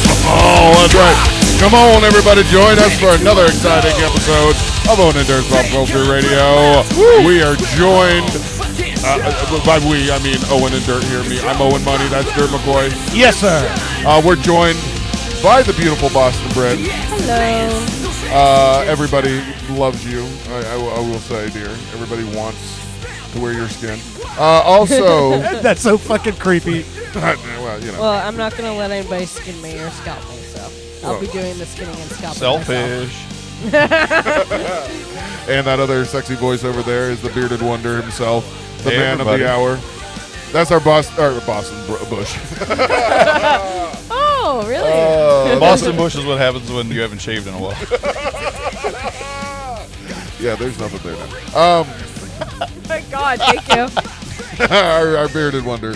That's right. Come on, everybody, join us for another exciting episode of Owen and Dirt's Pop Culture Radio. We are joined, by we, I mean Owen and Dirt here. I'm Owen Money, that's Dirt McCoy. Yes, sir. We're joined by the beautiful Boston Bread. Hello. Everybody loves you, I will say, dear. Everybody wants to wear your skin. Also... That's so fucking creepy. Well, you know. Well, I'm not going to let anybody skin me or scalp me, so I'll be doing the skinning and scalping Selfish. And that other sexy voice over there is the bearded wonder himself, the Hey, man everybody. of the hour. That's our Boston Bush. Oh, really? Boston Bush is what happens when you haven't shaved in a while. Yeah, there's nothing there now. Thank God, thank you. our bearded wonder,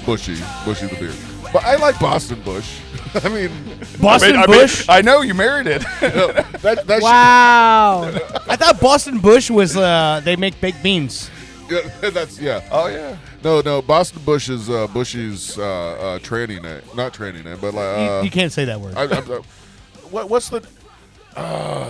Bushy the beard. But I like Boston Bush. I mean, Boston I mean, Bush? I know you married it. that Wow. I thought Boston Bush was, they make baked beans. that's yeah. Oh yeah. No. Boston Bush is Bushy's tranny name, not tranny name, but You can't say that word. what's the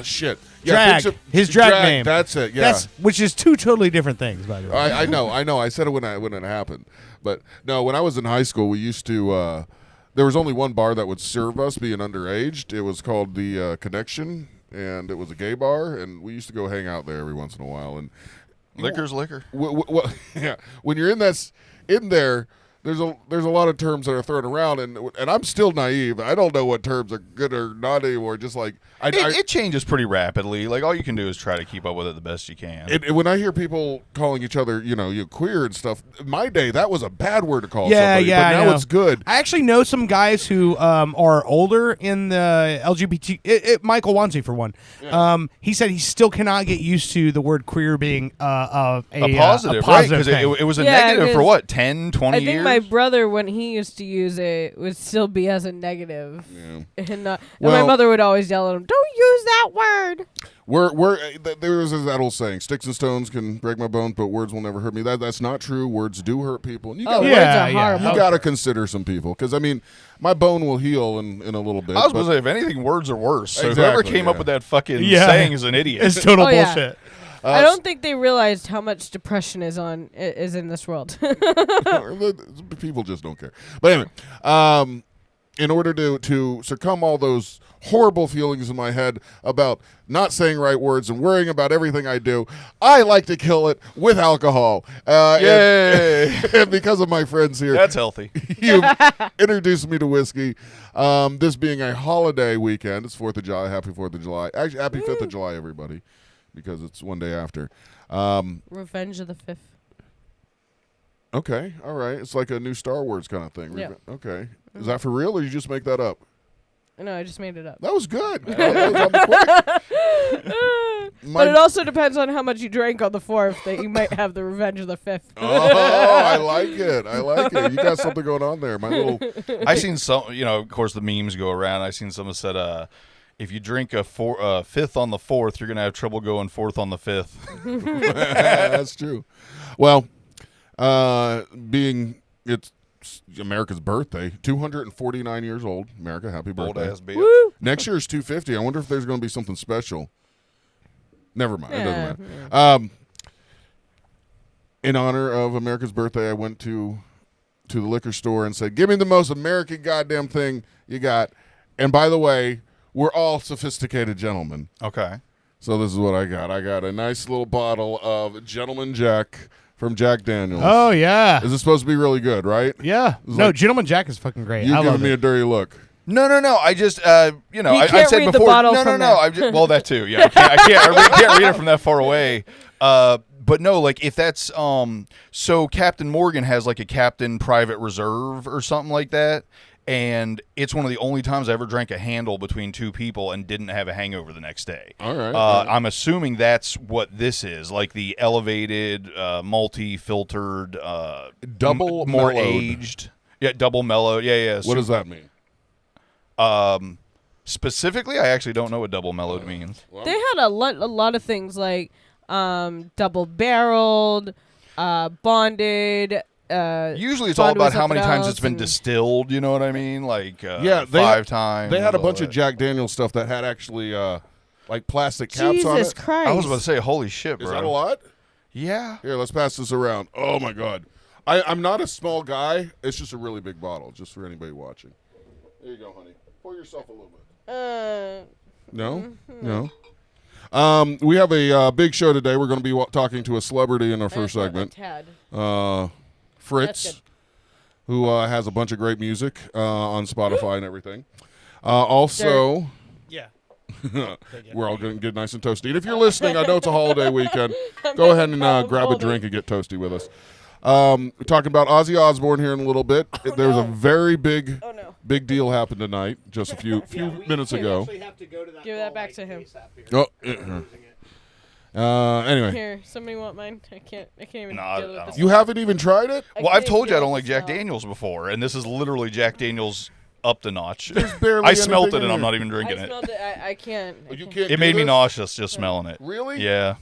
shit? Drag. His drag name. That's it. Yeah. Which is two totally different things, by the way. I know. I said it when it happened, but no. When I was in high school, we used to. There was only one bar that would serve us being underage. It was called the Connection, and it was a gay bar, and we used to go hang out there every once in a while. And Liquor's liquor. yeah, when you're in there. There's a lot of terms that are thrown around, and I'm still naive. I don't know what terms are good or not anymore. Just like It changes pretty rapidly. Like all you can do is try to keep up with it the best you can. when I hear people calling each other, you queer and stuff. In my day, that was a bad word to call Yeah, somebody. yeah, But I now know. it's good. I actually know some guys who are older in the LGBT. Michael Wanzi, for one. Yeah. He said he still cannot get used to the word queer being a positive, right? Because thing. it was a Yeah, negative for 'cause what, 10, 20 I years? think my brother, when he used to use it, would still be as a negative. Yeah. And my Well- mother would always yell at him, "Don't use that word." There is that old saying: "Sticks and stones can break my bones, but words will never hurt me." That's not true. Words do hurt people. And you Oh, gotta, words Yeah, are yeah. horrible. you gotta consider some people, because I mean, my bone will heal in a little bit. I was but- going to say, if anything, words are worse. So Exactly, whoever came up yeah. with that fucking Yeah. saying is an idiot. It's total Oh, yeah. bullshit. I don't think they realized how much depression is in this world. People just don't care. But anyway, in order to succumb all those horrible feelings in my head about not saying right words and worrying about everything I do, I like to kill it with alcohol. Yay. And because of my friends here, That's healthy. you introduced me to whiskey. This being a holiday weekend, it's 4th of July. Happy 4th of July. Actually, happy 5th of July, everybody, because it's one day after. Revenge of the Fifth. Okay, all right. It's like a new Star Wars kind of thing. Yeah. Okay. Is that for real, or you just make that up? No, I just made it up. That was good. That was on the quick. But it also depends on how much you drank on the 4th that you might have the Revenge of the 5th. Oh, I like it. You got something going on there. My little. I seen some, of course, the memes go around. I seen someone said, if you drink a 5th on the 4th, you're going to have trouble going 4th on the 5th. That's true. Well, being it's America's birthday, 249 years old. America, happy Old birthday. ass bitch. Woo! Next year is 250. I wonder if there's going to be something special. Never mind. It Yeah, doesn't matter. In honor of America's birthday, I went to the liquor store and said, "Give me the most American goddamn thing you got." And by the way, we're all sophisticated gentlemen. Okay. So this is what I got. I got a nice little bottle of Gentleman Jack from Jack Daniels. Oh, yeah. Is this supposed to be really good, right? Yeah. It's No, like- Gentleman Jack is fucking great. You're I giving love me a it. dirty look. No. I just, can't I said read the before. bottle No. from there. I just, well, that too. Yeah, I can't read it from that far away. But no, like if that's so Captain Morgan has like a Captain Private Reserve or something like that, and it's one of the only times I ever drank a handle between two people and didn't have a hangover the next day. All right. I'm assuming that's what this is, like the elevated, multi-filtered, Double more mellowed. aged. Yeah, double mellow. Yeah. What does that mean? Specifically, I actually don't know what double mellowed means. Well, They had a lot of things like double barreled, bonded. Usually it's all bonded about with how many something times it's else been and- distilled, you know what I mean? Like Yeah, they 5 had- times. They had a all bunch of that. Jack Daniel's stuff that had actually like plastic caps on Jesus it. Christ! I was about to say, holy shit, bro. Is that a lot? Yeah. Here, let's pass this around. Oh my God, I'm not a small guy. It's just a really big bottle, just for anybody watching. There you go, honey. Pour yourself a little bit. No, no. We have a big show today. We're going to be talking to a celebrity in our first segment. Tad. Fritz, That's good. who has a bunch of great music on Spotify and everything. Also, Yeah. we're all going to get nice and toasty. And if you're listening, I know it's a holiday weekend. Go ahead and grab a drink and get toasty with us. We're talking about Ozzy Osbourne here in a little bit. There was a very big deal happened tonight, just a few minutes ago. Give that back to him. Oh, anyway, Here, somebody want mine? I can't even No, deal with I this. you haven't even tried it? I Well, can't I've told you I deal don't with like Jack smell. Daniels before, and this is literally Jack Daniels up the notch. There's barely I smelt it, anything in and I'm here. not even drinking I it. smelled it. I can't. I You can't. can't It do made me this? nauseous just smelling it. Really? Yeah.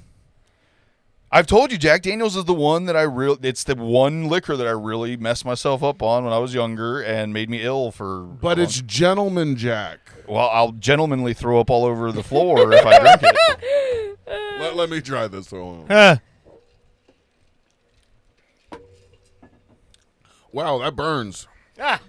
I've told you Jack Daniels is the one that it's the one liquor that I really messed myself up on when I was younger and made me ill for. But it's Gentleman Jack. Well, I'll gentlemanly throw up all over the floor if I drink it. Let me try this. Hold on. Huh. Wow, that burns. Ah.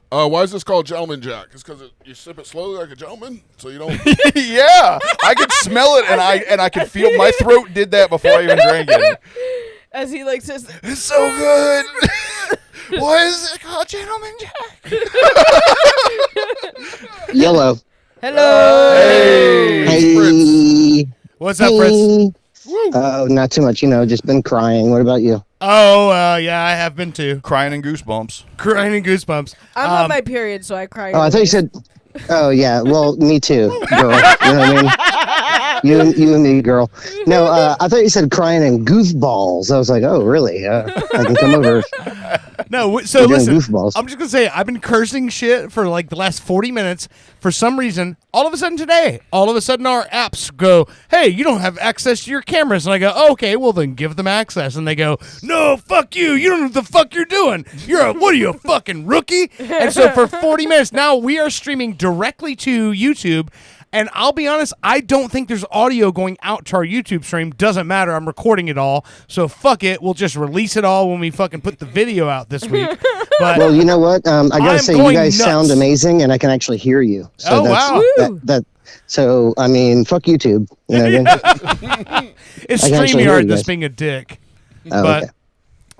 Why is this called Gentleman Jack? It's because you sip it slowly like a gentleman, so you don't. Yeah, I could smell it, and I could feel my throat did that before I even drank it. As he like says, It's so good. Why is it called Gentleman Jack? Yellow. "Hello." Hey, Fritz. What's up, Fritz? Hey. Oh, not too much. Just been crying. What about you? Oh, yeah, I have been too. Crying and goosebumps. Crying and goosebumps. I'm on my period, so I cry. Oh, I thought you said. Oh yeah. Well, me too, girl. You know what I mean? You and me, girl. No, I thought you said crying and goofballs. I was like, oh really? I can come over. No, so We're doing listen, goofballs. I'm just going to say, I've been cursing shit for like the last 40 minutes. For some reason, all of a sudden today, all of a sudden our apps go, hey, you don't have access to your cameras. And I go, oh, okay, well then give them access. And they go, no, fuck you. You don't know what the fuck you're doing. What are you, a fucking rookie? And so for 40 minutes, now we are streaming directly to YouTube. And I'll be honest, I don't think there's audio going out to our YouTube stream. Doesn't matter. I'm recording it all. So fuck it. We'll just release it all when we fucking put the video out this week. But Well, you know what? I I'm gotta say, you going guys nuts. sound amazing, and I can actually hear you. So Oh, that's, wow. So I mean, fuck YouTube. You know what I mean? it's I can actually hear StreamYard you that's guys. being a dick. Oh, But okay.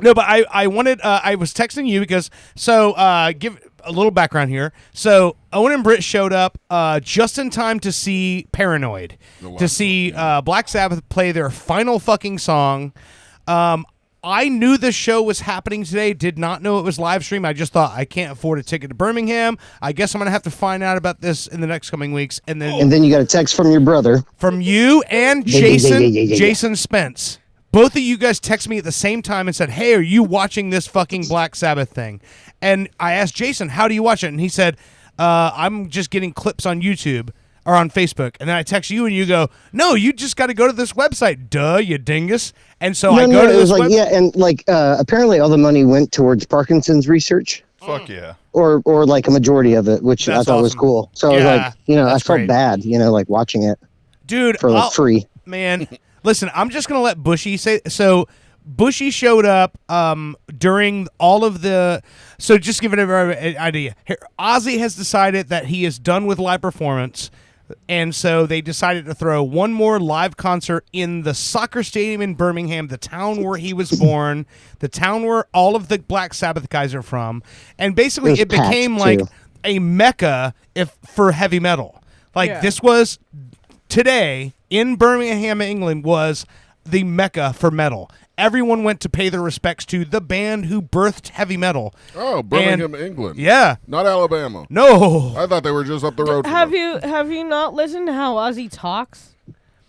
no, but I wanted I was texting you because give a little background here. So Owen and Britt showed up just in time to see Paranoid, to see Black Sabbath play their final fucking song. I knew the show was happening today, did not know it was live stream. I just thought I can't afford a ticket to Birmingham. I guess I'm going to have to find out about this in the next coming weeks. And then You got a text from your brother. from you and Yeah. Jason Spence. Both of you guys texted me at the same time and said, hey, are you watching this fucking Black Sabbath thing? And I asked Jason, how do you watch it? And he said, I'm just getting clips on YouTube or on Facebook. And then I text you and you go, no, you just got to go to this website. Duh, you dingus. And so I go to it this was like website. and apparently all the money went towards Parkinson's research, Fuck yeah. or like a majority of it, which I That's thought was awesome. cool. So I was Yeah, like, I that's felt great. bad, like watching it Dude, for like free. Man, listen, I'm just going to let Bushy say. So Bushy showed up during all of the. So just give it an idea. Here, Ozzy has decided that he is done with live performance. And so they decided to throw one more live concert in the soccer stadium in Birmingham, the town where he was born, the town where all of the Black Sabbath guys are from. And basically It it was packed, became like too. a mecca for heavy metal. Like Yeah. this was today in Birmingham, England was the mecca for metal. everyone went to pay their respects to the band who birthed heavy metal. Oh, Birmingham, England. Yeah. Not Alabama. No. I thought they were just up the road from Have them. you not listened to how Ozzy talks?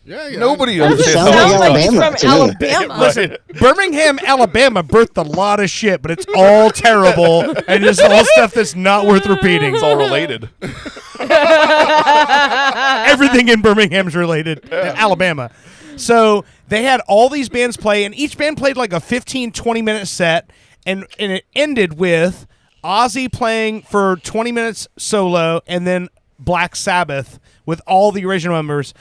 Yeah. Nobody Doesn't understands sound sound like like he's Alabama from to me. Alabama. Listen, Birmingham, Alabama birthed a lot of shit, but it's all terrible and just all stuff that's not worth repeating. It's all related. Everything in Birmingham's related to Alabama. So they had all these bands play, and each band played like a 15, 20-minute set, and it ended with Ozzy playing for 20 minutes solo, and then Black Sabbath with all the original members.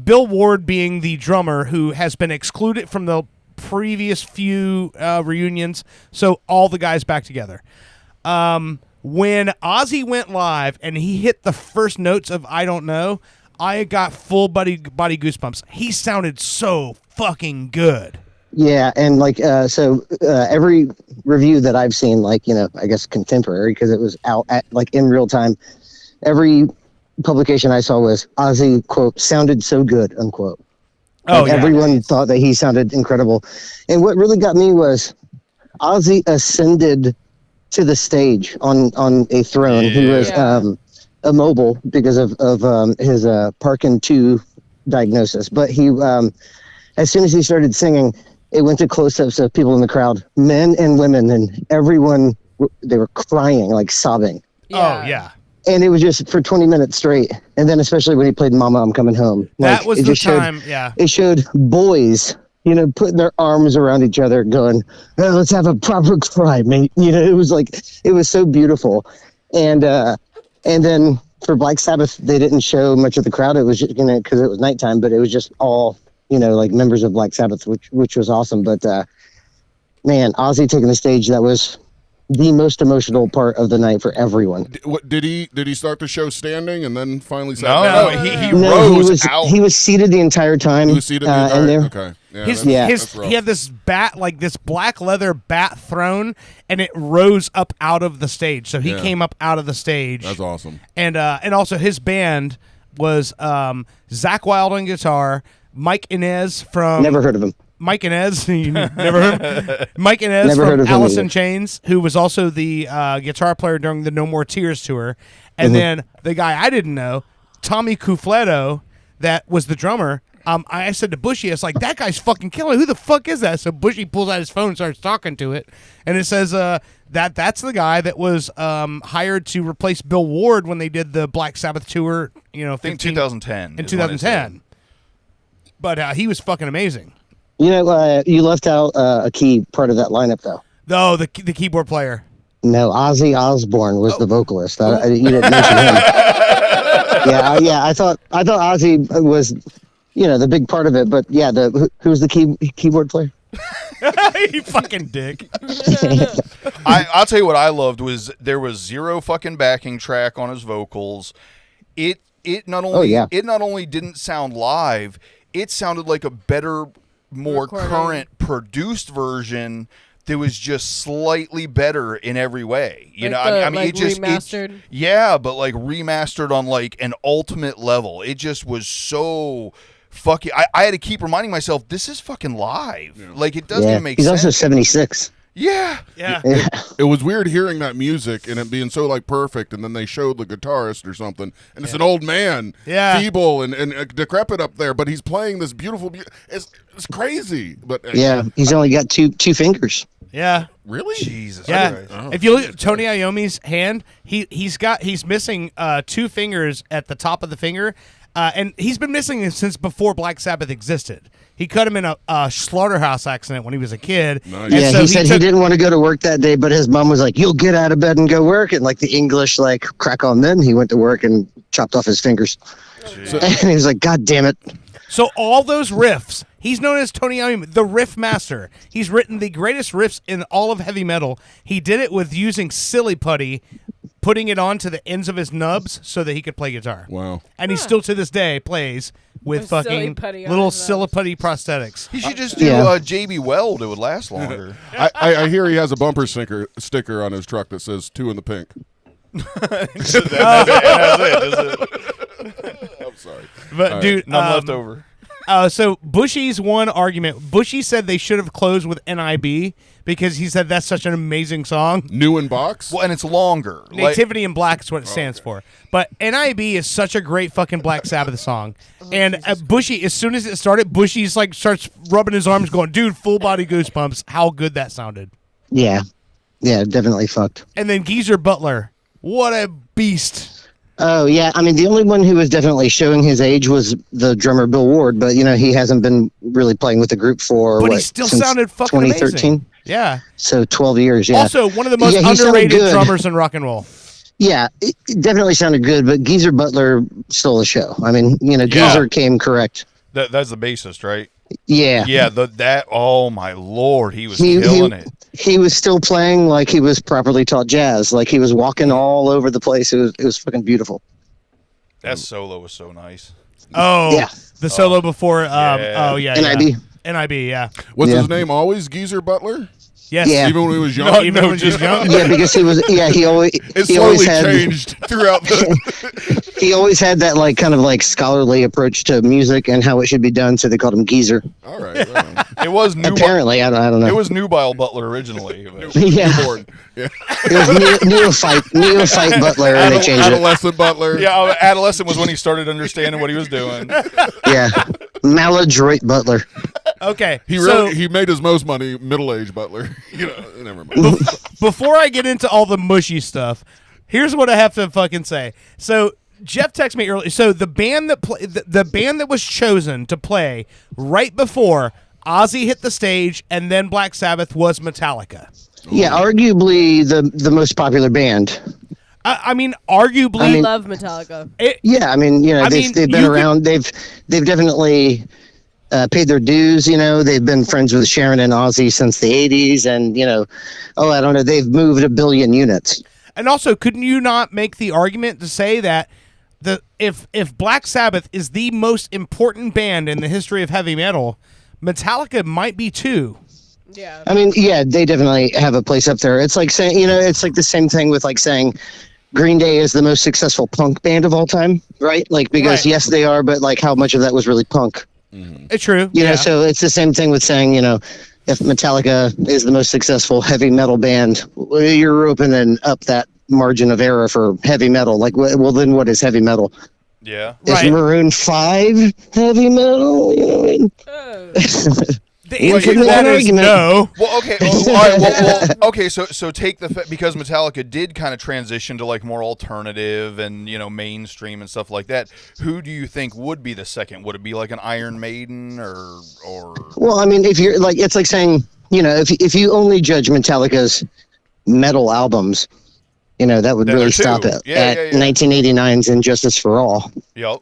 Bill Ward being the drummer who has been excluded from the previous few reunions, so all the guys back together. When Ozzy went live and he hit the first notes of I Don't Know, I got full body goosebumps. He sounded so fucking good. Yeah, and like every review that I've seen, like, you know, I guess contemporary, because it was out at like in real time, every publication I saw was Ozzy, quote, sounded so good, unquote. Oh, Like, yeah. everyone thought that he sounded incredible. And what really got me was Ozzy ascended to the stage on a throne. He was Yeah. immobile because of his Parkin 2 diagnosis. But he, as soon as he started singing, it went to close-ups of people in the crowd, men and women, and everyone, they were crying, like sobbing. Oh, yeah. And it was just for 20 minutes straight. And then especially when he played Mama, I'm Coming Home. That was it the just showed- time, yeah. It showed boys, you know, putting their arms around each other going, oh, let's have a proper cry, mate. You know, it was like, it was so beautiful. And then for Black Sabbath, they didn't show much of the crowd. It was just, you know, because it was nighttime, but it was just all, you know, like members of Black Sabbath, which was awesome. But man, Ozzy taking the stage, that was the most emotional part of the night for everyone. Did he start the show standing and then finally sat No, down? no, he No, rose out. he was seated the entire time. He was seated the entire. and there, Okay. Yeah, that's rough. He had this bat, like this black leather bat throne, and it rose up out of the stage. So he Yeah. came up out of the stage. That's awesome. And also his band was Zach Wilde on guitar, Mike Inez from never heard of him. Mike Inez, you never heard? Mike Inez Never heard from of him Alice in either. Chains, who was also the guitar player during the No More Tears tour, and then the guy I didn't know, Tommy Cufletto, that was the drummer. I said to Bushy, I was like, that guy's fucking killer. Who the fuck is that? So Bushy pulls out his phone and starts talking to it, and it says that's the guy that was hired to replace Bill Ward when they did the Black Sabbath tour. You know, I think 15 2010. in is when it said. 2010. But he was fucking amazing. You know, you left out a key part of that lineup, though. Oh, the keyboard player. No, Ozzy Osbourne was the vocalist. You didn't mention him. Yeah. I thought Ozzy was, you know, the big part of it. But yeah, who's the keyboard player? You fucking dick. I'll tell you what I loved was there was zero fucking backing track on his vocals. It not only didn't sound live, it sounded like a better, more Recording. current produced version that was just slightly better in every way. You know, I mean, it just remastered. yeah, but like remastered on like an ultimate level. It just was so fucking. I had to keep reminding myself this is fucking live. Like it doesn't Yeah, even make he's sense. also 76. Yeah. Yeah. It was weird hearing that music and it being so like perfect, and then they showed the guitarist or something, and it's an old man, Yeah. feeble and decrepit up there, but he's playing this beautiful. It's crazy, but Yeah, he's only got two fingers. Yeah. really, Jesus Yeah. Christ. Oh. If you look at Tony Iommi's hand, he's missing 2 fingers at the top of the finger, and he's been missing it since before Black Sabbath existed. He cut him in a slaughterhouse accident when he was a kid. Nice. And Yeah, so he said he didn't want to go to work that day, but his mom was like, "You'll get out of bed and go work." And like the English, like crack on. Then he went to work and chopped off his fingers. And he was like, "God damn it!" So all those riffs, he's known as Tony Iommi, the riff master. He's written the greatest riffs in all of heavy metal. He did it with using silly putty, putting it onto the ends of his nubs so that he could play guitar. Wow. And he still to this day plays with With silly fucking putty on little his nubs. silly putty prosthetics. He should just do Yeah. JB Weld. It would last longer. I hear he has a bumper sticker on his truck that says 2 in the pink. That's it. I'm sorry. But All dude, None left over. So Bushy's one argument. Bushy said they should have closed with NIB because he said that's such an amazing song. New in box. Well, and it's longer. Nativity in Black is what it stands for. But NIB is such a great fucking Black Sabbath song. And Bushy, as soon as it started, Bushy's like starts rubbing his arms, going, "Dude, full body goosebumps! How good that sounded." Yeah, definitely fucked. And then Geezer Butler, what a beast! Oh yeah, I mean the only one who was definitely showing his age was the drummer Bill Ward, but he hasn't been really playing with the group for But he still since sounded fucking 2013. amazing. Yeah. So 12 years. Yeah. Also, one of the most he sounded underrated good. drummers in rock and roll. Yeah, it definitely sounded good, but Geezer Butler stole the show. I mean, Geezer came correct. That's the bassist, right? Yeah. Yeah. That. Oh my lord, he was killing it. He was still playing like he was properly taught jazz. Like he was walking all over the place. It was fucking beautiful. That solo was so nice. Oh, Yeah. the solo before. Yeah. Oh yeah. NIB. NIB. Yeah. What's Yeah. his name? Always Geezer Butler. Yes. Yeah. Even when he was young. No, even when he was young. Yeah, because he was. Yeah, he always. It he slowly always had. changed throughout the. He always had that like kind of like scholarly approach to music and how it should be done. So they called him Geezer. All right. It was Apparently, I don't know. It was Nubile Butler originally. but- yeah, Newborn. Yeah. it was neophyte Butler, and they changed it. Adolescent Butler. Yeah, adolescent was when he started understanding what he was doing. Yeah, maladroit Butler. Okay. He made his most money middle-aged Butler. Never mind. Before I get into all the mushy stuff, here's what I have to fucking say. So Jeff texted me earlier. So the band that the band that was chosen to play right before Ozzy hit the stage and then Black Sabbath was Metallica. Yeah, arguably the most popular band. I mean, arguably, I love Metallica. Yeah, I mean, they've been around. They've definitely paid their dues. They've been friends with Sharon and Ozzy since the '80s, and I don't know, they've moved 1 billion units. And also, couldn't you not make the argument to say that if Black Sabbath is the most important band in the history of heavy metal, Metallica might be too. Yeah. I mean, yeah, they definitely have a place up there. It's like saying, it's like the same thing with like saying Green Day is the most successful punk band of all time, right? Like, because Right. yes, they are, but like how much of that was really punk? It's true. So it's the same thing with saying, if Metallica is the most successful heavy metal band, you're opening up that margin of error for heavy metal. Like, well, then what is heavy metal? Yeah. Right. Is Maroon 5 heavy metal? You know what I mean? The answer to Well, that is argument. no. Well, okay. All right. Well, okay. So take because Metallica did kind of transition to like more alternative and mainstream and stuff like that. Who do you think would be the second? Would it be like an Iron Maiden or? Well, I mean, if you're like, it's like saying, if you only judge Metallica's metal albums, that would Then really they're two. stop it Yeah, at yeah, yeah. 1989's Injustice for All. Yep.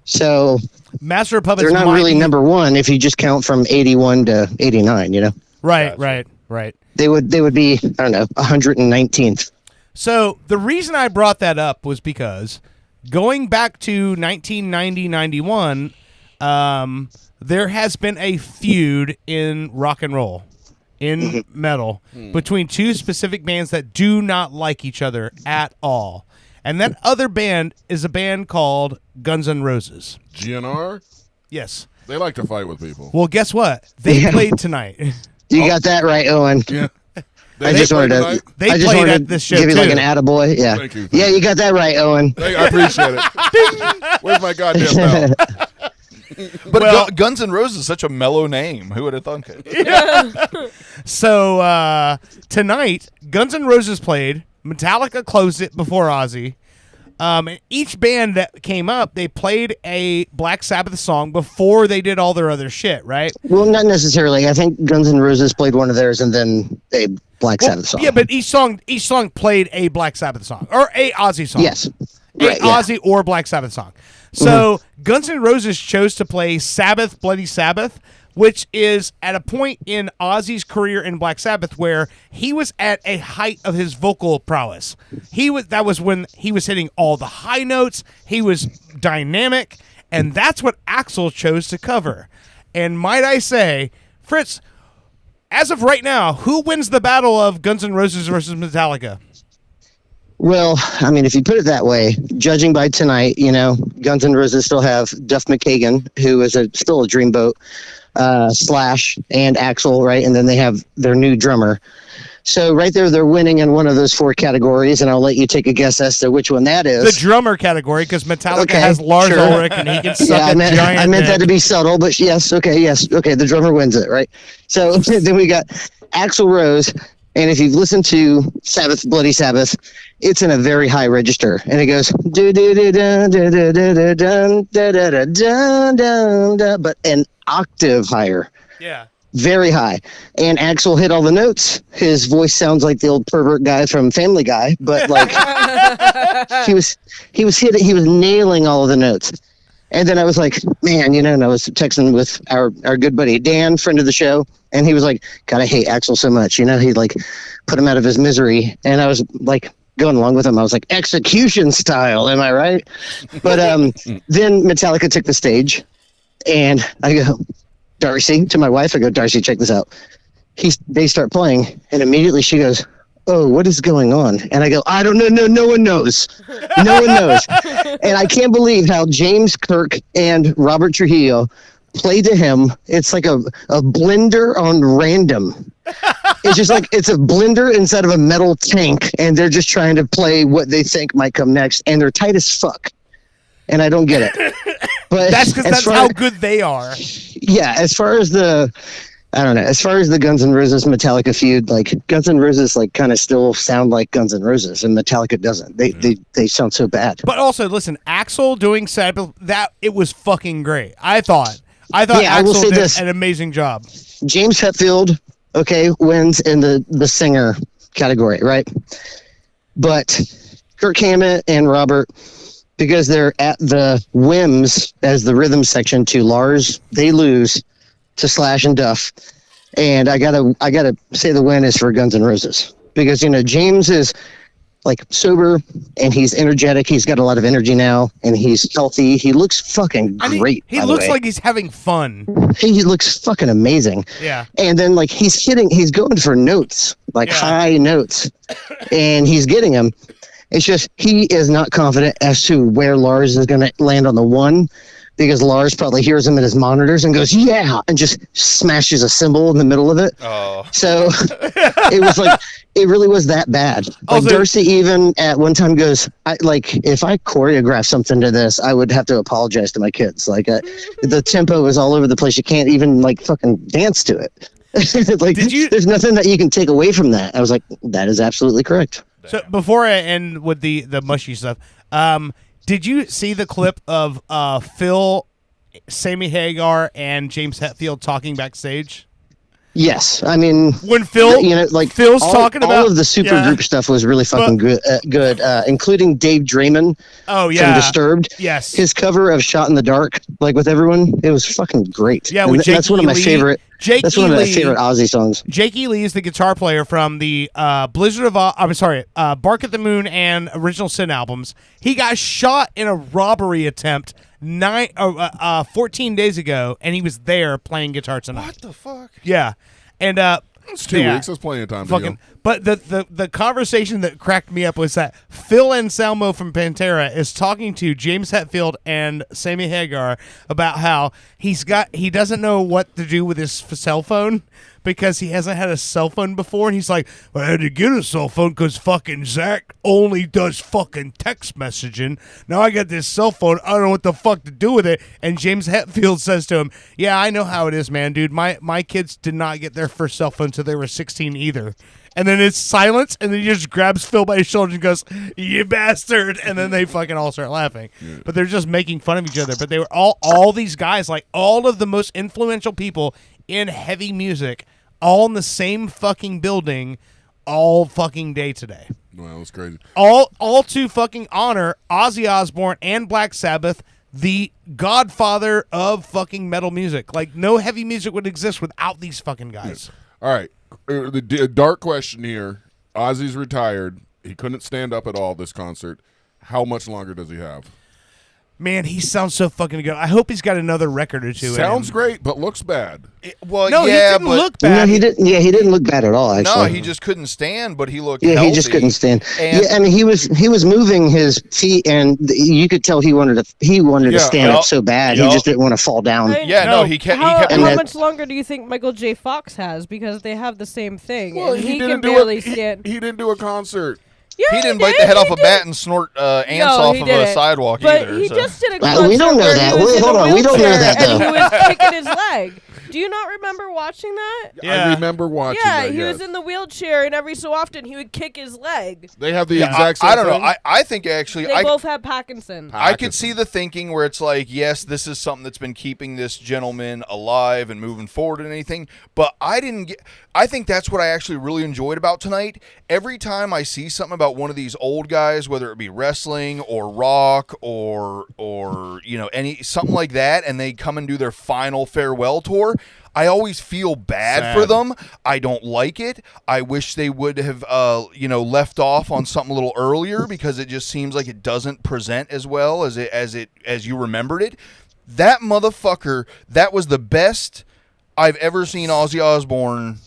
So Master of Puppets they're not might really be- number one if you just count from 81 to 89. Right, Gotcha. right. They would be, I don't know, 119th. So the reason I brought that up was because going back to 1990-91, there has been a feud in rock and roll, in metal, between two specific bands that do not like each other at all. And that other band is a band called Guns N' Roses. GNR. Yes. They like to fight with people. Well, guess what? They Yeah. played tonight. You got that right, Owen. Yeah. I just wanted to. They I just played wanted at to this show give you like too. an attaboy. Yeah. Thank you. Yeah, you got that right, Owen. I appreciate it. Ding! Where's my goddamn bell? But Well- Guns N' Roses is such a mellow name. Who would have thunk it? So tonight, Guns N' Roses played. Metallica closed it before Ozzy. And each band that came up, they played a Black Sabbath song before they did all their other shit, right? Well, not necessarily. I think Guns N' Roses played one of theirs and then a Black Sabbath song. Yeah, but each song played a Black Sabbath song or a Ozzy song. Yes. A Right, yeah. Ozzy or Black Sabbath song. So Guns N' Roses chose to play Sabbath, Bloody Sabbath, which is at a point in Ozzy's career in Black Sabbath where he was at a height of his vocal prowess. That was when he was hitting all the high notes. He was dynamic, and that's what Axl chose to cover. And might I say, Fritz, as of right now, who wins the battle of Guns N' Roses versus Metallica? Well, I mean, if you put it that way, judging by tonight, Guns N' Roses still have Duff McKagan, who is still a dreamboat, Slash and Axl, right? And then they have their new drummer. So right there, they're winning in one of those 4 categories, and I'll let you take a guess as to which one that is. The drummer category, because Metallica has Lars Ulrich, and he can suck a giant I meant dick. that to be subtle, but yes, okay, the drummer wins it, right? So then we got Axl Rose, and if you've listened to Sabbath, Bloody Sabbath, it's in a very high register, and it goes do do do dun da da da da dun da da da dun dun da, but an octave higher. Yeah. Very high. And Axl hit all the notes. His voice sounds like the old pervert guy from Family Guy, but like he was nailing all of the notes. And then I was like, man, and I was texting with our good buddy Dan, friend of the show, and he was like, God, I hate Axl so much. He like put him out of his misery. And I was like going along with him. I was like, execution style, am I right? But then Metallica took the stage, and I go, Darcy, to my wife, I go, Darcy, check this out. They start playing, and immediately she goes, oh, what is going on? And I go, I don't know. No one knows. No one knows. And I can't believe how James Kirk and Robert Trujillo play to him. It's like a blender on random. It's just like it's a blender inside of a metal tank, and they're just trying to play what they think might come next, and they're tight as fuck. And I don't get it. But that's because that's how good they are. Yeah, as far as the Guns N' Roses Metallica feud, like Guns N' Roses like kind of still sound like Guns N' Roses, and Metallica doesn't. They sound so bad. But also, listen, Axl doing Sabbath, that it was fucking great. I thought Axl did an amazing job. James Hetfield, wins in the singer category, right? But Kirk Hammett and Robert, because they're at the whims as the rhythm section to Lars, they lose to Slash and Duff. And I gotta say the win is for Guns N' Roses, because James is like sober and he's energetic. He's got a lot of energy now, and he's healthy. He looks fucking great. He looks like he's having fun. He looks fucking amazing. Yeah. And then like he's going for notes, like high notes, and he's getting them. It's just he is not confident as to where Lars is going to land on the one, because Lars probably hears him in his monitors and goes, yeah, and just smashes a cymbal in the middle of it. Oh. So it was like, it really was that bad. Like Darcy even at one time goes, if I choreograph something to this, I would have to apologize to my kids. Like the tempo is all over the place. You can't even like fucking dance to it. Like there's nothing that you can take away from that. I was like, that is absolutely correct. So before I end with the mushy stuff, did you see the clip of Phil, Sammy Hagar, and James Hetfield talking backstage? Yes, I mean when Phil, Phil's talking about all of the supergroup stuff was really fucking good, including Dave Draymond. Oh yeah, from Disturbed. Yes, his cover of "Shot in the Dark," like with everyone, it was fucking great. Yeah, that's one of my favorite. That's one of my favorite Ozzy songs. Jake E. Lee is the guitar player from the Bark at the Moon and Original Sin albums. He got shot in a robbery attempt 14 days ago, and he was there playing guitar tonight. What the fuck? Yeah, and it's 2 weeks. That's plenty of time. But the conversation that cracked me up was that Phil Anselmo from Pantera is talking to James Hetfield and Sammy Hagar about how he doesn't know what to do with his cell phone because he hasn't had a cell phone before, and he's like, well, I had to get a cell phone because fucking Zach only does fucking text messaging. Now I got this cell phone, I don't know what the fuck to do with it. And James Hetfield says to him, yeah, I know how it is, man, dude. My kids did not get their first cell phone until they were 16 either. And then it's silence, and then he just grabs Phil by his shoulder and goes, you bastard, and then they fucking all start laughing. Yeah. But they're just making fun of each other. But they were all these guys, like all of the most influential people in heavy music, all in the same fucking building all fucking day today. Wow, that's crazy. All to fucking honor Ozzy Osbourne and Black Sabbath, the godfather of fucking metal music. Like, no heavy music would exist without these fucking guys. Yeah. All right. The dark question here. Ozzy's retired. He couldn't stand up at all this concert. How much longer does he have? Man, he sounds so fucking good. I hope he's got another record or two. Sounds great, but looks bad. No, yeah, he didn't but look bad. No, he didn't. Yeah, he didn't look bad at all. Actually, no, he just couldn't stand. But he looked. Yeah, healthy. he just couldn't stand. And Yeah, I mean, he was moving his feet, and you could tell he wanted to stand up so bad. He just didn't want to fall down. Yeah, no, he kept. How much longer do you think Michael J. Fox has? Because they have the same thing. Well, and he didn't can barely stand. He didn't do a concert. Yeah, he didn't bite the head off a bat and snort ants off of a sidewalk but either. He so. just did a concert we don't know where that. he was in Hold a on, we don't know wheelchair that, and though. he was kicking his leg. Do you not remember watching that? Yeah. I remember watching that. He was in the wheelchair, and every so often he would kick his leg. They have the exact same I don't thing? know. I think actually They both have Parkinson's. I could see the thinking where it's like, yes, this is something that's been keeping this gentleman alive and moving forward and anything. But I think that's what I actually really enjoyed about tonight. Every time I see something about one of these old guys, whether it be wrestling or rock or something like that, and they come and do their final farewell tour, I always feel bad for them. I don't like it. I wish they would have, left off on something a little earlier because it just seems like it doesn't present as well as you remembered it. That motherfucker, that was the best I've ever seen Ozzy Osbourne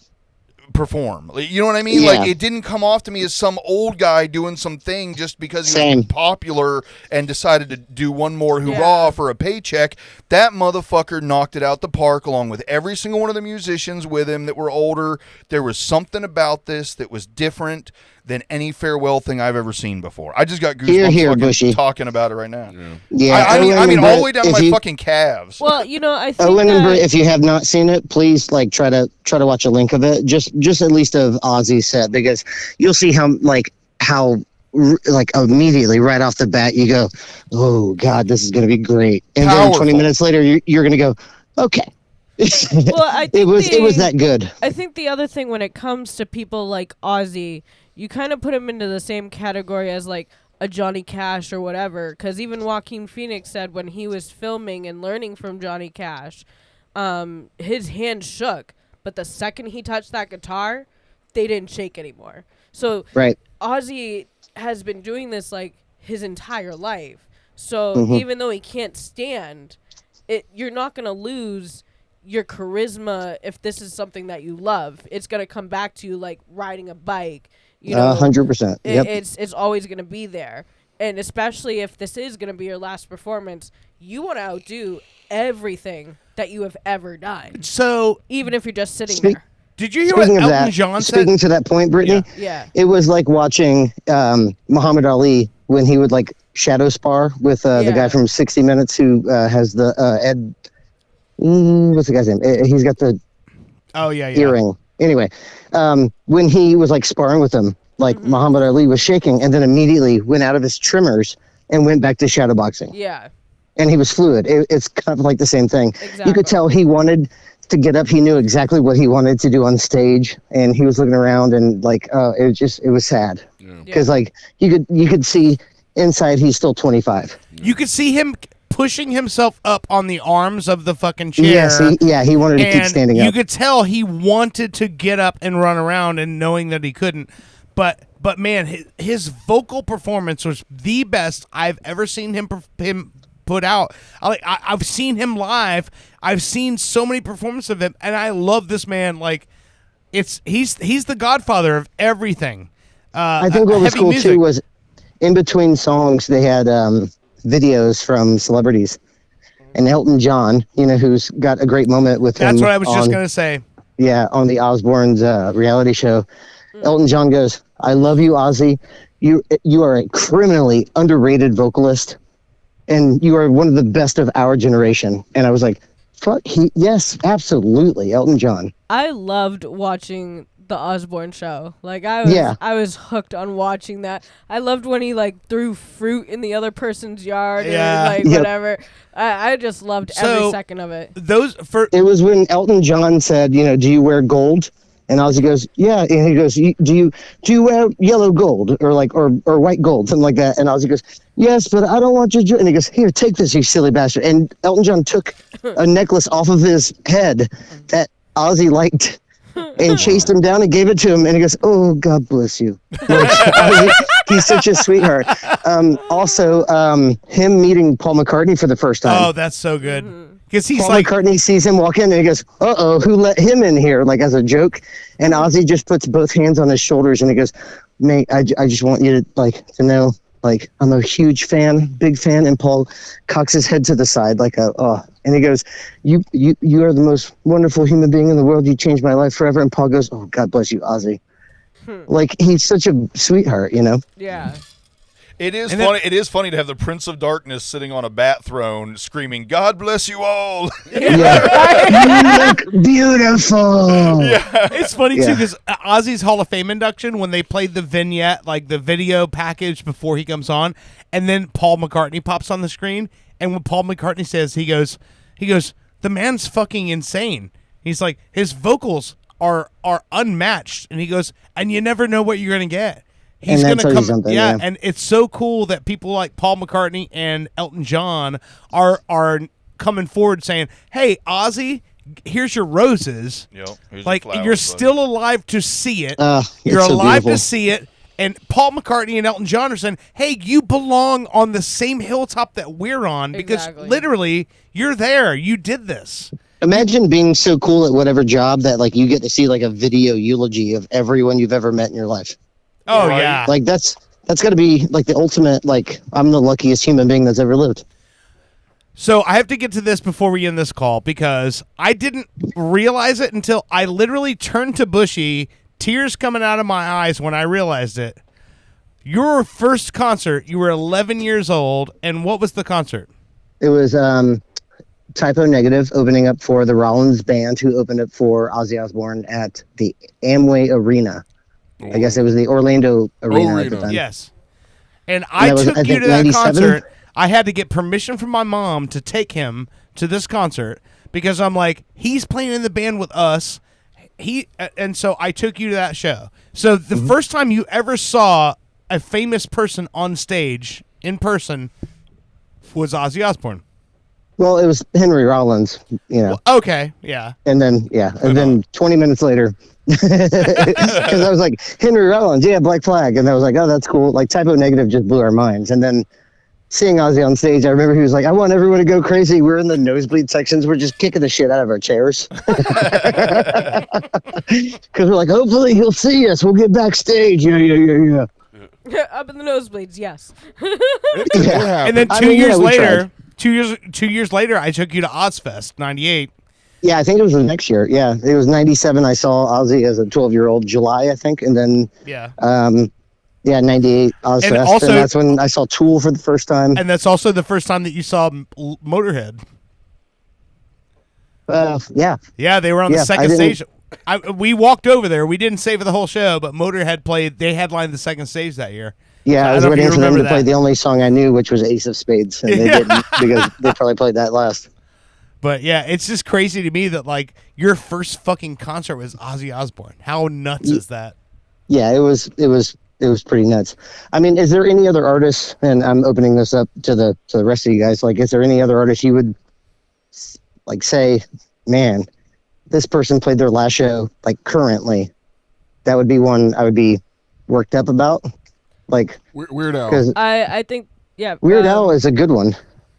perform. You know what I mean? Yeah. Like, it didn't come off to me as some old guy doing something just because he was popular and decided to do one more hurrah for a paycheck. That motherfucker knocked it out the park along with every single one of the musicians with him that were older. There was something about this that was different than any farewell thing I've ever seen before. I just got goosebumps Bushy. talking about it right now. Yeah, I mean all the way down to my fucking calves. Well, I think Owen and Britt, if you have not seen it, please try to watch a link of it. Just at least of Ozzy's set, because you'll see how immediately right off the bat you go, oh God, this is going to be great, and Powerful. then 20 minutes later you're going to go, okay. Well, I think it was that good. I think the other thing when it comes to people like Ozzy, you kind of put him into the same category as like a Johnny Cash or whatever, because even Joaquin Phoenix said when he was filming and learning from Johnny Cash, his hand shook, but the second he touched that guitar, they didn't shake anymore. So Right. Ozzy has been doing this like his entire life. So even though he can't stand it, you're not going to lose your charisma if this is something that you love. It's going to come back to you like riding a bike. 100%. Yep. It's always going to be there. And especially if this is going to be your last performance, you want to outdo everything that you have ever done. So even if you're just sitting there. Did you hear what Elton John said? Speaking to that point, Brittany, Yeah. it was like watching Muhammad Ali when he would like shadow spar with the guy from 60 Minutes who has the Ed. What's the guy's name? He's got the earring. Anyway, when he was like sparring with him, like Muhammad Ali was shaking, and then immediately went out of his trimmers and went back to shadow boxing. Yeah. And he was fluid. It's kind of like the same thing. Exactly. You could tell he wanted to get up. He knew exactly what he wanted to do on stage, and he was looking around and like, it was sad because like you could see inside he's still 25. You could see him pushing himself up on the arms of the fucking chair. Yes, he wanted to keep standing up. You could tell he wanted to get up and run around, and knowing that he couldn't. But man, his vocal performance was the best I've ever seen him put out. I've seen him live. I've seen so many performances of him, and I love this man. Like, he's the godfather of everything. I think what was cool too was in between songs they had videos from celebrities, and Elton John, who's got a great moment with him. That's what I was just gonna say. Yeah, on the Osbournes reality show, Elton John goes, "I love you, Ozzy. You are a criminally underrated vocalist, and you are one of the best of our generation." And I was like, "Fuck, yes, absolutely, Elton John." I loved watching the Osbourne show. Like I was hooked on watching that. I loved when he like threw fruit in the other person's yard or whatever. I just loved every second of it. It was when Elton John said, "Do you wear gold?" And Ozzy goes, "Yeah." And he goes, "Do you wear yellow gold or white gold, something like that?" And Ozzy goes, "Yes, but I don't want you." And he goes, "Here, take this, you silly bastard." And Elton John took a necklace off of his head that Ozzy liked and chased him down and gave it to him. And he goes, "Oh, God bless you." Like, He's such a sweetheart. Also, him meeting Paul McCartney for the first time. Oh, that's so good. Because he's Paul like, McCartney sees him walk in and he goes, "Uh-oh, who let him in here?" Like as a joke. And Ozzy just puts both hands on his shoulders and he goes, "Mate, I just want you to know, like, I'm a huge fan, big fan." And Paul cocks his head to the side and he goes, you are the most wonderful human being in the world. You changed my life forever." And Paul goes, "Oh, God bless you, Ozzy." Like, he's such a sweetheart, you know? Yeah. It is funny. It is funny to have the Prince of Darkness sitting on a bat throne, screaming, "God bless you all." Yeah. You look beautiful. Yeah. it's funny too because Ozzy's Hall of Fame induction, when they played the vignette, like the video package before he comes on, and then Paul McCartney pops on the screen, and when Paul McCartney says, he goes, "The man's fucking insane." He's like, his vocals are unmatched, and he goes, "And you never know what you're gonna get." He's And gonna that's come, something, yeah, yeah. and it's so cool that people like Paul McCartney and Elton John are coming forward saying, "Hey, Ozzy, here's your roses." Yep, here's Like, your flowers, you're buddy. still alive to see it. It's You're so alive beautiful. to see it. And Paul McCartney and Elton John are saying, "Hey, you belong on the same hilltop that we're on because Exactly. literally you're there. You did this." Imagine being so cool at whatever job that, like, you get to see, like, a video eulogy of everyone you've ever met in your life. Oh, Right. yeah. Like, that's got to be, like, the ultimate, like, I'm the luckiest human being that's ever lived. So I have to get to this before we end this call because I didn't realize it until I literally turned to Bushy, tears coming out of my eyes when I realized it. Your first concert, you were 11 years old, and what was the concert? It was Typo Negative opening up for the Rollins Band, who opened up for Ozzy Osbourne at the Amway Arena. I guess it was the Orlando Arena at the time. Yes. And I that was, took I you think, to that 97? concert. I had to get permission from my mom to take him to this concert because I'm like, he's playing in the band with us. And so I took you to that show. So the first time you ever saw a famous person on stage in person was Ozzy Osbourne. Well, it was Henry Rollins, you know. Okay, yeah. And then, then 20 minutes later, because I was like, Henry Rollins, yeah, Black Flag. And I was like, oh, that's cool. Like, Typo Negative just blew our minds. And then seeing Ozzy on stage, I remember he was like, "I want everyone to go crazy." We're in the nosebleed sections. We're just kicking the shit out of our chairs. Because we're like, hopefully he'll see us. We'll get backstage. Yeah. Up in the nosebleeds, yes. And then I 2 mean, years we later, tried. 2 years later, I took you to Ozfest '98. Yeah, I think it was the next year. Yeah, it was 97. I saw Ozzy as a 12-year-old, July, I think. And then, Yeah. 98, Ozfest. And, also- that's when I saw Tool for the first time. And that's also the first time that you saw Motorhead. Yeah. Yeah, they were on the Yeah, I second didn't- stage. We walked over there. We didn't stay for the whole show, but Motorhead played. They headlined the second stage that year. Yeah, So I was don't know if waiting you for them to remember play that. the only song I knew, which was Ace of Spades. And they didn't because they probably played that last. But yeah, it's just crazy to me that like your first fucking concert was Ozzy Osbourne. How nuts is that? Yeah, it was pretty nuts. I mean, is there any other artists, and I'm opening this up to the rest of you guys, like, is there any other artist you would like say, man, this person played their last show, like, currently? That would be one I would be worked up about. Like, Weird Al. because I think, yeah. Weird Al is a good one,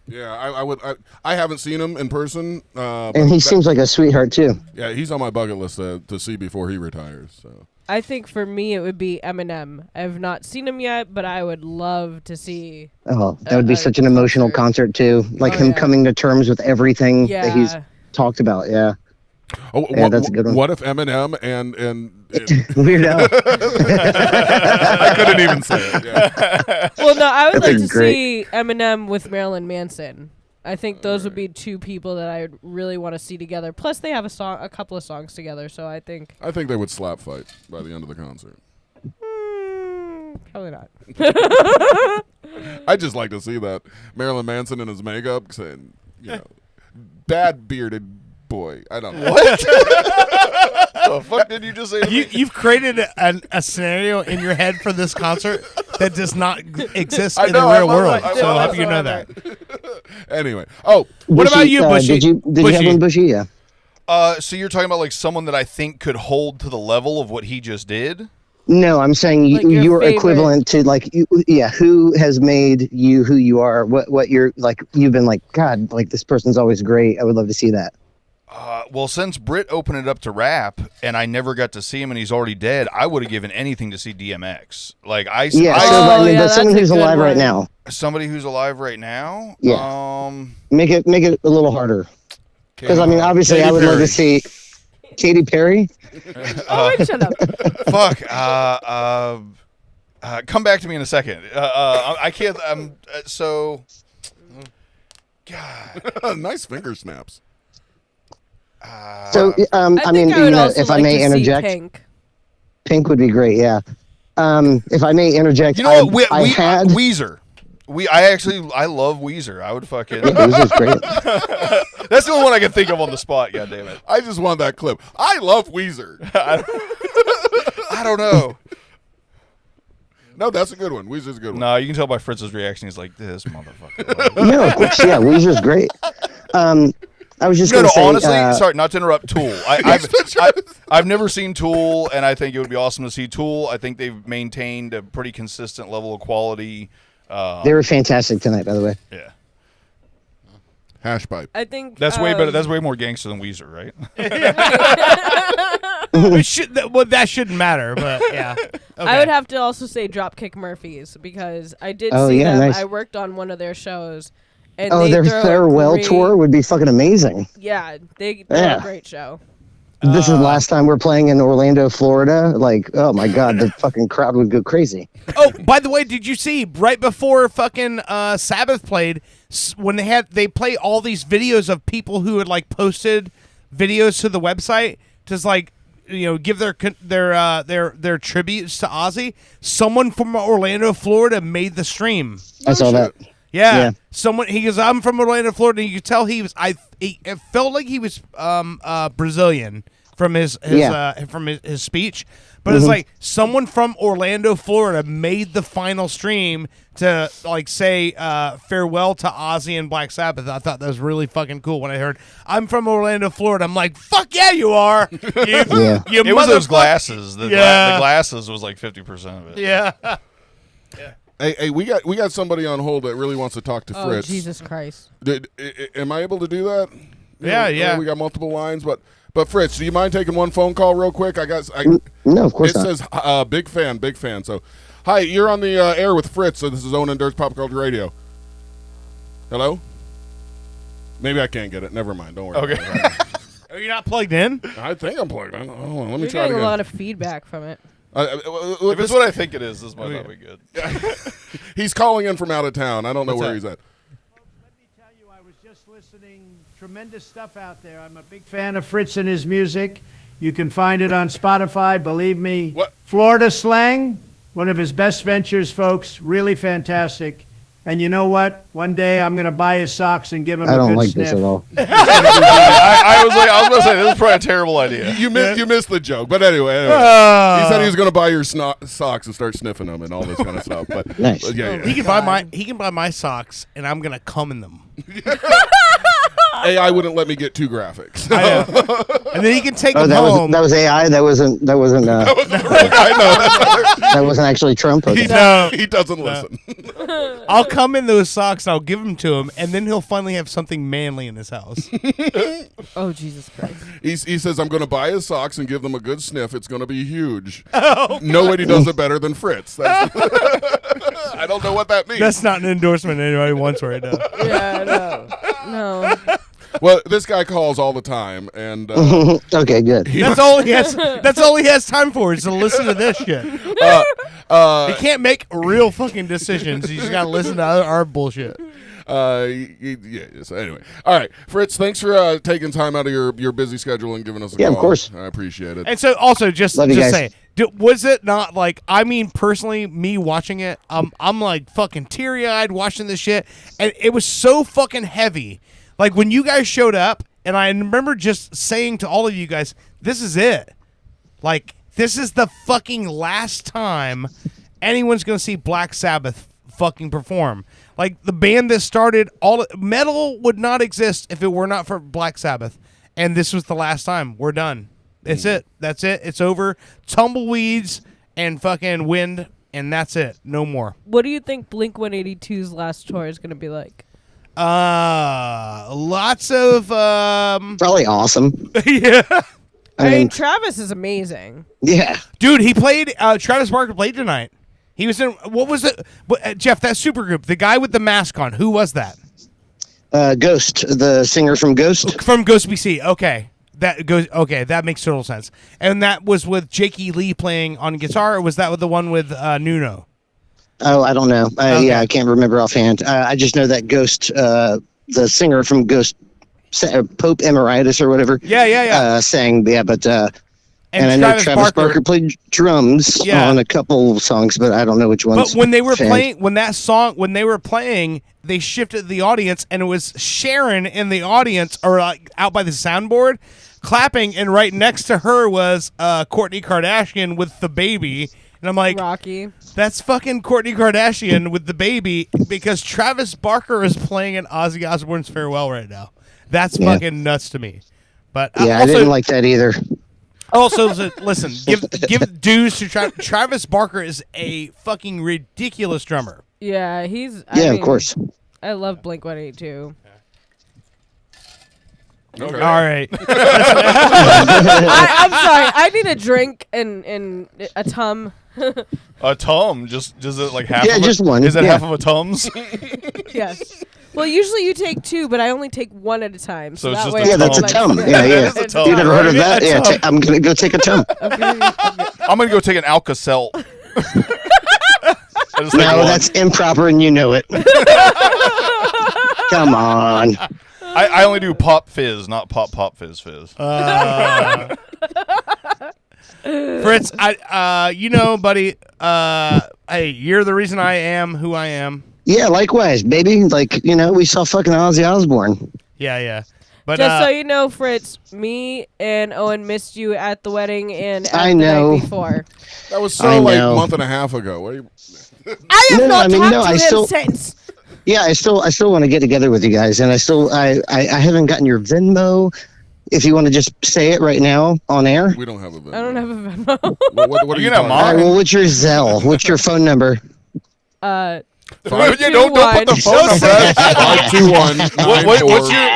Yeah, I would. I haven't seen him in person. and he seems like a sweetheart too. Yeah, he's on my bucket list to see before he retires. So I think for me it would be Eminem. I have not seen him yet, but I would love to see. Oh, that would be such an emotional concert too. Like him yeah. coming to terms with everything that he's Yeah. talked about. Yeah, oh, Yeah, that's a good one. What if Eminem and Weird Al. I couldn't even say it. Yeah. Well, no, I would like That'd to be great. see Eminem with Marilyn Manson. I think those would be two people that I would really want to see together. Plus, they have a couple of songs together, so I think I think they would slap fight by the end of the concert. probably not. I just like to see that Marilyn Manson in his makeup saying, bad bearded boy. I don't know. What? The fuck did you just say? To me? You've created a scenario in your head for this concert that does not exist in the I real love world. it. I So I love hope you know that. Anyway. Oh, What about you, Bushy? Did you have Bushy? one, Bushy? Yeah. So you're talking about like someone that I think could hold to the level of what he just did? No, I'm saying Like your you're favorite. equivalent to like who has made you who you are? What you're like? You've been like, God, like this person's always great. I would love to see that. Well, since Britt opened it up to rap, and I never got to see him, and he's already dead, I would have given anything to see DMX. Like Yeah, Oh, I mean, yeah, but someone that's a who's good alive right one. now. somebody who's alive right now. Yeah. Make it a little harder. Because I mean, obviously, Katy I would love Perry. to see Katy Perry. Oh, wait, shut up. Fuck. Come back to me in a second. I can't. So. God. Nice finger snaps. So I mean, think I would also if I like may to see interject, Pink. Pink would be great. Yeah. If I may interject, You know what? I had Weezer. I love Weezer. I would fucking. Yeah, this is great. That's the only one I can think of on the spot. God damn it. I just want that clip. I love Weezer. I don't know. No, that's a good one. Weezer's a good one. No, you can tell by Fritz's reaction. He's like, this motherfucker. No, of course, yeah, Weezer's great. I was just No, gonna no. say, Honestly, sorry, not to interrupt. Tool. I've never seen Tool, and I think it would be awesome to see Tool. I think they've maintained a pretty consistent level of quality. they were fantastic tonight, by the way. Yeah, Hash pipe. I think that's way better. That's way more gangster than Weezer, right? That shouldn't matter, but yeah. Okay. I would have to also say Dropkick Murphys because I did Oh, see yeah, them. nice. I worked on one of their shows. And Oh, they their throw a farewell great- tour would be fucking amazing. Yeah, they throw Yeah. a great show. This is the last time we're playing in Orlando, Florida. Like, oh my god, the fucking crowd would go crazy. Oh, by the way, did you see right before fucking Sabbath played when they play all these videos of people who had like posted videos to the website to like give their tributes to Ozzy? Someone from Orlando, Florida made the stream. I saw that. Yeah. Yeah. He goes, I'm from Orlando, Florida. And you could tell it felt like he was Brazilian from his speech. But it's like someone from Orlando, Florida made the final stream to like say farewell to Ozzy and Black Sabbath. I thought that was really fucking cool when I heard I'm from Orlando, Florida. I'm like, fuck yeah, you are. You It was those glasses. The glasses was like 50% of it. Yeah. Hey, we got somebody on hold that really wants to talk to Oh, Fritz. Jesus Christ. Am I able to do that? Yeah. We got multiple lines, but Fritz, do you mind taking one phone call real quick? No, of course it not. says big fan. So, hi, you're on the air with Fritz. So this is Owen and Dirt's Pop Culture Radio. Hello? Maybe I can't get it. Never mind. Don't worry. Okay. about it. Are you not plugged in? I think I'm plugged in. Hold on, let me You're try it getting again. a lot of feedback from it. If it's what I think it is, this might not be good. He's calling in from out of town. I don't know where that? he's at. Let me tell you, I was just listening. Tremendous stuff out there. I'm a big fan of Fritz and his music. You can find it on Spotify. Believe me. What? Florida Slang, one of his best ventures, folks. Really fantastic. And you know what? One day I'm going to buy his socks and give him I a don't good like sniff. this at all. I was going to say this is probably a terrible idea. You missed the joke, but anyway. He said he was going to buy your socks and start sniffing them and all this kind of stuff. But Nice. but yeah. He can buy my socks, and I'm gonna cum in them. AI wouldn't let me get too graphic. So. And then he can take Oh, them that home. was AI. That wasn't. I know. That wasn't actually Trump. Okay. He doesn't listen. I'll come in those socks. I'll give them to him, and then he'll finally have something manly in his house. Oh, Jesus Christ. He says, I'm going to buy his socks and give them a good sniff. It's going to be huge. Oh, Nobody does it better than Fritz. I don't know what that means. that's not an endorsement anybody wants right now. Yeah, no. Well, this guy calls all the time, and Okay, good. That's all he has. That's all he has time for is to listen to this shit. He can't make real fucking decisions. He's just got to listen to our bullshit. yeah. So anyway, all right, Fritz. Thanks for taking time out of your busy schedule and giving us a call. Yeah, of course. I appreciate it. And so, also, just Love you guys. say, was it not like? I mean, personally, me watching it, I'm like fucking teary eyed watching this shit, and it was so fucking heavy. Like when you guys showed up, and I remember just saying to all of you guys, "This is it. Like this is the fucking last time anyone's gonna see Black Sabbath fucking perform." Like the band that started all metal would not exist if it were not for Black Sabbath, and this was the last time. We're done. It's it. That's it. It's over. Tumbleweeds and fucking Wind, and that's it. No more. What do you think Blink-182's last tour is going to be like? Lots of Probably awesome. yeah. I mean, Travis is amazing. Yeah. Dude, he played. Travis Barker played tonight. He was in. What was it, Jeff? That supergroup. The guy with the mask on. Who was that? Ghost, the singer from Ghost. From Ghost BC. Okay, that goes. Okay, that makes total sense. And that was with Jakey Lee playing on guitar. Or was that with the one with Nuno? Oh, I don't know. Okay. Yeah, I can't remember offhand. I just know that Ghost, the singer from Ghost, Pope Emeritus or whatever. Yeah. Sang. Yeah, but. And I know Travis Travis Barker played drums on a couple songs, but I don't know which ones. But when they were playing, when they were playing, they shifted the audience, and it was Sharon in the audience, or out by the soundboard, clapping, and right next to her was Kourtney Kardashian with the baby. And I'm like, Rocky. That's fucking Kourtney Kardashian with the baby, because Travis Barker is playing in Ozzy Osbourne's Farewell right now. That's fucking nuts to me. But I didn't like that either. Also, listen, give dues to Travis Barker is a fucking ridiculous drummer. Yeah, of course. I love Blink-182. Okay. All right. I'm sorry. I need a drink and a Tum. A Tum? Is it like half? Yeah, of just one. Is it Yeah. half of a Tums? Yes. Well, usually you take two, but I only take one at a time. So So it's that just way a Yeah, I that's a can, Tum. like, Yeah, yeah. That is a Tum. You never heard of that? A Yeah, Tum. I'm going to go take a Tum. I'm gonna go take an Alka-Seltz. No, that's improper and you know it. Come on. I only do Pop Fizz, not Pop Fizz Fizz. Fritz, buddy, hey, you're the reason I am who I am. Yeah, likewise, baby. Like, we saw fucking Ozzy Osbourne. Yeah. But Just so you know, Fritz, me and Owen missed you at the wedding and at I the know. night before. That was I so like know. a month and a half ago. What are you, I have No, not I mean, talked no, to I him still- since. Yeah, I still want to get together with you guys, and I haven't gotten your Venmo. If you want to just say it right now on air. we don't have a Venmo. I don't have a Venmo. What are You you can have talking All right, about? mine. well, what's your Zelle? What's your phone number? Yeah, don't put the phone number. 521.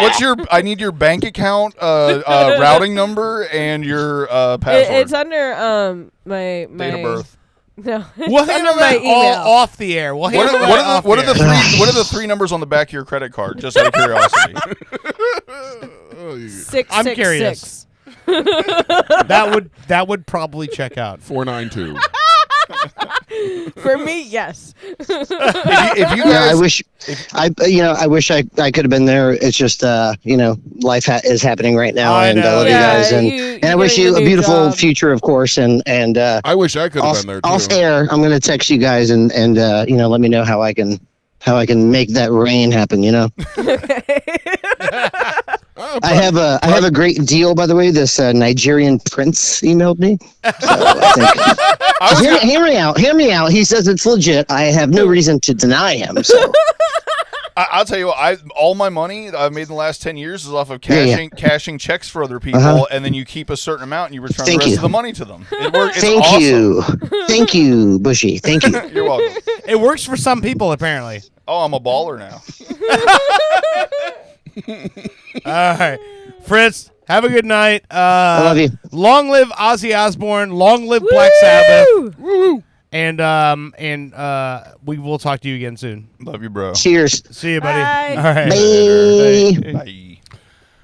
What's your? I need your bank account, routing number, and your password. It's under my Date of birth. No, we'll it's handle under my that all email. off the air. We'll handle that off What are the the air. what are the three numbers on the back of your credit card? Just out of curiosity. Oh, you- 666. I'm curious. That would probably check out. 492. For me, yes. If you Yeah, guys, I wish I could have been there. It's just, life is happening right now, I and I know. love you Yeah, guys, and you I wish getting you a a new beautiful job. future, of course, and I wish I could have been there too. off air, I'm gonna text you guys and let me know how I can make that rain happen. I have a great deal, by the way. This Nigerian prince emailed me. So I think, hear me out. He says it's legit. I have no reason to deny him. So I'll tell you what. All my money that I've made in the last 10 years is off of Yeah. cashing checks for other people, and then you keep a certain amount and you return Thank the rest you. of the money to them. It works. thank you, Bushy. Thank you. You're welcome. It works for some people, apparently. Oh, I'm a baller now. All right, Fritz, have a good night. I love you. Long live Ozzy Osbourne. Long live Black Sabbath. And we will talk to you again soon. Love you, bro. Cheers. See you, buddy. Bye. All right. Bye.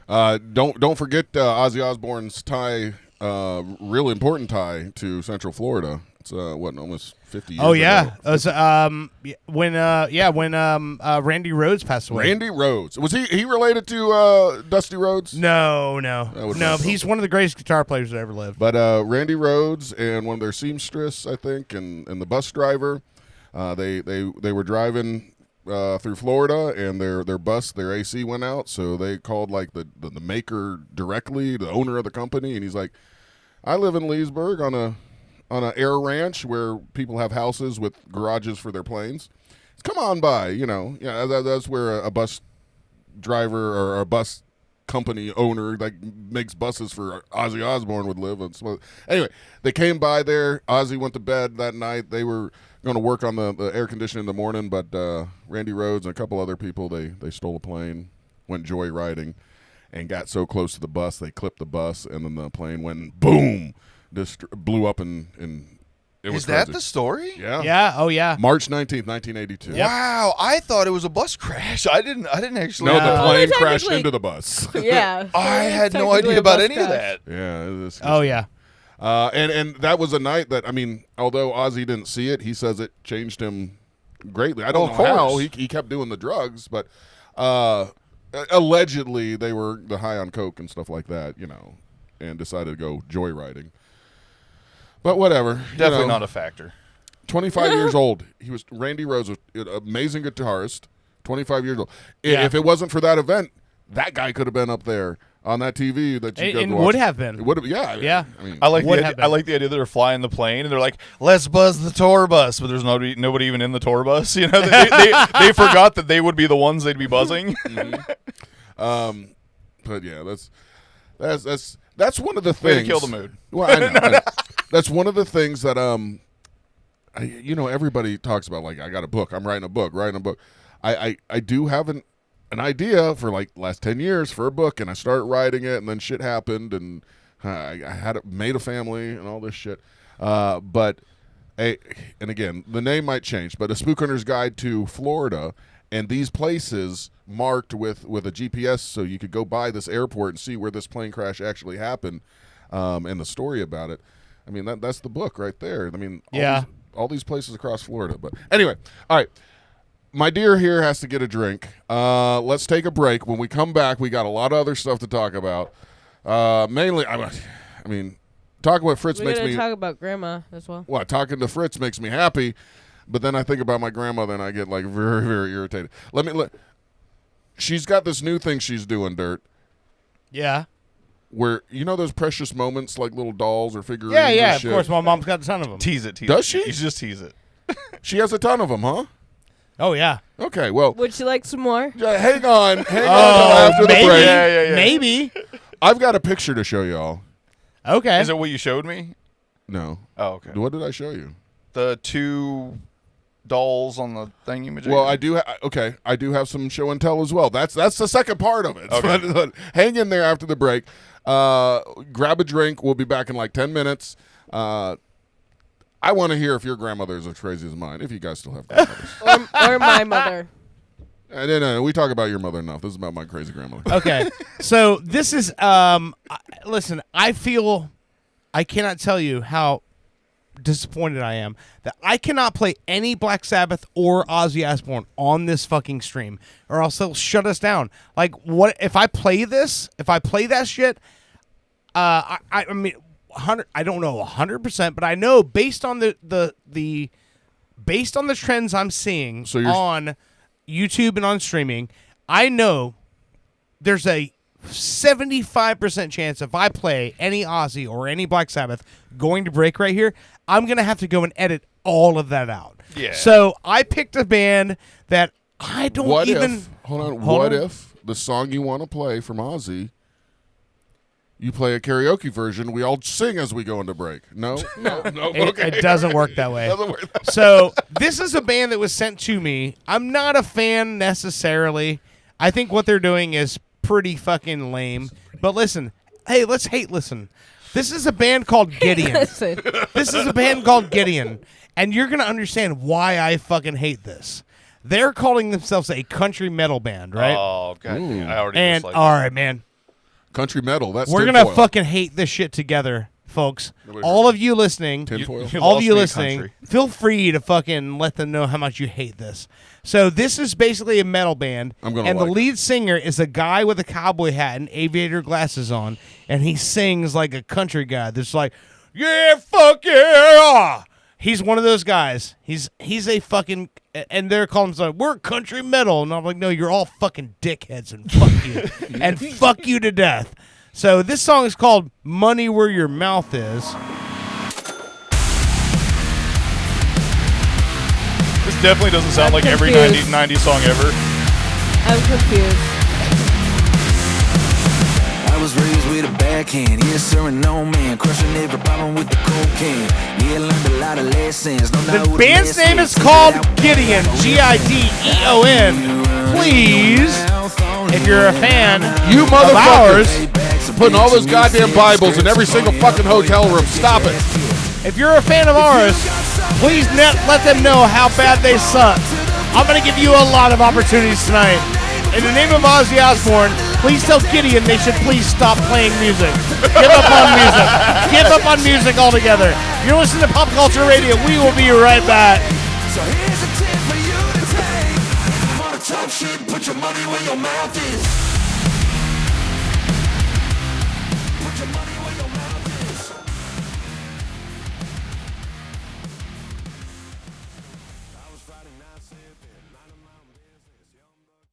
Bye. Don't forget Ozzy Osbourne's tie, real important tie to Central Florida. It's almost 50 years. Oh yeah. ago. It was, when Randy Rhoads passed away. Randy Rhoads. Was he related to Dusty Rhodes? No. would've No, been he's one of the greatest guitar players that ever lived. But Randy Rhoads and one of their seamstress, I think, and the bus driver, they were driving through Florida, and their AC went out, so they called like the maker directly, the owner of the company, and he's like, I live in Leesburg on a air ranch where people have houses with garages for their planes. Come on by, that's where a bus driver or a bus company owner that makes buses for Ozzy Osbourne would live. And so, anyway, they came by there. Ozzy went to bed that night. They were going to work on the air conditioning in the morning, but Randy Rhoads and a couple other people, they stole a plane, went joyriding, and got so close to the bus, they clipped the bus, and then the plane went boom, blew up, and it was Is that crazy. the story? Yeah. Yeah. Oh yeah. March 19th, 1982. Wow, I thought it was a bus crash. I didn't actually. No, the plane Well, crashed technically- into the bus. Yeah. I It's had no technically idea a about bus any of crash. that. Yeah. It is- Oh yeah. And that was a night that, I mean, although Ozzy didn't see it, he says it changed him greatly. I don't Well, know of how. course. He kept doing the drugs, but allegedly they were high on coke and stuff like that, and decided to go joyriding. But whatever. Definitely not a factor. 25 years old. Randy Rhoads was an amazing guitarist. 25 years old. Yeah. If it wasn't for that event, that guy could have been up there on that TV that you And watch. would have been. It would have. Yeah. Yeah. I mean, I like Would the have idea, I been. like the idea that they're flying the plane and they're like, let's buzz the tour bus, but there's nobody even in the tour bus. They forgot that they would be the ones they'd be buzzing. But yeah, that's one of the Way to things. kill the mood. Well, I know. That's one of the things that everybody talks about. Like, I got a book. I'm writing a book. I do have an idea for like last 10 years for a book, and I started writing it, and then shit happened, and I made a family and all this shit. And again, the name might change, but A Spook Hunter's Guide to Florida, and these places marked with a GPS, so you could go by this airport and see where this plane crash actually happened, and the story about it. I mean, that's the book right there. I mean, all these places across Florida. But anyway, all right. My dear here has to get a drink. Let's take a break. When we come back, we got a lot of other stuff to talk about. Mainly, I mean, talking with Fritz We're makes going me. to talk about grandma as well. Well, talking to Fritz makes me happy, but then I think about my grandmother and I get like very, very irritated. She's got this new thing she's doing, Dirt, Yeah. where those precious moments like little dolls or figurines. Yeah. and Yeah. Of shit? course, my mom's got a ton of them. Tease it. Does she? You should just tease it. She has a ton of them, huh? Oh yeah. Okay, well, Would you like some more? hang on till Oh, after the maybe. break. Yeah. Maybe. I've got a picture to show y'all. Okay. Is it what you showed me? No. Oh, okay. What did I show you? The two dolls on the thingy-majiggy? Well, I do. I do have some show and tell as well. That's the second part of it. Okay. But hang in there after the break. Grab a drink. We'll be back in like 10 minutes. I want to hear if your grandmother is as crazy as mine. If you guys still have grandmothers. Or my mother. No. We talk about your mother enough. This is about my crazy grandmother. Okay. So this is listen, I cannot tell you how disappointed I am that I cannot play any Black Sabbath or Ozzy Osbourne on this fucking stream, or else they'll shut us down. Like, what if I play this? If I play that shit, I mean, 100. I don't know 100%, but I know based on the based on the trends I'm seeing on YouTube and on streaming, I know there's a 75% chance if I play any Ozzy or any Black Sabbath going to break right here, I'm going to have to go and edit all of that out. Yeah. So I picked a band that I don't What even... if? Hold on. Hold What on. if the song you want to play from Ozzy, you play a karaoke version, we all sing as we go into break? No? No. It doesn't work that way. Doesn't work that way. So this is a band that was sent to me. I'm not a fan necessarily. I think what they're doing is pretty fucking lame. But listen, hey, let's listen. This is a band called Gideon. Listen. This is a band called Gideon. And you're going to understand why I fucking hate this. They're calling themselves a country metal band, right? Oh, God. Ooh. I already And dislike all right, man. Country metal. That's We're tinfoil. going to fucking hate this shit together, folks. Nobody All heard of you listening, Tinfoil. You all of lost you me at listening, country. feel free to fucking let them know how much you hate this. So this is basically a metal band, I'm gonna and like the lead singer is a guy with a cowboy hat and aviator glasses on, and he sings like a country guy. That's like, yeah, fuck yeah. He's one of those guys. He's a fucking, and they're calling himself, we're country metal, and I'm like, no, you're all fucking dickheads, and fuck you, and fuck you to death. So this song is called "Money Where Your Mouth Is." This definitely doesn't sound I'm like every confused. 90s song ever. I'm confused. was raised with a backhand. Yes, sir, and no man. Crushing every problem with the cocaine. Yeah, learned a lot of lessons. The band's name is called Gideon. Gideon. Please, if you're a fan You of motherfuckers ours, putting all those goddamn Bibles in every single fucking hotel room. Stop it. if you're a fan of ours, please let them know how bad they suck. I'm going to give you a lot of opportunities tonight. In the name of Ozzy Osbourne, please tell Gideon they should please stop playing music. Give up on music. Give up on music altogether. You're listening to Pop Culture Radio. We will be right back. So here's a tip for you to take. You wanna talk shit, put your money where your mouth is. Put your money where your mouth is. I was Friday night sipping, minding my own business, young buck.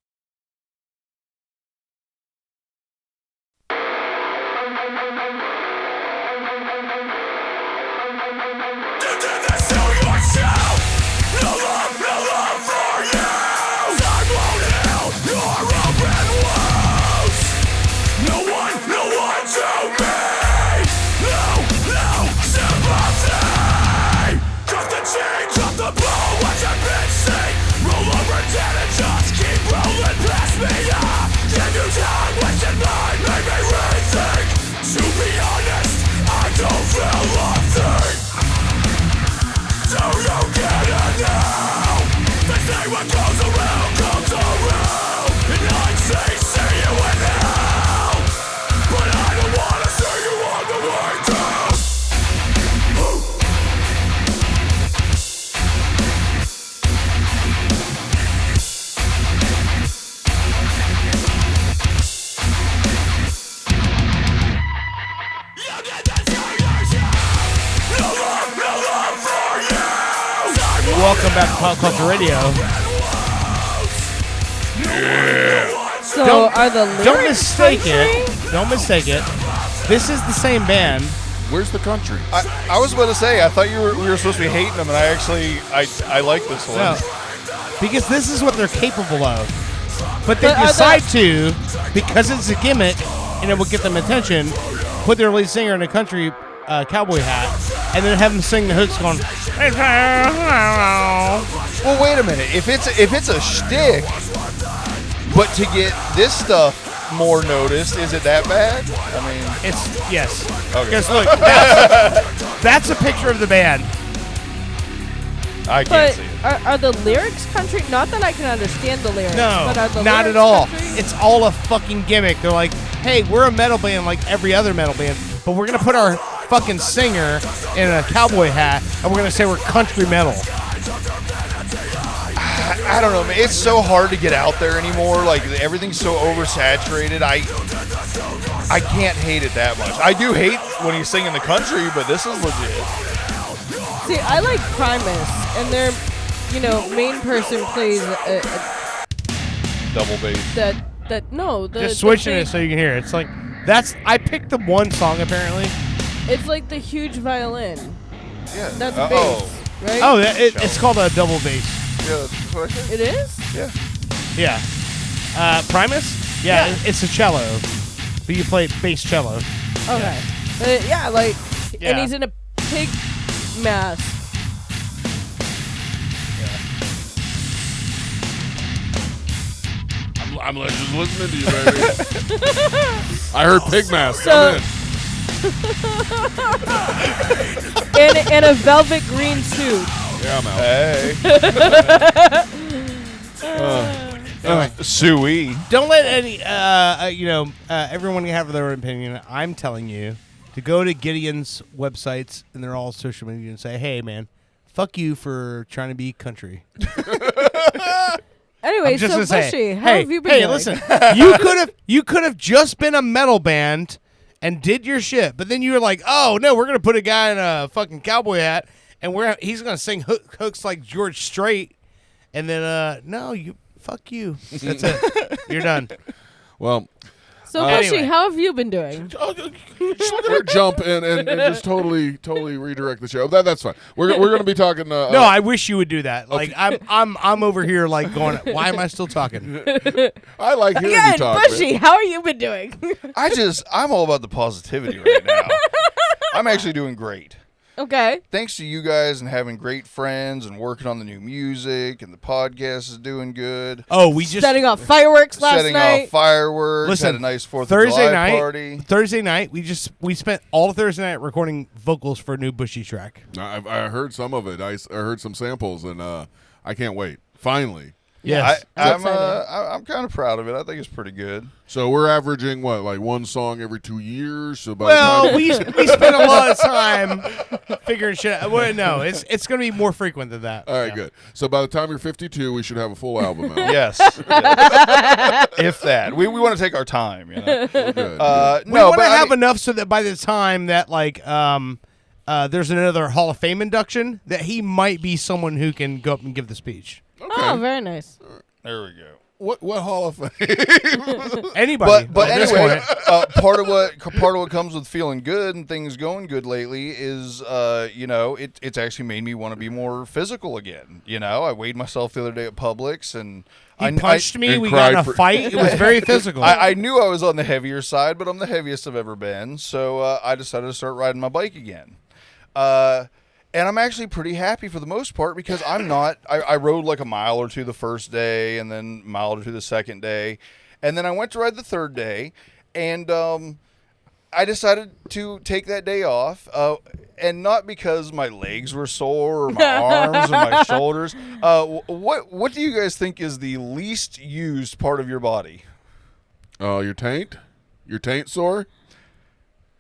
Welcome back to Pop Culture Radio. So are the lyrics Don't mistake country? it. Don't mistake it. This is the same band. Where's the country? I was about to say, I thought we were supposed to be hating them, and I like this one. No, because this is what they're capable of. But they But are decide to, because it's a gimmick and it will get them attention, put their lead singer in a country cowboy hat and then have him sing the hooks going. Well, wait a minute. If it's a shtick, but to get this stuff more noticed, is it that bad? I mean, It's yes. Okay. Because look, that's a picture of the band. I can't But see it. are the lyrics country? Not that I can understand the lyrics. No, but are the not lyrics at all. country? It's all a fucking gimmick. They're like, hey, we're a metal band like every other metal band, but we're gonna put our fucking singer in a cowboy hat and we're gonna say we're country metal. I don't know, man. It's so hard to get out there anymore. Like, everything's so oversaturated. I can't hate it that much. I do hate when he's singing the country, but this is legit. See, I like Primus, and their, main person plays Double bass. Just switching it so you can hear it. It's like I picked the one song apparently. It's like the huge violin. Yeah. That's Oh. bass, right? Oh, it's called a double bass. Yeah, that's what I said. It is? Yeah. Yeah. Primus? Yeah, Yeah. it's a cello. But you play bass cello. Okay. Yeah. And he's in a pig mask. I'm just listening to you, baby. I heard pig mask. So- I'm in. And a velvet green suit. Yeah, I'm out. Hey. Suey. Don't let any, everyone have their opinion. I'm telling you to go to Gideon's websites, and they're all social media, and say, hey, man, fuck you for trying to be country. Anyway, I'm just so gonna say, Bushy, how hey, have you been hey, doing? listen, you could have just been a metal band and did your shit, but then you were like, oh no, we're gonna put a guy in a fucking cowboy hat and he's gonna sing hooks like George Strait, and then no, fuck you. That's it. You're done. Well, So, Bushy, how have you been doing? Just let her jump and just totally redirect the show. That's fine. We're going to be talking. No, I wish you would do that. Like I'm over here like going. Why am I still talking? I like hearing Again, you talk. Bushy, how are you been doing? I'm all about the positivity right now. I'm actually doing great. Okay. Thanks to you guys and having great friends and working on the new music, and the podcast is doing good. Oh, we just setting off fireworks last setting night. off fireworks. Listen, had a nice 4th of Thursday July night, party. Thursday night, we spent all of Thursday night recording vocals for a new Bushy track. I heard some of it. I heard some samples, and I can't wait. Finally. Yes. I'm kind of proud of it. I think it's pretty good. So we're averaging what, like one song every 2 years? So by Well, the time we spent a lot of time figuring shit out. Well, no, it's going to be more frequent than that. all right, good. So by the time you're 52, we should have a full album out. Yes. If that. We want to take our time, you know. We're good. We want to have enough so that by the time that there's another Hall of Fame induction, that he might be someone who can go up and give the speech. Okay. Oh, very nice. There we go. What Hall of Fame? Anybody. But at this anyway, point. part of what comes with feeling good and things going good lately is it's actually made me want to be more physical again. You know, I weighed myself the other day at Publix, and He punched me. and We got in a cried for- fight. It was very physical. I knew I was on the heavier side, but I'm the heaviest I've ever been. So I decided to start riding my bike again. And I'm actually pretty happy for the most part, because I'm not. I rode like a mile or two the first day, and then a mile or two the second day, and then I went to ride the third day, and I decided to take that day off, and not because my legs were sore or my arms or my shoulders. What do you guys think is the least used part of your body? Your taint? Your taint sore?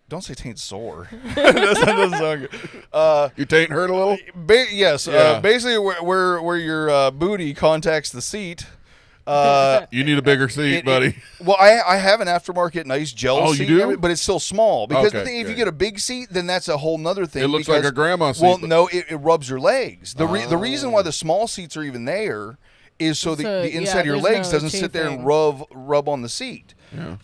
Don't say taint sore. That doesn't sound good. Your taint hurt a little? Yes. Yeah. Basically, where your booty contacts the seat. You need a bigger seat, buddy. Well, I have an aftermarket nice gel Oh, seat, you do? but it's still small. Because Okay, the thing, if yeah. you get a big seat, then that's a whole nother thing. It looks like a grandma seat. Well, but- no, it rubs your legs. The reason why the small seats are even there is so the inside of your there's legs no doesn't sit there and chafing. rub on the seat. Yeah.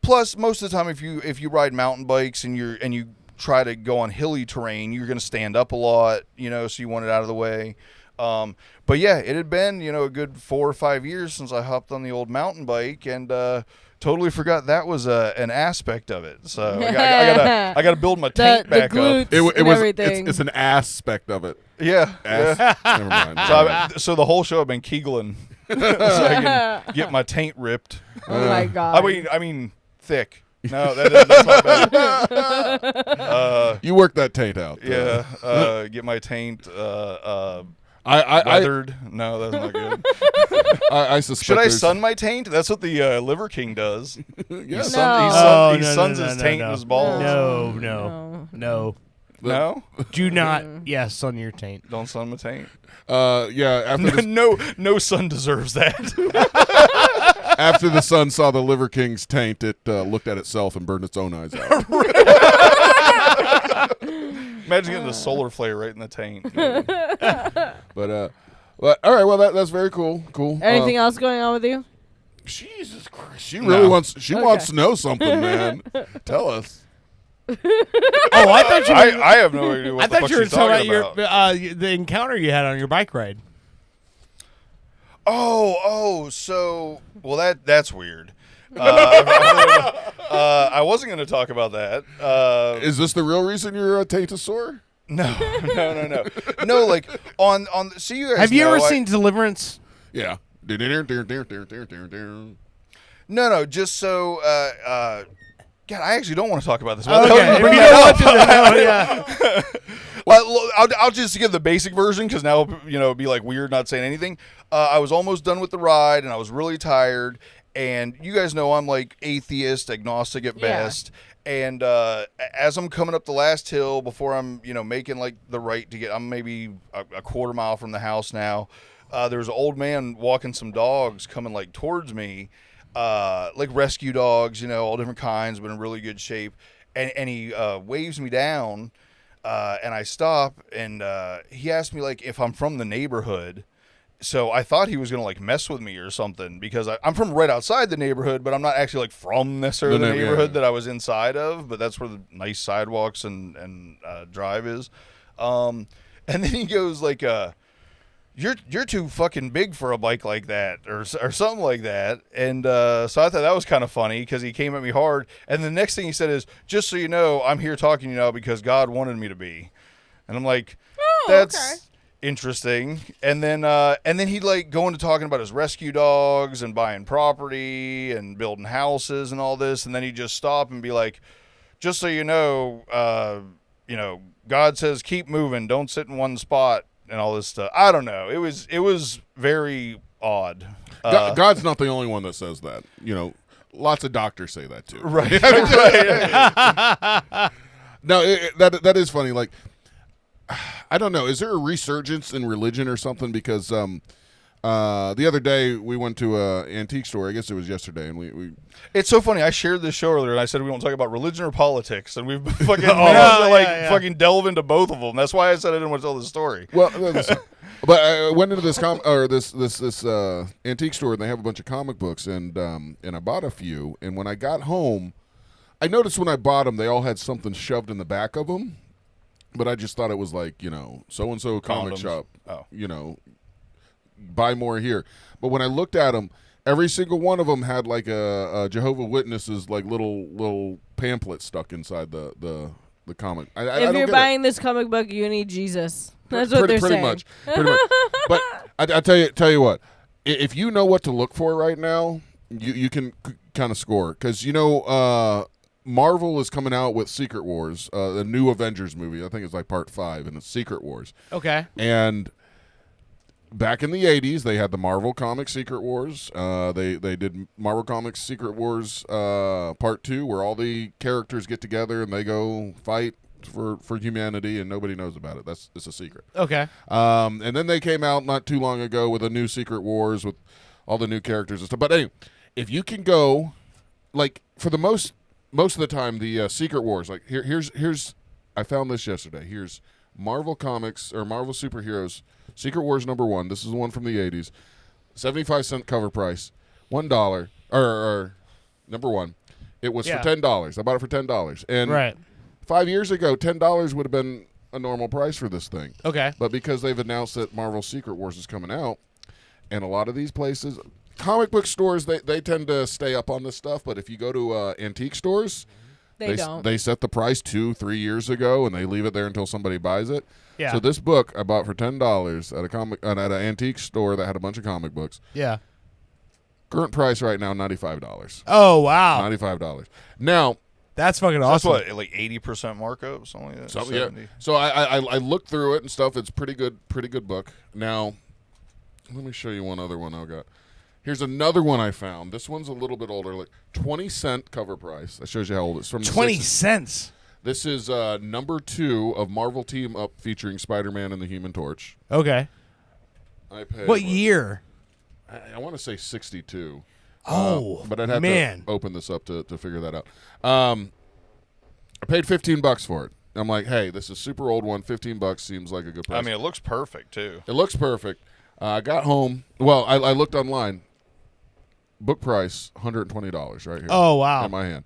Plus, most of the time, if you ride mountain bikes and you try to go on hilly terrain, you're going to stand up a lot, so you want it out of the way. But yeah, it had been, a good 4 or 5 years since I hopped on the old mountain bike, and totally forgot that was an aspect of it. So I gotta build my taint back up. It was. Everything. It's an aspect of it. Yeah. Ass. Never mind. So the whole show I've been keegling so I can get my taint ripped. Oh my god. I mean thick. No, that's not bad. You work that taint out. Yeah, get my taint I weathered. No, that's not good. I suspect. Should I there's- sun my taint? That's what the Liver King does. Yeah. He No. suns his taint and his balls. No. No? Do not. Yes, on your taint. Don't sun my taint. Yeah. After the, No son deserves that. after the sun saw the Liver King's taint, it looked at itself and burned its own eyes out. Imagine getting a solar flare right in the taint. But all right. Well, that's very cool. Cool. Anything else going on with you? Jesus Christ! She really wants. She Okay. wants to know something, man. Tell us. Oh, I thought you. Were, I have no idea what I the thought fuck you were she's talking talking about the encounter you had on your bike ride. So that's weird. I wasn't going to talk about that. Is this the real reason you're a taintosaur? No. No, like on. So you guys Have you know ever I- seen Deliverance? Yeah. No. Just so. God, I actually don't want to talk about this. Okay, Why the hell if did you you don't bring want that to, up? no, yeah. Well, I'll just give the basic version because now it'd be like weird not saying anything. I was almost done with the ride and I was really tired. And you guys know I'm like atheist, agnostic at best. And as I'm coming up the last hill before I'm making like the right to get, I'm maybe a quarter mile from the house now. There's an old man walking some dogs coming like towards me, like rescue dogs, all different kinds, but in really good shape. And he waves me down. And I stop, and he asked me like if I'm from the neighborhood, So I thought he was going to like mess with me or something because I'm from right outside the neighborhood, but I'm not actually like from necessarily the neighborhood that I was inside of, but that's where the nice sidewalks and drive is. And then he goes like, you're too fucking big for a bike like that or something like that. And so I thought that was kind of funny because he came at me hard. And the next thing he said is, just so you know, I'm here talking to you now because God wanted me to be. And I'm like, that's interesting. And then he'd like go into talking about his rescue dogs and buying property and building houses and all this. And then he'd just stop and be like, just so you know, God says, keep moving. Don't sit in one spot. And all this stuff. I don't know. It was very odd. God's not the only one that says that. Lots of doctors say that too. Right. No, that is funny. Like, I don't know. Is there a resurgence in religion or something? Because the other day we went to an antique store. I guess it was yesterday, and we. It's so funny. I shared this show earlier, and I said we won't talk about religion or politics, and we've fucking fucking delve into both of them. That's why I said I didn't want to tell the story. Well, but I went into this this antique store, and they have a bunch of comic books, and I bought a few. And when I got home, I noticed when I bought them, they all had something shoved in the back of them. But I just thought it was like, so and so comic shop. Oh. Buy more here. But when I looked at them, every single one of them had like a Jehovah's Witnesses like little pamphlet stuck inside the comic. If you're buying this comic book, you need Jesus. That's what they're saying. Pretty much. But I tell you what, if you know what to look for right now, you can kind of score because Marvel is coming out with Secret Wars, the new Avengers movie. I think it's like part 5, and it's Secret Wars. Okay. And back in the 80s, they had the Marvel Comics Secret Wars. They did Marvel Comics Secret Wars Part 2, where all the characters get together and they go fight for humanity, and nobody knows about it. It's a secret. Okay. And then they came out not too long ago with a new Secret Wars with all the new characters and stuff. But anyway, if you can go, like, for the most of the time, the Secret Wars, like, here's I found this yesterday. Here's Marvel Comics or Marvel Superheroes Secret Wars #1. This is the one from the 80s. 75-cent cover price. $1 or #1. It was for $10. I bought it for $10. And right. 5 years ago, $10 would have been a normal price for this thing. Okay. But because they've announced that Marvel Secret Wars is coming out, and a lot of these places, comic book stores, they tend to stay up on this stuff. But if you go to antique stores, they don't. They set the price 2-3 years ago, and they leave it there until somebody buys it. Yeah. So this book I bought for $10 at an antique store that had a bunch of comic books. Yeah. Current price right now, $95. Oh wow. $95. Now. That's fucking awesome. That's what, like 80% markup, something like that. So, yeah. So I looked through it and stuff. It's pretty good book. Now, let me show you one other one I got. Here's another one I found. This one's a little bit older, like 20-cent cover price. That shows you how old it's from. 20 cents. This is #2 of Marvel Team Up featuring Spider-Man and the Human Torch. Okay. I paid, what year? I want to say 62. Oh, but I'd have to open this up to figure that out. I paid $15 for it. I'm like, hey, this is super old one. $15 seems like a good price. I mean, it looks perfect too. It looks perfect. I got home. Well, I looked online. Book price $120 right here. Oh wow! In my hand.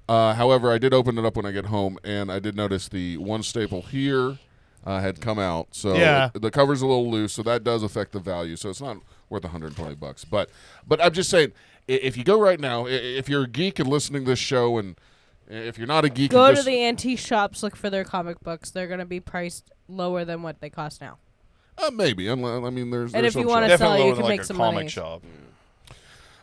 However, I did open it up when I get home, and I did notice the one staple here had come out. So the cover's a little loose, so that does affect the value. So it's not worth $120. But I'm just saying, if you go right now, if you're a geek and listening to this show, and if you're not a geek, go to the antique shops, look for their comic books. They're going to be priced lower than what they cost now. Maybe. I mean, there's. And if you want to sell, you can make some money. Comic shop.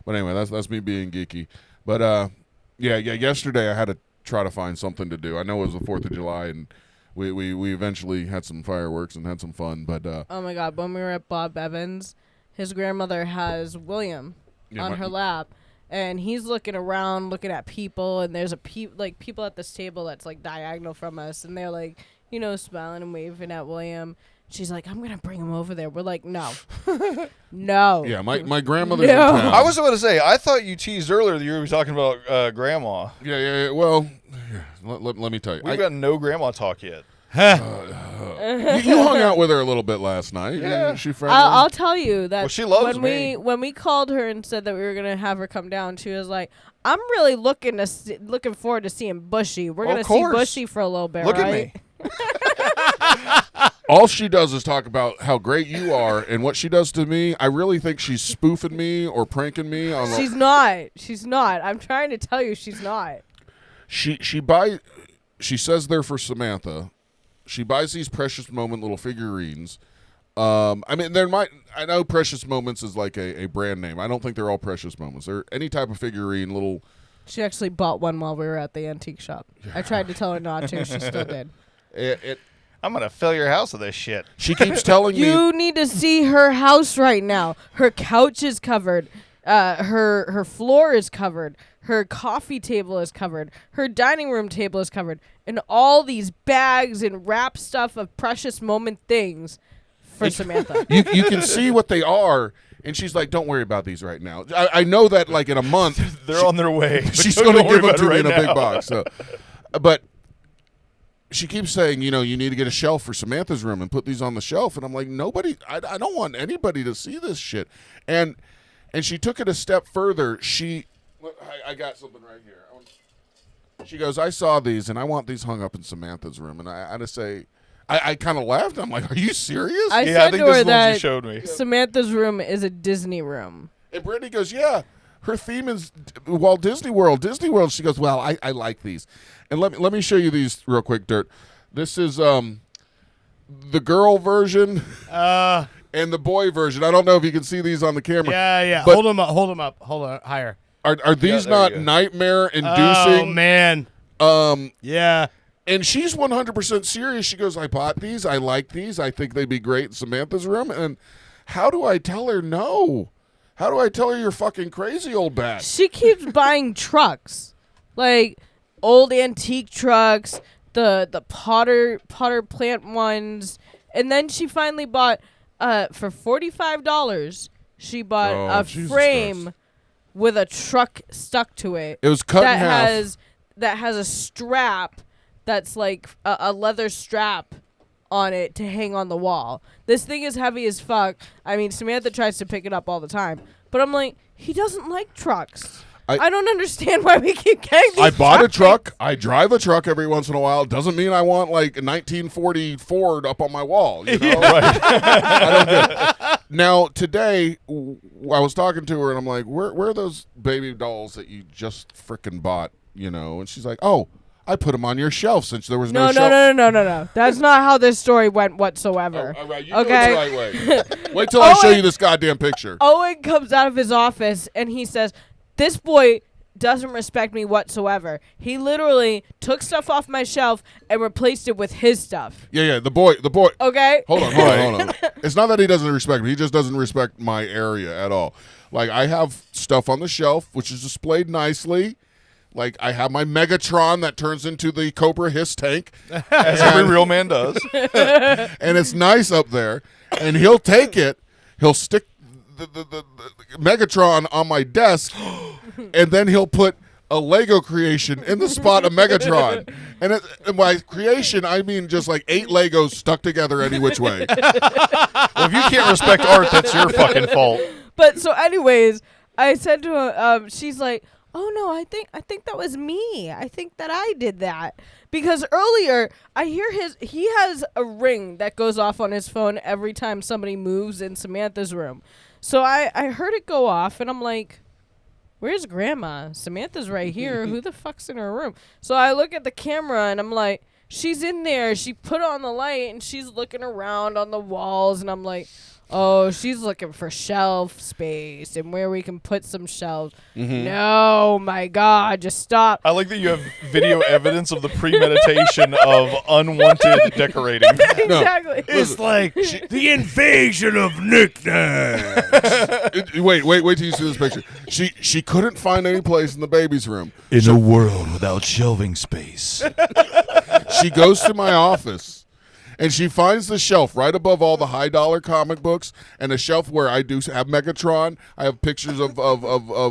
But anyway, that's me being geeky. But yesterday I had to try to find something to do. I know it was the 4th of July, and we eventually had some fireworks and had some fun. But oh my God, when we were at Bob Evans, his grandmother has William on her lap, and he's looking around, looking at people, and there's people at this table that's like diagonal from us, and they're like, smiling and waving at William. She's like, I'm going to bring him over there. We're like, no. No. Yeah, my grandmother's in town. I was about to say, I thought you teased earlier that you were talking about grandma. Yeah. Well, let me tell you. We've got no grandma talk yet. You hung out with her a little bit last night. Yeah. Is she friendly? I'll tell you that Well, she loves me. when we called her and said that we were gonna have her come down, she was like, "I'm really looking forward to seeing Bushy. We're gonna see Bushy for a little bit, Look right?" at me. All she does is talk about how great you are, and what she does to me, I really think she's spoofing me or pranking me. She's not. She's not. I'm trying to tell you, she's not. She says they're for Samantha. She buys these Precious Moment little figurines. I mean, I know Precious Moments is like a brand name. I don't think they're all Precious Moments. They're any type of figurine, little. She actually bought one while we were at the antique shop. I tried to tell her not to. She still did. I'm gonna fill your house with this shit. She keeps telling me. You need to see her house right now. Her couch is covered. Her floor is covered. Her coffee table is covered. Her dining room table is covered. And all these bags and wrap stuff of Precious Moment things for Samantha. You can see what they are, and she's like, "Don't worry about these right now." I know that, like, in a month, They're on their way. she's Don't going to worry give them about to it me in a right big now. box. So, but she keeps saying, you need to get a shelf for Samantha's room and put these on the shelf. And I'm like, I don't want anybody to see this shit. And she took it a step further. I got something right here. She goes, "I saw these, and I want these hung up in Samantha's room." And I had to say, I kind of laughed. I'm like, "Are you serious?" I Yeah, I said think to her this is the one you that showed me. Samantha's room is a Disney room. And Brittany goes, "Yeah, her theme is Walt Disney World. Disney World." She goes, "Well, I like these." And let me show you these real quick, Dirt. This is the girl version and the boy version. I don't know if you can see these on the camera. Yeah. But Hold them up. Hold on, higher. Are these there not you go. nightmare Oh inducing? man. Yeah. And she's 100% serious. She goes, "I bought these. I like these. I think they'd be great in Samantha's room." And how do I tell her no? How do I tell her you're fucking crazy, old bat? She keeps buying trucks, like old antique trucks, the Potter plant ones, and then she finally bought for $45. She bought a Jesus frame Christ. with a truck stuck to it. It was cut in half. That has a strap that's like a leather strap on it to hang on the wall. This thing is heavy as fuck. I mean, Samantha tries to pick it up all the time, but I'm like, he doesn't like trucks. I don't understand why we keep getting these I bought a trucks. truck. I drive a truck every once in a while. Doesn't mean I want like a 1940 Ford up on my wall. You know? I don't get it. Now today, I was talking to her and I'm like, "Where are those baby dolls that you just frickin' bought?" And she's like, "Oh, I put them on your shelf since there was no shelf." No. That's not how this story went whatsoever. All right, you okay? do it the right way. Wait till I show you this goddamn picture. Owen comes out of his office and he says, "This boy doesn't respect me whatsoever. He literally took stuff off my shelf and replaced it with his stuff." Yeah, the boy. Okay? Hold on. It's not that he doesn't respect me. He just doesn't respect my area at all. Like, I have stuff on the shelf, which is displayed nicely. Like, I have my Megatron that turns into the Cobra Hiss tank. As every real man does. And it's nice up there. And he'll take it. He'll stick the Megatron on my desk. And then he'll put a Lego creation in the spot of Megatron. And by creation, I mean just like 8 Legos stuck together any which way. Well, if you can't respect art, that's your fucking fault. But so anyways, I said to her, she's like, "Oh no, I think that was me. I think that I did that." Because earlier I hear he has a ring that goes off on his phone every time somebody moves in Samantha's room. So I heard it go off and I'm like, "Where's Grandma? Samantha's right here. Who the fuck's in her room?" So I look at the camera and I'm like, "She's in there. She put on the light and she's looking around on the walls." And I'm like, "Oh, she's looking for shelf space and where we can put some shelves." No, my God, just stop. I like that you have video evidence of the premeditation of unwanted decorating. Exactly. It's like the invasion of knickknacks. Wait till you see this picture. She couldn't find any place in the baby's room. In a world without shelving space. She goes to my office and she finds the shelf right above all the high-dollar comic books and a shelf where I do have Megatron. I have pictures of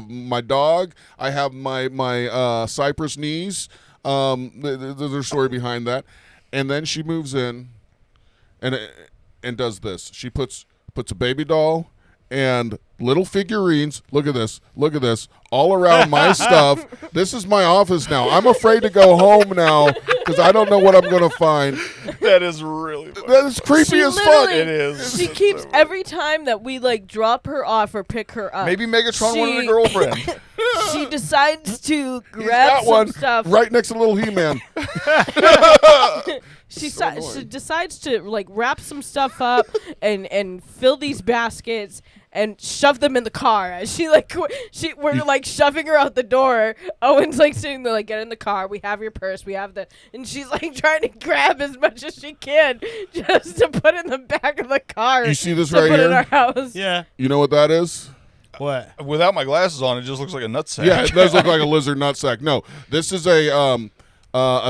my dog. I have my Cypress knees. There's a story behind that. And then she moves in and does this. She puts a baby doll and little figurines. Look at this, all around my stuff. This is my office now. I'm afraid to go home now because I don't know what I'm going to find. That is really funny. That is creepy as fuck. It is. She keeps every time that we like drop her off or pick her up. Maybe Megatron wanted a girlfriend. She decides to He's grab got some one stuff. right next to little He-Man. She decides to like wrap some stuff up and fill these baskets and shove them in the car. As she we're like shoving her out the door. Owen's like sitting there like, get in the car. We have your purse. We have and she's like trying to grab as much as she can just to put in the back of the car. You see this to right put here? in our house. Yeah. You know what that is? What? Without my glasses on, it just looks like a nutsack. Yeah, it does look like a lizard nutsack. No, this is a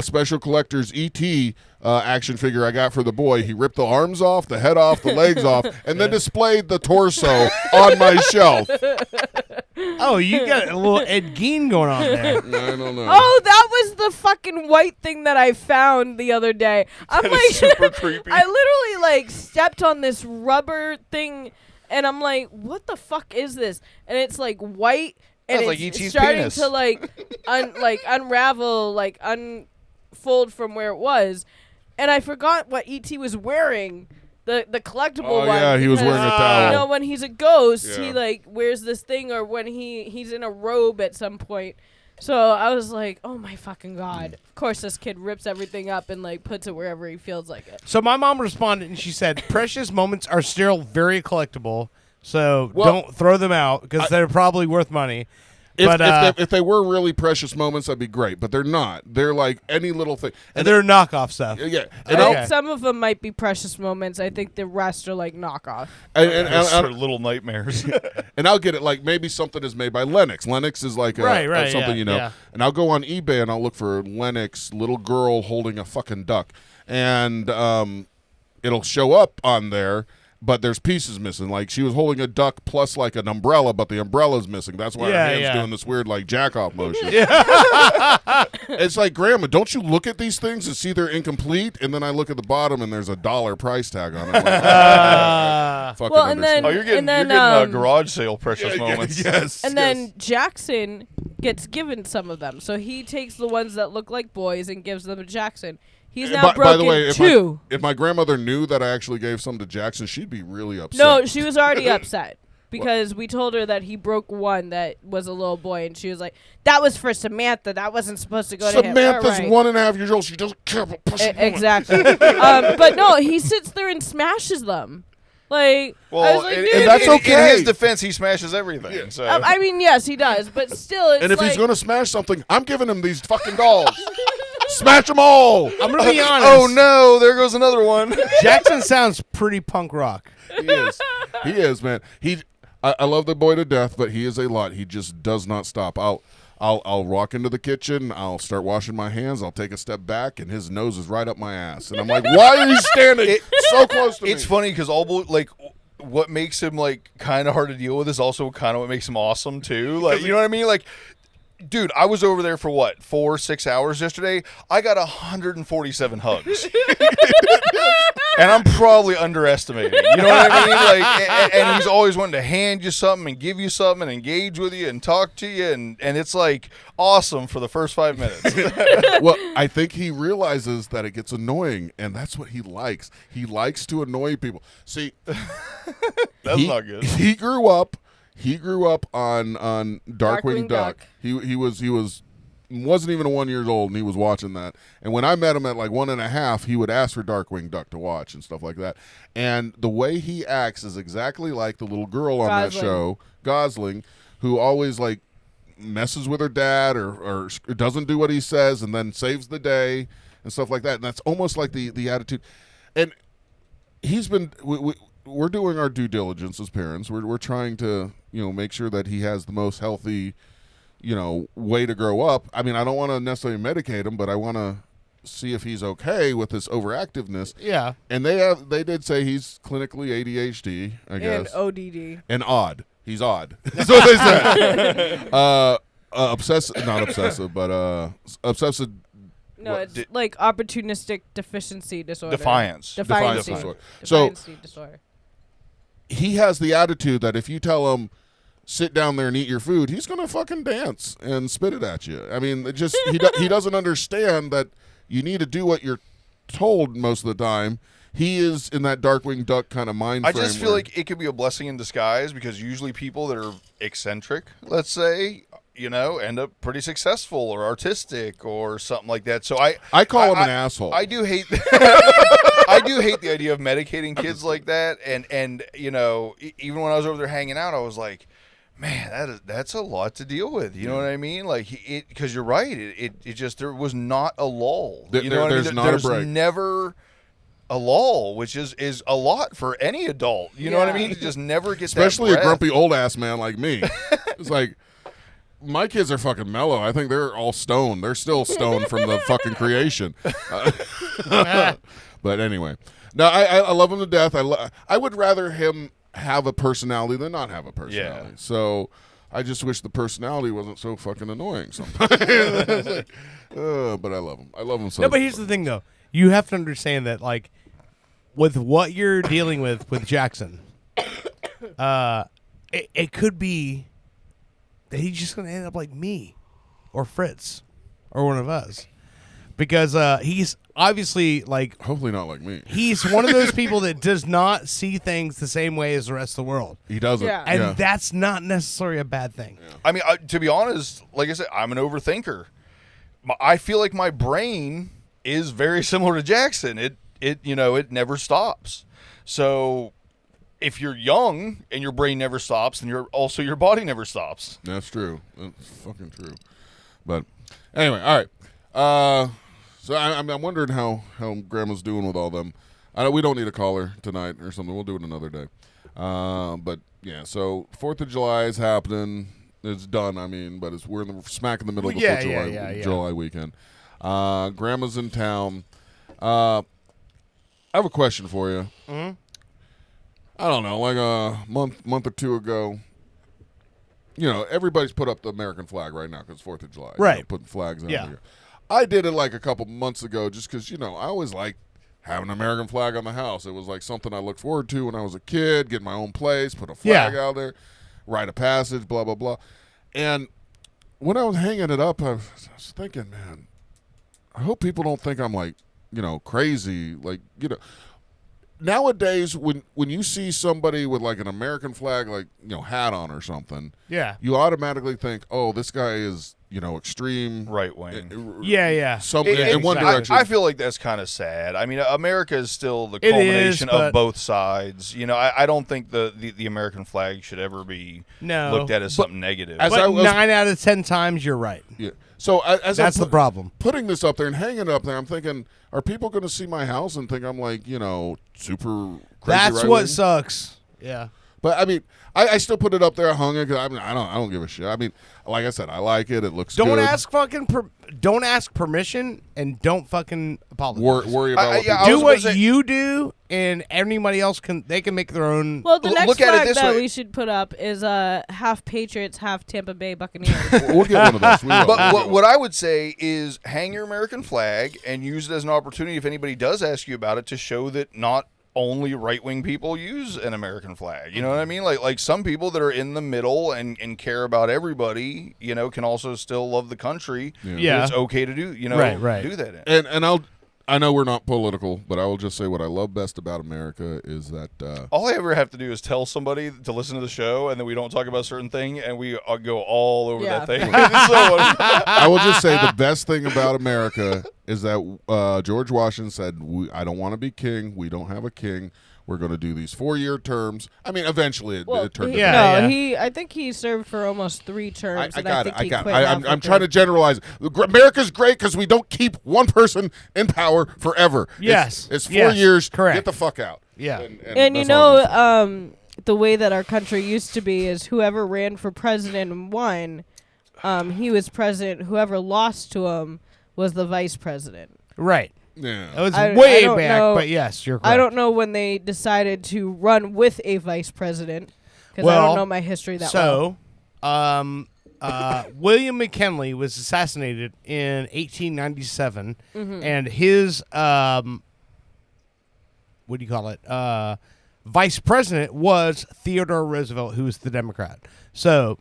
special collector's E.T. Action figure I got for the boy. He ripped the arms off, the head off, the legs off, and then displayed the torso on my shelf. Oh, you got a little Ed Gein going on there. I don't know. Oh, that was the fucking white thing that I found the other day. I'm That like, is super creepy. I literally like stepped on this rubber thing, and I'm like, what the fuck is this? And it's like white, and That's it's like E.T.'s starting penis. to like, unravel, like unfold from where it was, and I forgot what E.T. was wearing. The collectible Oh, one. yeah, he was wearing a because, towel. You know, when he's a ghost, he Yeah. like wears this thing, or when he's in a robe at some point. So I was like, oh my fucking God. Of course this kid rips everything up and like puts it wherever he feels like it. So my mom responded and she said, precious moments are still very collectible. So Well, don't throw them out because they're probably worth money. If they were really precious moments, that'd be great. But they're not. They're like any little thing. And they're knockoff stuff. Yeah. I And think Okay. some of them might be precious moments. I think the rest are like knockoff. Those are little nightmares. and I'll get it. Like maybe something is made by Lennox. Lennox is like Right, something, yeah, you know. yeah. And I'll go on eBay and I'll look for Lennox little girl holding a fucking duck, and it'll show up on there. But there's pieces missing. Like she was holding a duck plus like an umbrella, but the umbrella's missing. That's why her hand's doing this weird like jack off motion. It's like, Grandma, don't you look at these things and see they're incomplete? And then I look at the bottom and there's $1 price tag on it. I'm like, fucking Well, and then- Oh, you're getting garage sale precious moments. Yes. And then Jackson gets given some of them. So he takes the ones that look like boys and gives them to Jackson. He's now broken by the way, two. if my grandmother knew that I actually gave some to Jackson, she'd be really upset. No, she was already upset because we told her that he broke one that was a little boy, and she was like, "That was for Samantha. That wasn't supposed to go to him." Samantha's All right. 1.5 years old. She doesn't care about pussy. Exactly. But no, he sits there and smashes them. Like, I was Well, like, in, dude, and that's in okay. his defense, he smashes everything. So. I mean, yes, he does, but still, it's And if like, he's going to smash something, I'm giving him these fucking dolls. Smash them all. I'm going to be honest. Oh no, there goes another one. Jackson sounds pretty punk rock. He is. He is, man. I love the boy to death, but he is a lot. He just does not stop. I'll walk into the kitchen. I'll start washing my hands. I'll take a step back, and his nose is right up my ass. And I'm like, why are you standing so close to me? It's funny because what makes him like kind of hard to deal with is also kind of what makes him awesome too. Like, you know what I mean? Like, dude, I was over there for what, 4-6 hours yesterday. I got 147 hugs. And I'm probably underestimating. You know what I mean? Like, and he's always wanting to hand you something and give you something and engage with you and talk to you, and it's like awesome for the first 5 minutes. Well, I think he realizes that it gets annoying, and that's what he likes. He likes to annoy people. See, That's not good. He grew up on Darkwing Duck. Duck. He wasn't even 1 year old, and he was watching that. And when I met him at like 1.5, he would ask for Darkwing Duck to watch and stuff like that. And the way he acts is exactly like the little girl on that show, Gosling, who always like messes with her dad or doesn't do what he says and then saves the day and stuff like that. And that's almost like the attitude. And he's been we're doing our due diligence as parents. We're trying to, make sure that he has the most healthy, way to grow up. I mean, I don't want to necessarily medicate him, but I want to see if he's okay with this overactiveness. Yeah. And they did say he's clinically ADHD, I guess. and ODD. And odd. He's odd. That's what they said. Not obsessive, but obsessive No, What? it's like opportunistic deficiency disorder. Defiance. Defiance disorder. So disorder. he has the attitude that if you tell him sit down there and eat your food, he's gonna fucking dance and spit it at you. I mean, it just he doesn't understand that you need to do what you're told most of the time. He is in that Darkwing Duck kind of mind I frame. just feel like it could be a blessing in disguise because usually people that are eccentric, let's say, end up pretty successful or artistic or something like that. So I call him an asshole. I do hate I do hate the idea of medicating kids like that. And even when I was over there hanging out, I was like, man, that's a lot to deal with. You know what I mean? Like because you're right. It just there was not a lull. You know what I mean? There's There's never a lull, which is a lot for any adult. You know what I mean? To just never get especially that a breath. grumpy old ass man like me. It's like my kids are fucking mellow. I think they're all stoned. They're still stoned from the fucking creation. But anyway, no, I love him to death. I would rather him have a personality than not have a personality. Yeah. So I just wish the personality wasn't so fucking annoying sometimes. But I love him. I love him so. No, but here's the thing, though. You have to understand that, like, with what you're dealing with Jackson, it could be that he's just going to end up like me or Fritz or one of us. Because he's obviously, like... Hopefully not like me. He's one of those people that does not see things the same way as the rest of the world. He doesn't. Yeah. And that's not necessarily a bad thing. Yeah. I mean, to be honest, like I said, I'm an overthinker. I feel like my brain is very similar to Jackson. It never stops. So if you're young and your brain never stops, then your body never stops. That's true. That's fucking true. But anyway, all right. So I'm wondering how Grandma's doing with all them. We don't need a caller tonight or something. We'll do it another day. But yeah, so 4th of July is happening. It's done. I mean, but we're smack in the middle of the 4th of July weekend. Grandma's in town. I have a question for you. Mm-hmm. I don't know, like a month or two ago. Everybody's put up the American flag right now because 4th of July. Right. Putting flags out Yeah. there. I did it like a couple months ago just because, I always liked having an American flag on the house. It was like something I looked forward to when I was a kid, get my own place, put a flag out there, rite of passage, blah, blah, blah. And when I was hanging it up, I was thinking, man, I hope people don't think I'm like, crazy. Like, nowadays when you see somebody with like an American flag, like, hat on or something, you automatically think, oh, this guy is, extreme Right wing. Yeah. Something in one direction. I feel like that's kind of sad. I mean, America is still the culmination of both sides. I don't think the American flag should ever be looked at as something negative. As But 9 out of 10 times, you're right. Yeah. So as That's the problem. Putting this up there and hanging it up there, I'm thinking, are people going to see my house and think I'm like, super crazy? That's right-wing? what sucks. Yeah. But I mean, I still put it up there. I hung it. 'Cause I don't give a shit. I mean, like I said, I like it. It looks Don't good. don't ask permission and don't fucking apologize. Worry about what people do what you do, and anybody else can make their own. Well, the next look at it flag this that way. we should put up is half Patriots, half Tampa Bay Buccaneers. We'll get one of those. We will. But what I would say is hang your American flag and use it as an opportunity if anybody does ask you about it to show that not only right-wing people use an American flag. You know what I mean? Like some people that are in the middle and care about everybody, can also still love the country. Yeah. It's okay to do, Right. do that in. And I know we're not political, but I will just say what I love best about America is that All I ever have to do is tell somebody to listen to the show, and then we don't talk about a certain thing, and we go all over that thing. I will just say the best thing about America is that George Washington said, I don't want to be king. We don't have a king. We're going to do these 4-year terms. I mean, eventually it turned out. I think he served for almost 3 terms. I and got I it. think he quit I'm halfway trying to generalize. America's great because we don't keep one person in power forever. Yes. It's 4 years. Correct. Get the fuck out. Yeah. And that's all I'm gonna say. the way that our country used to be is whoever ran for president and won, he was president. Whoever lost to him was the vice president. Right. Yeah. That was I way don't back, know- but yes, you're correct. I don't know when they decided to run with a vice president because I don't know my history that well. So, William McKinley was assassinated in 1897, and his what do you call it? Vice president was Theodore Roosevelt, who was the Democrat. So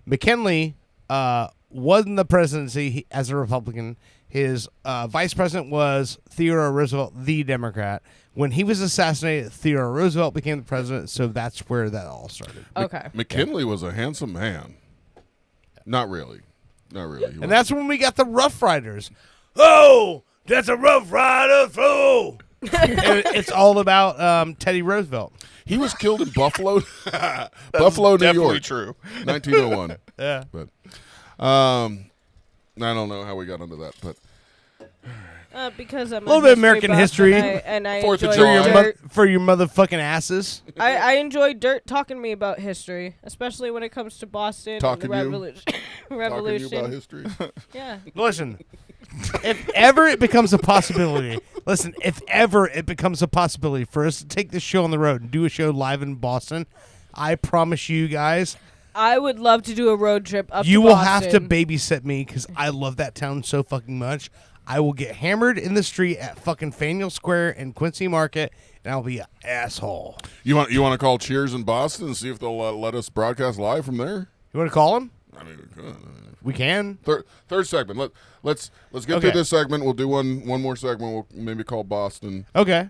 McKinley won the presidency as a Republican. His vice president was Theodore Roosevelt, the Democrat. When he was assassinated, Theodore Roosevelt became the president, so that's where that all started. Okay. McKinley was a handsome man. Not really. Not really. And that's when we got the Rough Riders. Oh, that's a Rough Rider through. And it's all about Teddy Roosevelt. He was killed in Buffalo, Buffalo, New definitely York. True. 1901. Yeah. But I don't know how we got into that, but Because I'm A little bit of American buff history. and I Fourth of enjoy July. dirt. For your motherfucking asses. I enjoy Dirt talking to me about history, especially when it comes to Boston Talking and to the you? revolution. talking to you about history. Yeah. Listen, if ever it becomes a possibility, for us to take this show on the road and do a show live in Boston, I promise you guys, I would love to do a road trip up you to will Boston. have to babysit me because I love that town so fucking much. I will get hammered in the street at fucking Faneuil Square and Quincy Market, and I'll be an asshole. You want to call Cheers in Boston and see if they'll let us broadcast live from there? You want to call him? I mean, We can. third segment. Let's get Okay. through this segment. We'll do one more segment. We'll maybe call Boston. Okay.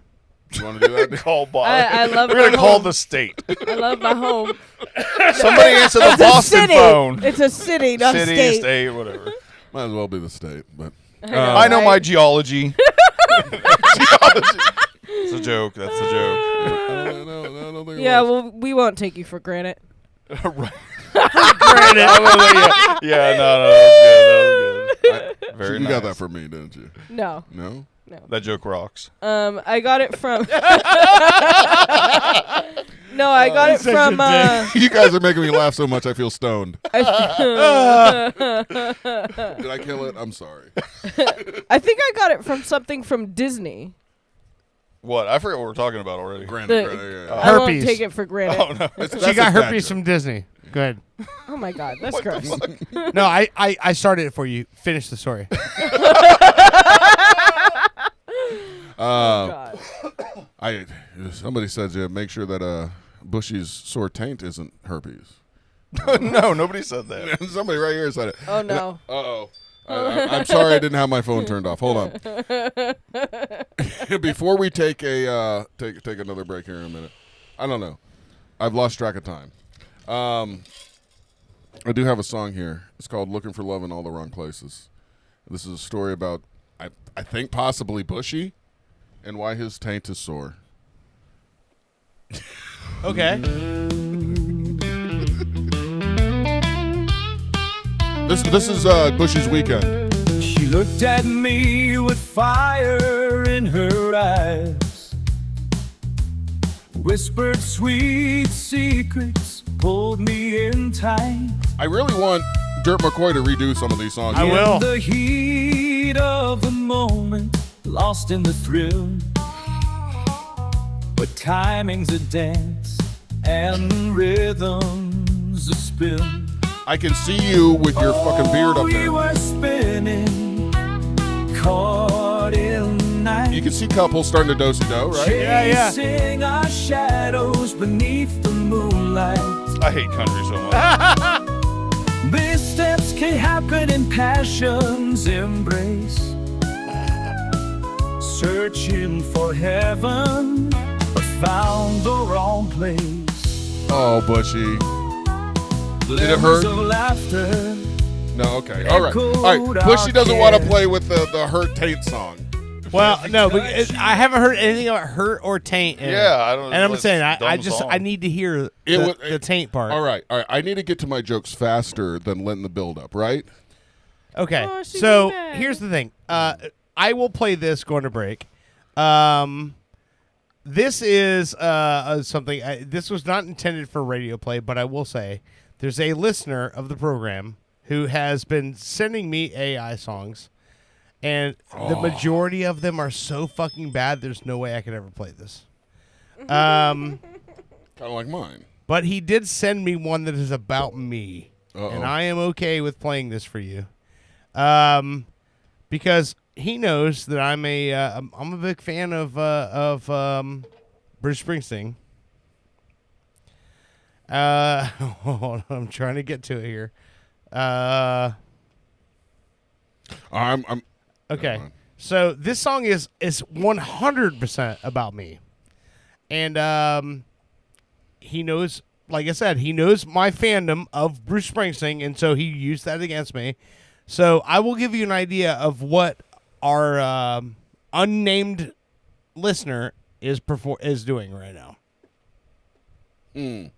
You want to do that? Call Boston. I love We're my gonna call home. the state. I love my home. Somebody answer the It's a Boston city. phone. It's a city, not a City, state. whatever. Might as well be the state, but I know my Right? geology. Geology. It's a joke. That's a joke. I don't think it Yeah, was. well, we won't take you for granted. Right. Yeah, no, that was good. Very you nice. got that from me, didn't you? No. No. That joke rocks. I got it from. No, I got it from. You guys are making me laugh so much I feel stoned. Did I kill it? I'm sorry. I think I got it from something from Disney. What? I forget what we're talking about already. Granted, The- yeah. I won't Herpes. take it for granted. Oh no. That's She a got bad herpes joke. from Disney. Go ahead. Oh my God, that's gross. No, I started it for you. Finish the story. God. Somebody said make sure that Bushy's sore taint isn't herpes. No, nobody said that. Somebody right here said it. Oh no. Uh-oh. I'm sorry I didn't have my phone turned off. Hold on. Before we take a take another break here in a minute. I don't know. I've lost track of time. I do have a song here. It's called Looking for Love in All the Wrong Places. This is a story about I think possibly Bushy and why his taint is sore. Okay. This is Bushy's weekend. She looked at me with fire in her eyes, whispered sweet secrets, pulled me in tight. I really want Dirt McCoy to redo some of these songs. I will. In the heat of the moment, lost in the thrill. But timing's a dance and rhythm's a spin. I can see you with your fucking beard up We there. were spinning, caught in the night. You can see couples starting to do-si-do, right? Yeah. Chasing our shadows beneath the moonlight. I hate country so much. These steps can happen in passion's embrace. Searching for heaven, but found the wrong place. Oh, Bushy. Did it Glimmers hurt? of laughter. No, okay. All right. Bushy doesn't want to play with the hurt taint song. Well, no, I haven't heard anything about hurt or taint. In it. Yeah, I don't. And I'm it's saying a dumb song. I need to hear the taint part. All right. I need to get to my jokes faster than letting the build up, right? Okay. Oh, she's So bad. here's the thing. I will play this going to break. This is something. This was not intended for radio play, but I will say there's a listener of the program who has been sending me AI songs, and the majority of them are so fucking bad. There's no way I could ever play this. Kind of like mine. But he did send me one that is about me. and I am okay with playing this for you, because he knows that I'm a big fan of Bruce Springsteen. Hold on, I'm trying to get to it here. I'm okay. So this song is 100% about me, and he knows. Like I said, he knows my fandom of Bruce Springsteen, and so he used that against me. So I will give you an idea of what our unnamed listener is doing right now. And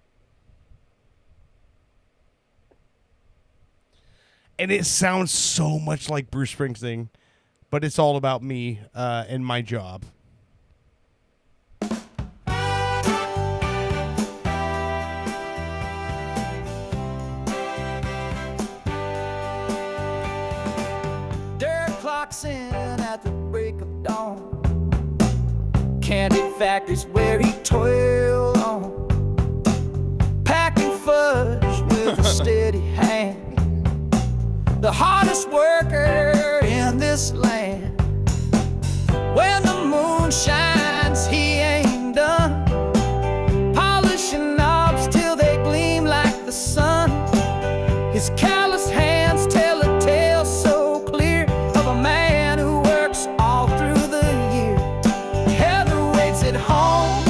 it sounds so much like Bruce Springsteen, but it's all about me and my job. In at the break of dawn, candy factories where he toiled on, packing fudge with a steady hand, the hardest worker in this land. When the moon shines, he ain't done, polishing knobs till they gleam like the sun. His calloused hands tell a tale so clear of a man who works all through the year. Heather waits at home,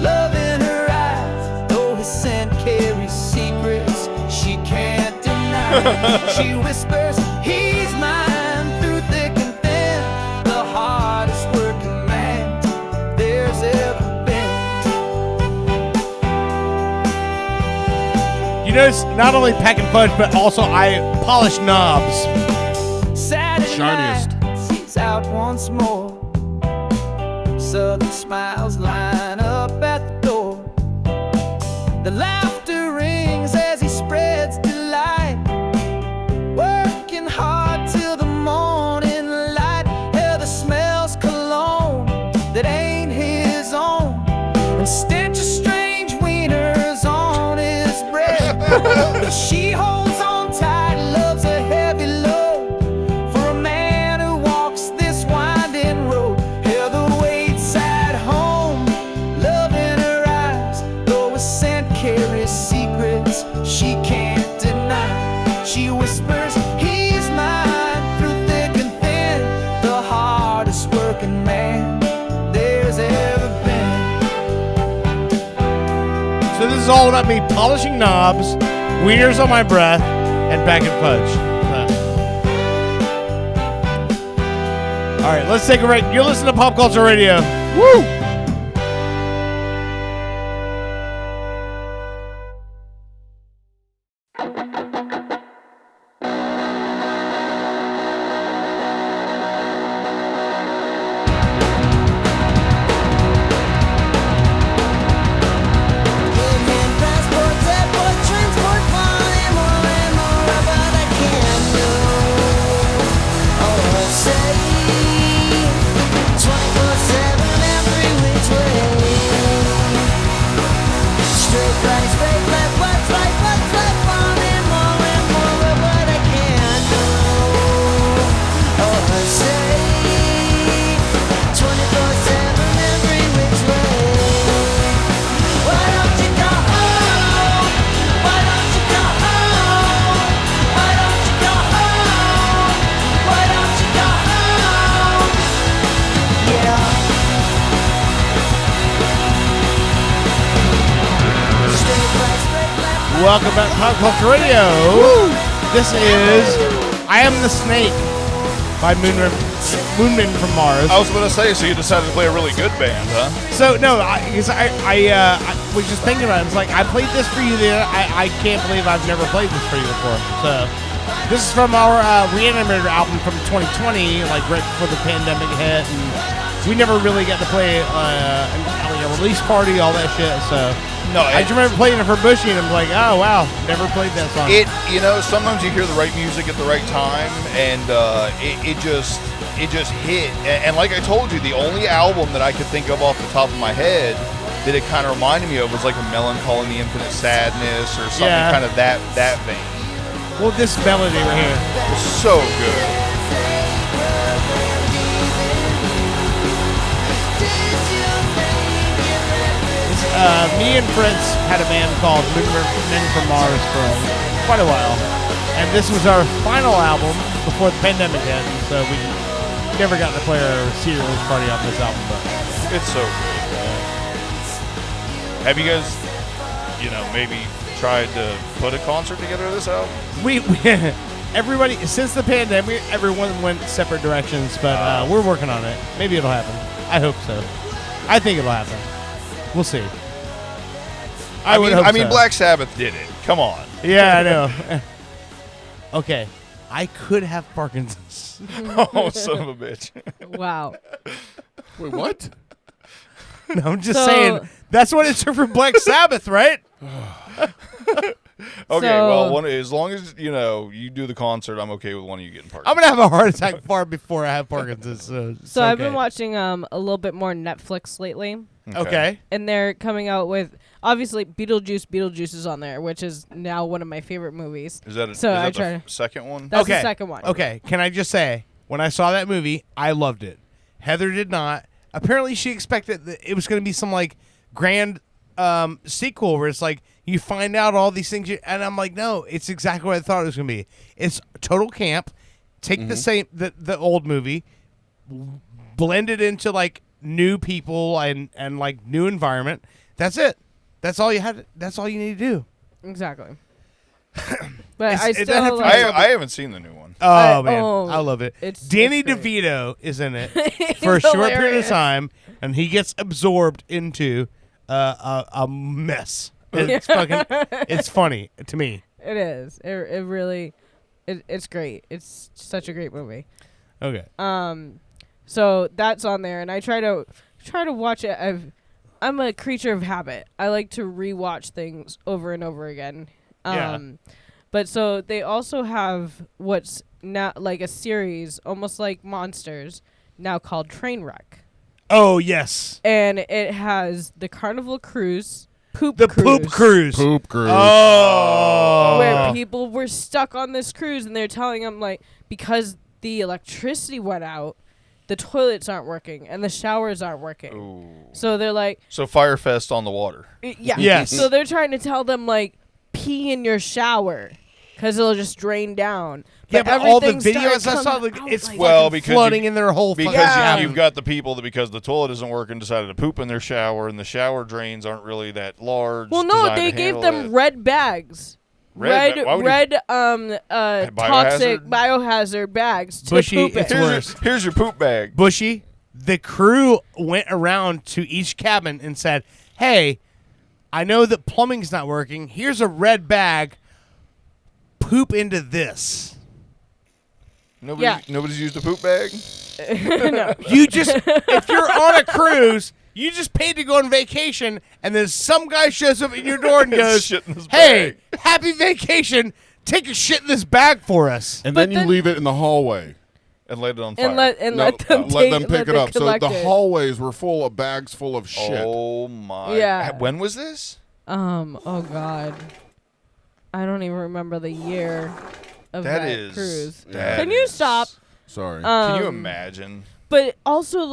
love in her eyes, though his scent carries secrets she can't deny. She whispers, he's mine, through thick and thin, the hardest working man there's ever been. You notice not only packing fudge, but also I polish knobs. Shiniest. He's out once more. Southern smiles line up at the door. The laughter rings as he spreads delight, working hard till the morning light. Heather smells cologne that ain't his own, and stench of strange wieners on his breath. But she holds on tight, loves a heavy load for a man who walks this winding road. Heather waits at home, love in her eyes, though his scent carries secrets she can't deny. She whispers, he's mine, through thick and thin, the hardest working man there's ever been. So this is all about me polishing knobs, wieners on my breath, and packing fudge. All right, let's take a break. You're listening to Pop Culture Radio. Woo! Welcome back to Pop Culture Radio. Woo! This is I Am the Snake by Moonman from Mars. I was going to say, so you decided to play a really good band, huh? So, no, I was just thinking about it. It's like, I played this for you there. I can't believe I've never played this for you before. So, this is from our Reanimator album from 2020, like right before the pandemic hit. And we never really got to play a release party, all that shit. So, no, I just remember playing it for Bushy, and I'm like, oh, wow, never played that song. Sometimes you hear the right music at the right time, and it just hit. And like I told you, the only album that I could think of off the top of my head that it kind of reminded me of was like a Melancholy and the Infinite Sadness or something kind of that vein. Well, this melody right here. So good. Me and Fritz had a band called Men from Mars for quite a while. And this was our final album before the pandemic hit. So we never got to play our Cereals party on this album. But It's so good. Have you guys, maybe tried to put a concert together of this album? we everybody, since the pandemic, everyone went separate directions. But we're working on it. Maybe it'll happen. I hope so. I think it'll happen. We'll see. I mean, Black Sabbath did it. Come on. Yeah, I know. Okay. I could have Parkinson's. Oh, son of a bitch. Wow. Wait, what? No, I'm just saying. That's what it took for Black Sabbath, right? Okay, well, as long as, you do the concert, I'm okay with one of you getting Parkinson's. I'm going to have a heart attack far before I have Parkinson's. So I've been watching a little bit more Netflix lately. Okay. And they're coming out with, obviously, Beetlejuice. Beetlejuice is on there, which is now one of my favorite movies. Is that the second one? That's the second one. Okay, can I just say, when I saw that movie, I loved it. Heather did not. Apparently, she expected that it was going to be some, grand sequel where it's you find out all these things. And I'm like, no, it's exactly what I thought it was going to be. It's total camp. Take the old movie, blend it into, new people and new environment. That's it. That's all you had. That's all you need to do. Exactly. But I haven't seen the new one. Oh man, I love it. Danny it's DeVito is in it for a short period of time, and he gets absorbed into a mess. It's it's funny to me. It is. It really. It's great. It's such a great movie. Okay. So that's on there, and I try to watch it. I'm a creature of habit. I like to rewatch things over and over again. But so they also have what's now like a series, almost like Monsters, now called Trainwreck. Oh yes. And it has the Carnival Cruise, Poop Cruise. Oh. Where people were stuck on this cruise, and they're telling them because the electricity went out, the toilets aren't working and the showers aren't working. Ooh. So they're so Firefest on the water. Yeah. Yes. So they're trying to tell them pee in your shower because it'll just drain down. But all the videos I saw, it's flooding in their whole. Because you've got the people that because the toilet isn't working decided to poop in their shower, and the shower drains aren't really that large. Well, no, they gave them red bags. Red toxic biohazard bags to Bushy, poop in. Here's your poop bag. Bushy, the crew went around to each cabin and said, hey, I know that plumbing's not working. Here's a red bag. Poop into this. Nobody's used a poop bag? No. If you're on a cruise, you just paid to go on vacation, and then some guy shows up at your door and goes, hey, happy vacation. Take a shit in this bag for us. And then you leave it in the hallway. And let it on fire. Let them pick it up. So the hallways were full of bags full of shit. Oh, my. Yeah. When was this? Oh, God. I don't even remember the year of that cruise. Can you stop? Sorry. Can you imagine? But also,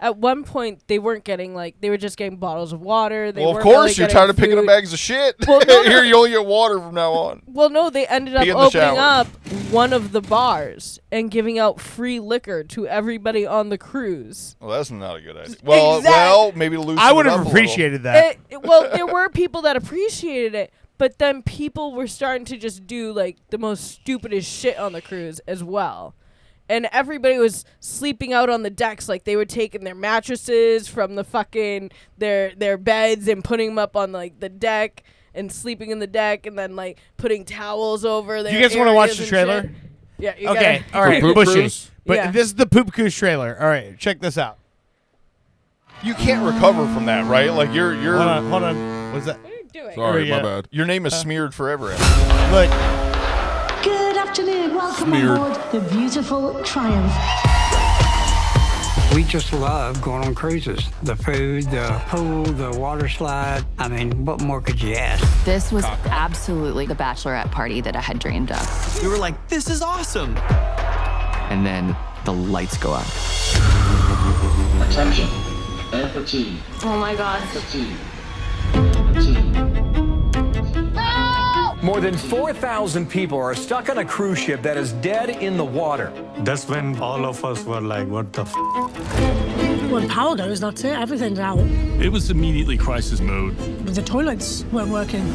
at one point, they weren't getting, they were just getting bottles of water. They of weren't course, really you're tired of food. picking up bags of shit. Well, no. Here, you only get water from now on. Well, no, they ended up opening up one of the bars and giving out free liquor to everybody on the cruise. Well, that's not a good idea. Well, maybe loosen it up I would have a appreciated that. There were people that appreciated it, but then people were starting to just do, the most stupidest shit on the cruise as well. And everybody was sleeping out on the decks, they were taking their mattresses from the fucking their beds and putting them up on the deck and sleeping in the deck, and then putting towels over their. You guys want to watch the trailer? Shit. Yeah. Okay. All right. Poop Bushy. Cruise? But this is the Poop Cruise trailer. All right. Check this out. You can't recover from that, right? You're. Hold on. What's that? What are you doing? Sorry, my bad. Your name is smeared forever. Look. Good afternoon. Welcome Smeared. aboard the beautiful Triumph. We just love going on cruises. The food, the pool, the water slide. I mean, what more could you ask? This was absolutely the bachelorette party that I had dreamed of. We were like, this is awesome. And then the lights go out. Attention. Air fatigue. Oh my God. Fatigue. More than 4,000 people are stuck on a cruise ship that is dead in the water. That's when all of us were like, what the f***? Well, the power goes, that's it. Everything's out. It was immediately crisis mode. The toilets weren't working.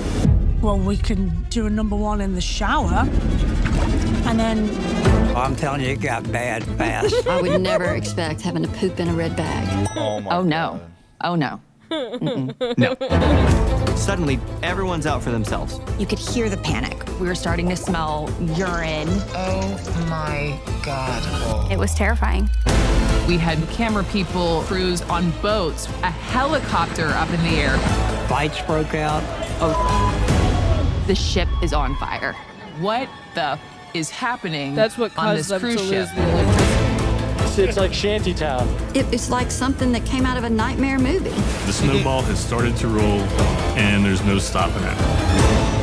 Well, we can do a number one in the shower. And then... I'm telling you, it got bad fast. I would never expect having to poop in a red bag. Oh, my Oh, no. God. Oh, no. No. Suddenly, everyone's out for themselves. You could hear the panic. We were starting to smell urine. Oh my God. It was terrifying. We had camera people, crews on boats, a helicopter up in the air. Fights broke out. Oh, the ship is on fire. What the is happening? That's what on caused this them to cruise lose ship? the electricity. It's like shantytown. It's like something that came out of a nightmare movie. The snowball has started to roll, and there's no stopping it.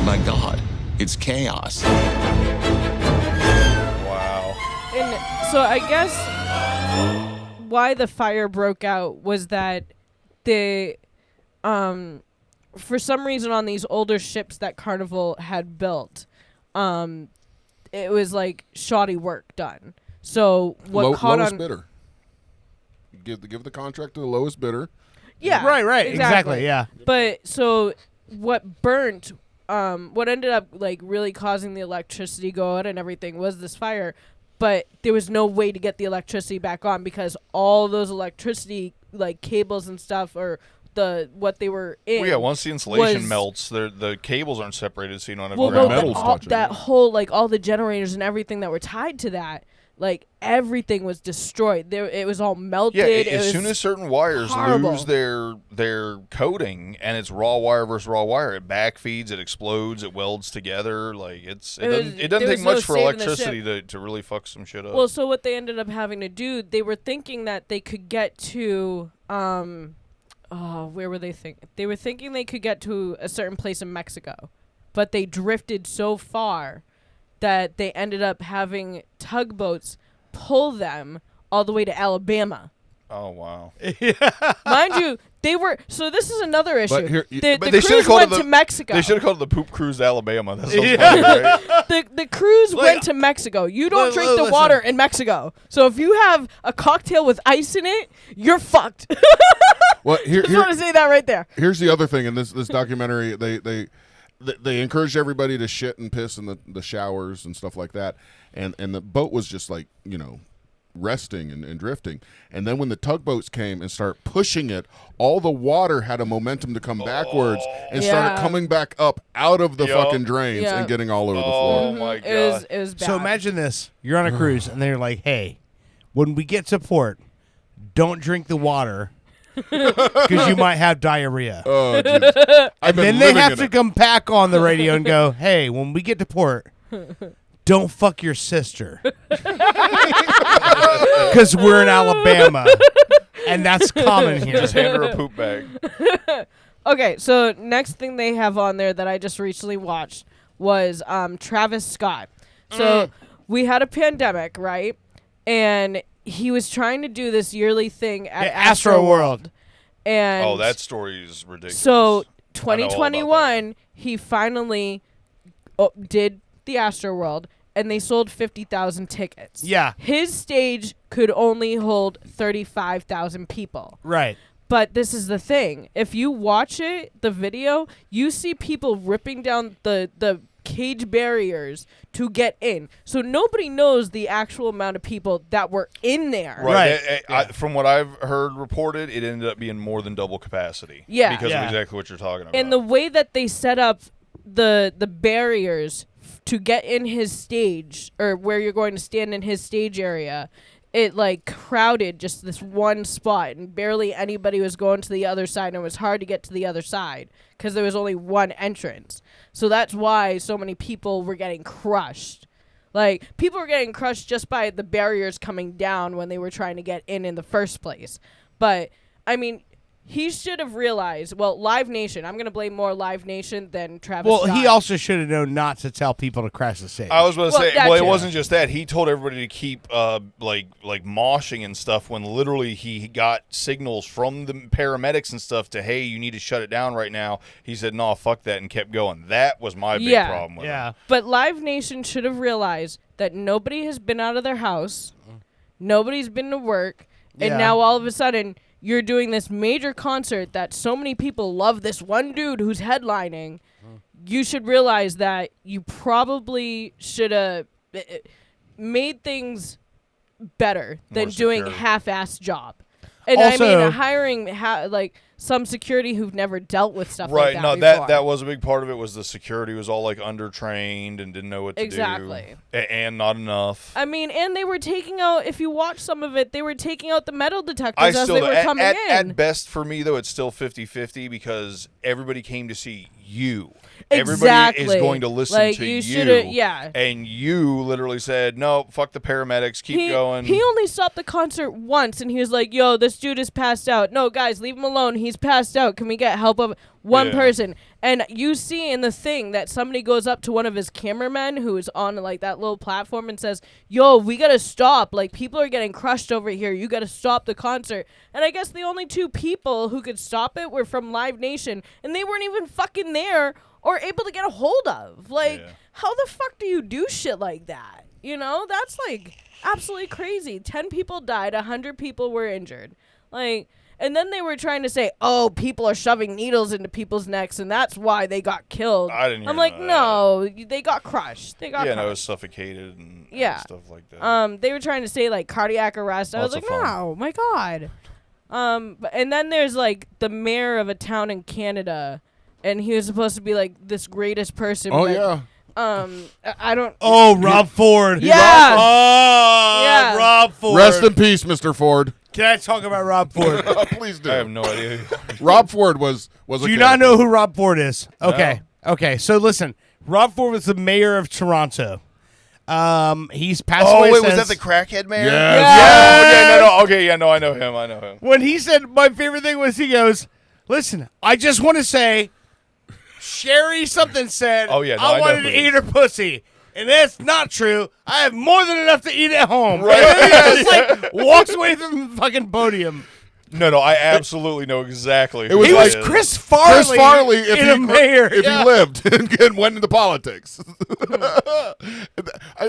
My God, it's chaos. Wow. And so I guess why the fire broke out was that they, for some reason on these older ships that Carnival had built, it was like shoddy work done. So what caught lowest on bidder. Give the contract to the lowest bidder. Yeah. Right. Exactly. Yeah. But so what burnt, what ended up like really causing the electricity go out and everything was this fire, but there was no way to get the electricity back on because all those electricity like cables and stuff or what they were in. Well, yeah, once the insulation melts, the cables aren't separated, so you don't have that whole like all the generators and everything that were tied to that. Like everything was destroyed. It was all melted. Yeah, as soon as certain wires lose their coating and it's raw wire versus raw wire, it backfeeds, it explodes, it welds together. Like it doesn't take much for electricity to really fuck some shit up. Well, so what they ended up having to do, they were thinking that they could get to where were they thinking? They were thinking they could get to a certain place in Mexico, but they drifted so far that they ended up having tugboats pull them all the way to Alabama. Oh, wow. Mind you, they were... So this is another issue. But the cruise went to Mexico. They should have called it the Poop Cruise to Alabama. That sounds funny, right? The cruise went to Mexico. You don't drink the water in Mexico. So if you have a cocktail with ice in it, you're fucked. Well, just want to say that right there. Here's the other thing in this documentary. They encouraged everybody to shit and piss in the showers and stuff like that. And the boat was just like, resting and drifting. And then when the tugboats came and started pushing it, all the water had a momentum to come backwards and started coming back up out of the fucking drains and getting all over the floor. Oh, my God. It was bad. So imagine this. You're on a cruise, and they're like, hey, when we get to port, don't drink the water because you might have diarrhea. Oh, Jesus. And then they have to come back on the radio and go, hey, when we get to port, don't fuck your sister. Because we're in Alabama. And that's common here. Just hand her a poop bag. Okay, so next thing they have on there that I just recently watched was Travis Scott. So we had a pandemic, right? And he was trying to do this yearly thing at Astroworld. And that story is ridiculous. So 2021, he finally did the Astroworld, and they sold 50,000 tickets. Yeah. His stage could only hold 35,000 people. Right. But this is the thing. If you watch it, the video, you see people ripping down the cage barriers to get in. So nobody knows the actual amount of people that were in there. Right. From what I've heard reported, it ended up being more than double capacity. Yeah. Because of exactly what you're talking about. And the way that they set up the barriers to get in his stage, or where you're going to stand in his stage area, it like crowded just this one spot, and barely anybody was going to the other side, and it was hard to get to the other side because there was only one entrance. So that's why so many people were getting crushed. Like, people were getting crushed just by the barriers coming down when they were trying to get in the first place. But, I mean, he should have realized, well, Live Nation, I'm going to blame more Live Nation than Travis Well, Scott. he also should have known not to tell people to crash the stage. I was going to say, that well, it too. wasn't just that. He told everybody to keep like moshing and stuff when literally he got signals from the paramedics and stuff to, hey, you need to shut it down right now. He said, no, fuck that, and kept going. That was my big problem with him. But Live Nation should have realized that nobody has been out of their house, nobody's been to work, and now all of a sudden you're doing this major concert that so many people love this one dude who's headlining. You should realize that you probably should have made things better than doing a half-assed job. And Also, I mean, hiring like some security who've never dealt with stuff like that no, before. that was a big part of it. Was the security was all like undertrained and didn't know what to Exactly. do, and not enough. I mean, and they were taking out, if you watch some of it, they were taking out the metal detectors as they were coming in. At best, for me, though, it's still 50-50 because everybody came to see you. Everybody is going to listen to you. Yeah. And you literally said, no, fuck the paramedics, keep going. He only stopped the concert once, and he was like, yo, this dude is passed out. No, guys, leave him alone. He's passed out. Can we get help of one person? And you see in the thing that somebody goes up to one of his cameramen who is on like that little platform and says, yo, we got to stop. Like, people are getting crushed over here. You got to stop the concert. And I guess the only two people who could stop it were from Live Nation, and they weren't even fucking there or able to get a hold of. Like, how the fuck do you do shit like that? You know, that's like absolutely crazy. 10 people died, 100 people were injured. Like, and then they were trying to say, oh, people are shoving needles into people's necks, and that's why they got killed. I didn't hear I'm like, none of no, they got crushed. They got crushed. no, it was suffocated and stuff like that. They were trying to say like cardiac arrest. I was like, no, my God. And then there's like the mayor of a town in Canada, and he was supposed to be like this greatest person. Oh, but, yeah. I don't. Oh, Rob Ford. Yeah. Oh, Rob Ford. Rest in peace, Mr. Ford. Can I talk about Rob Ford? Please do. I have no idea. Rob Ford was Do you not know who Rob Ford is? Okay. No. Okay. So listen, Rob Ford was the mayor of Toronto. He's passed away. Oh, wait, was that the crackhead mayor? Yes. No. Okay, I know him. When he said, my favorite thing was he goes, listen, I just want to say, Sherry something said, I wanted to eat her pussy. And that's not true. I have more than enough to eat at home. Right. Just like walks away from the fucking podium. No, I absolutely know exactly. It was he like was Chris Farley if in a mayor. If he lived and went into politics.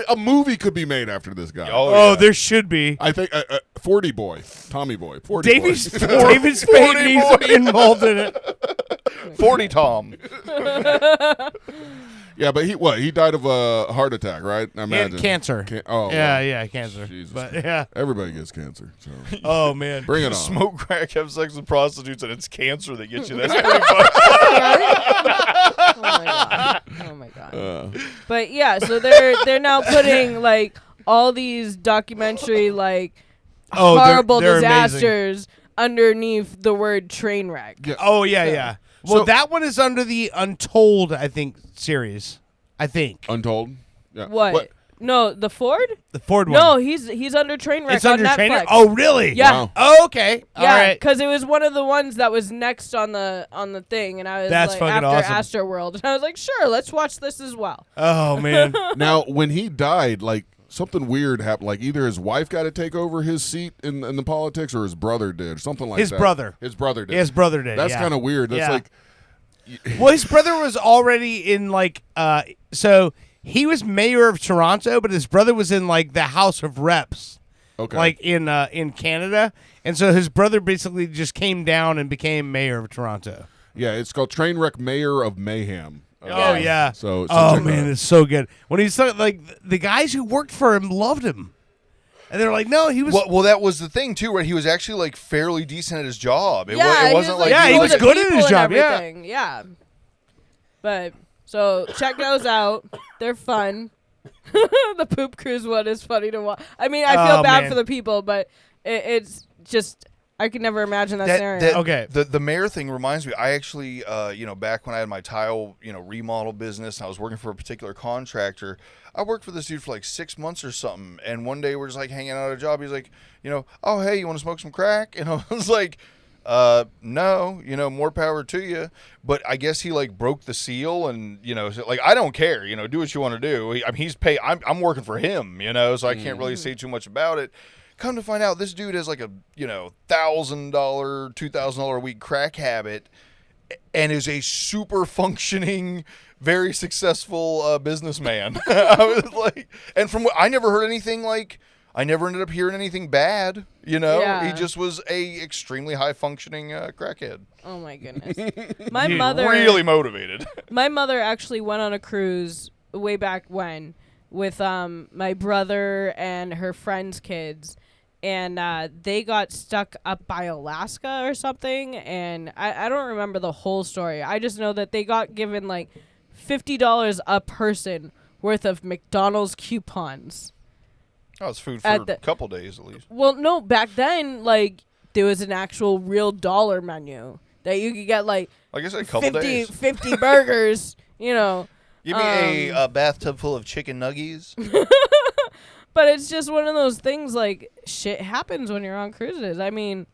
A movie could be made after this guy. Oh, there should be. I think 40 Boy, Tommy Boy, 40 David Boy. Spade needs to be involved in it. 40 Tom. Yeah, but he died of a heart attack, right? I imagine. Cancer. Yeah, cancer. Jesus. But yeah, everybody gets cancer. So. Oh man, bring it on. Smoke crack, have sex with prostitutes, and it's cancer that gets you. That's pretty funny. Oh my god. But yeah, so they're now putting like all these documentary like horrible they're disasters underneath the word train wreck. Yeah. Oh yeah. Well, that one is under the Untold, I think, series. I think. Untold? Yeah. What? No, the Ford? The Ford one. No, he's under Trainwreck It's on under Netflix. Trainwreck? Oh, really? Yeah. Wow. Oh, okay. Yeah, all right. because it was one of the ones that was next on the thing, and I was That's like, fucking after awesome. Astroworld, and I was like, sure, let's watch this as well. Oh, man. Now, when he died, like, something weird happened. Like, either his wife got to take over his seat in the politics, or his brother did, something like that. His brother. His brother did. His brother did, That's yeah. kind of weird. That's like... Well, his brother was already in, like, so he was mayor of Toronto, but his brother was in, like, the House of Reps. Okay. Like, in Canada. And so his brother basically just came down and became mayor of Toronto. Yeah, it's called Trainwreck Mayor of Mayhem. Oh, yeah. So oh, check man, that out. it's so good. When he's like, the guys who worked for him loved him. And they're like, no, he was... Well, that was the thing, too, right? He was actually, like, fairly decent at his job. It Yeah, wasn't like... he was good at his job, yeah. But, so, check those out. They're fun. The Poop Cruise one is funny to watch. I mean, I feel bad for the people, but it's just... I could never imagine that scenario. Okay. The mayor thing reminds me. I actually, back when I had my tile, remodel business, and I was working for a particular contractor. I worked for this dude for like 6 months or something, and one day we're just like hanging out at a job. He's like, oh hey, you want to smoke some crack? And I was like, no, more power to you. But I guess he like broke the seal, and like I don't care, do what you want to do. I mean, he's paid. I'm working for him, so I can't really say too much about it. Come to find out, this dude has like a $1,000, $2,000 a week crack habit, and is a super functioning, very successful businessman. I was like, and from what I never heard anything like. I never ended up hearing anything bad, Yeah. He just was a extremely high functioning crackhead. Oh my goodness. My mother really motivated. My mother actually went on a cruise way back when with my brother and her friends' kids, and they got stuck up by Alaska or something, and I don't remember the whole story. I just know that they got given like $50 a person worth of McDonald's coupons. Oh, it's food for a couple days at least. Well, no, back then, like, there was an actual real dollar menu that you could get, like I said, a couple days. 50 burgers, Give me a bathtub full of chicken nuggies. But it's just one of those things, like, shit happens when you're on cruises. I mean,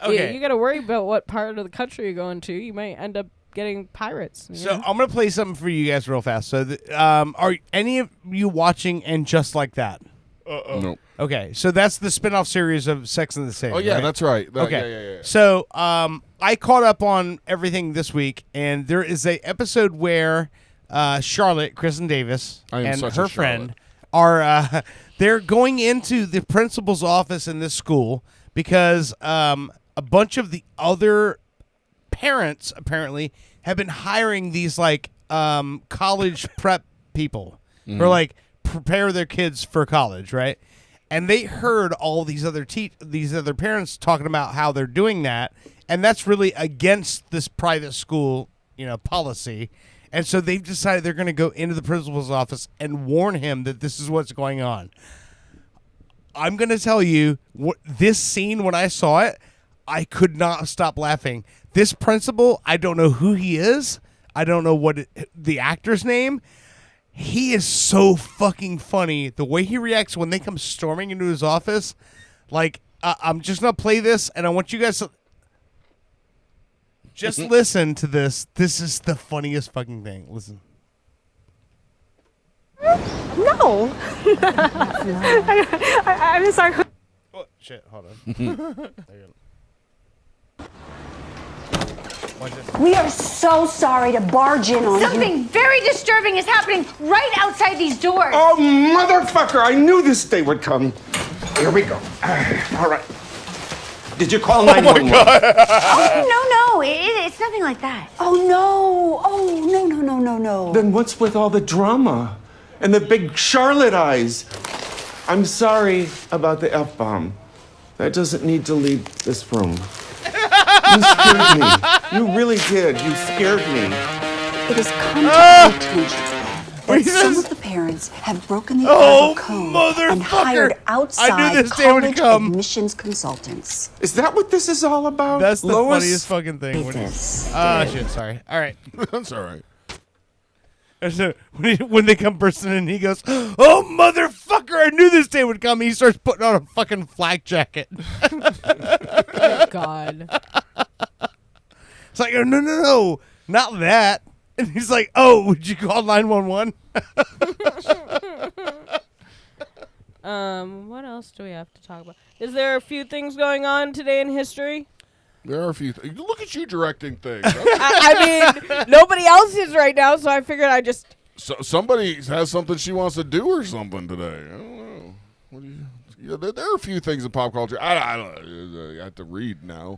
you got to worry about what part of the country you're going to. You might end up getting pirates. So I'm going to play something for you guys real fast. So are any of you watching And Just Like That? Nope. Okay, so that's the spin-off series of Sex and the City. Oh, yeah, right? that's right. Okay. Yeah. So I caught up on everything this week, and there is a episode where Charlotte, Kristen Davis, and her friend are they're going into the principal's office in this school because a bunch of the other parents apparently have been hiring these like college prep people who are like prepare their kids for college, right? And they heard all these other parents talking about how they're doing that, and that's really against this private school, policy. And so they've decided they're going to go into the principal's office and warn him that this is what's going on. I'm going to tell you, this scene, when I saw it, I could not stop laughing. This principal, I don't know who he is. I don't know the actor's name. He is so fucking funny. The way he reacts when they come storming into his office. Like, I'm just going to play this, and I want you guys to just listen to this. This is the funniest fucking thing. Listen. No. I'm sorry. Oh, shit. Hold on. There you go. We are so sorry to barge in on you. Something very disturbing is happening right outside these doors. Oh, motherfucker, I knew this day would come. Here we go. All right. Did you call 911? Oh, no. It's nothing like that. Oh, no. Oh, no. Then what's with all the drama and the big Charlotte eyes? I'm sorry about the F-bomb. That doesn't need to leave this room. You scared me. You really did. You scared me. It has come to our attention that some of the parents have broken the Iowa code and hired outside college admissions consultants. Is that what this is all about? That's the Lois? funniest fucking thing. Shit, sorry. All right. That's all right. So when they come bursting in, he goes, "Oh, motherfucker, I knew this day would come." He starts putting on a fucking flak jacket. Oh, God. It's like, no, not that. And he's like, "Oh, would you call 911?" What else do we have to talk about? Is there a few things going on today in history? There are a few things. Look at you directing things. I mean, nobody else is right now, so I figured I just... Somebody has something she wants to do or something today. I don't know. What do you... there are a few things in pop culture. I don't know. I have to read now.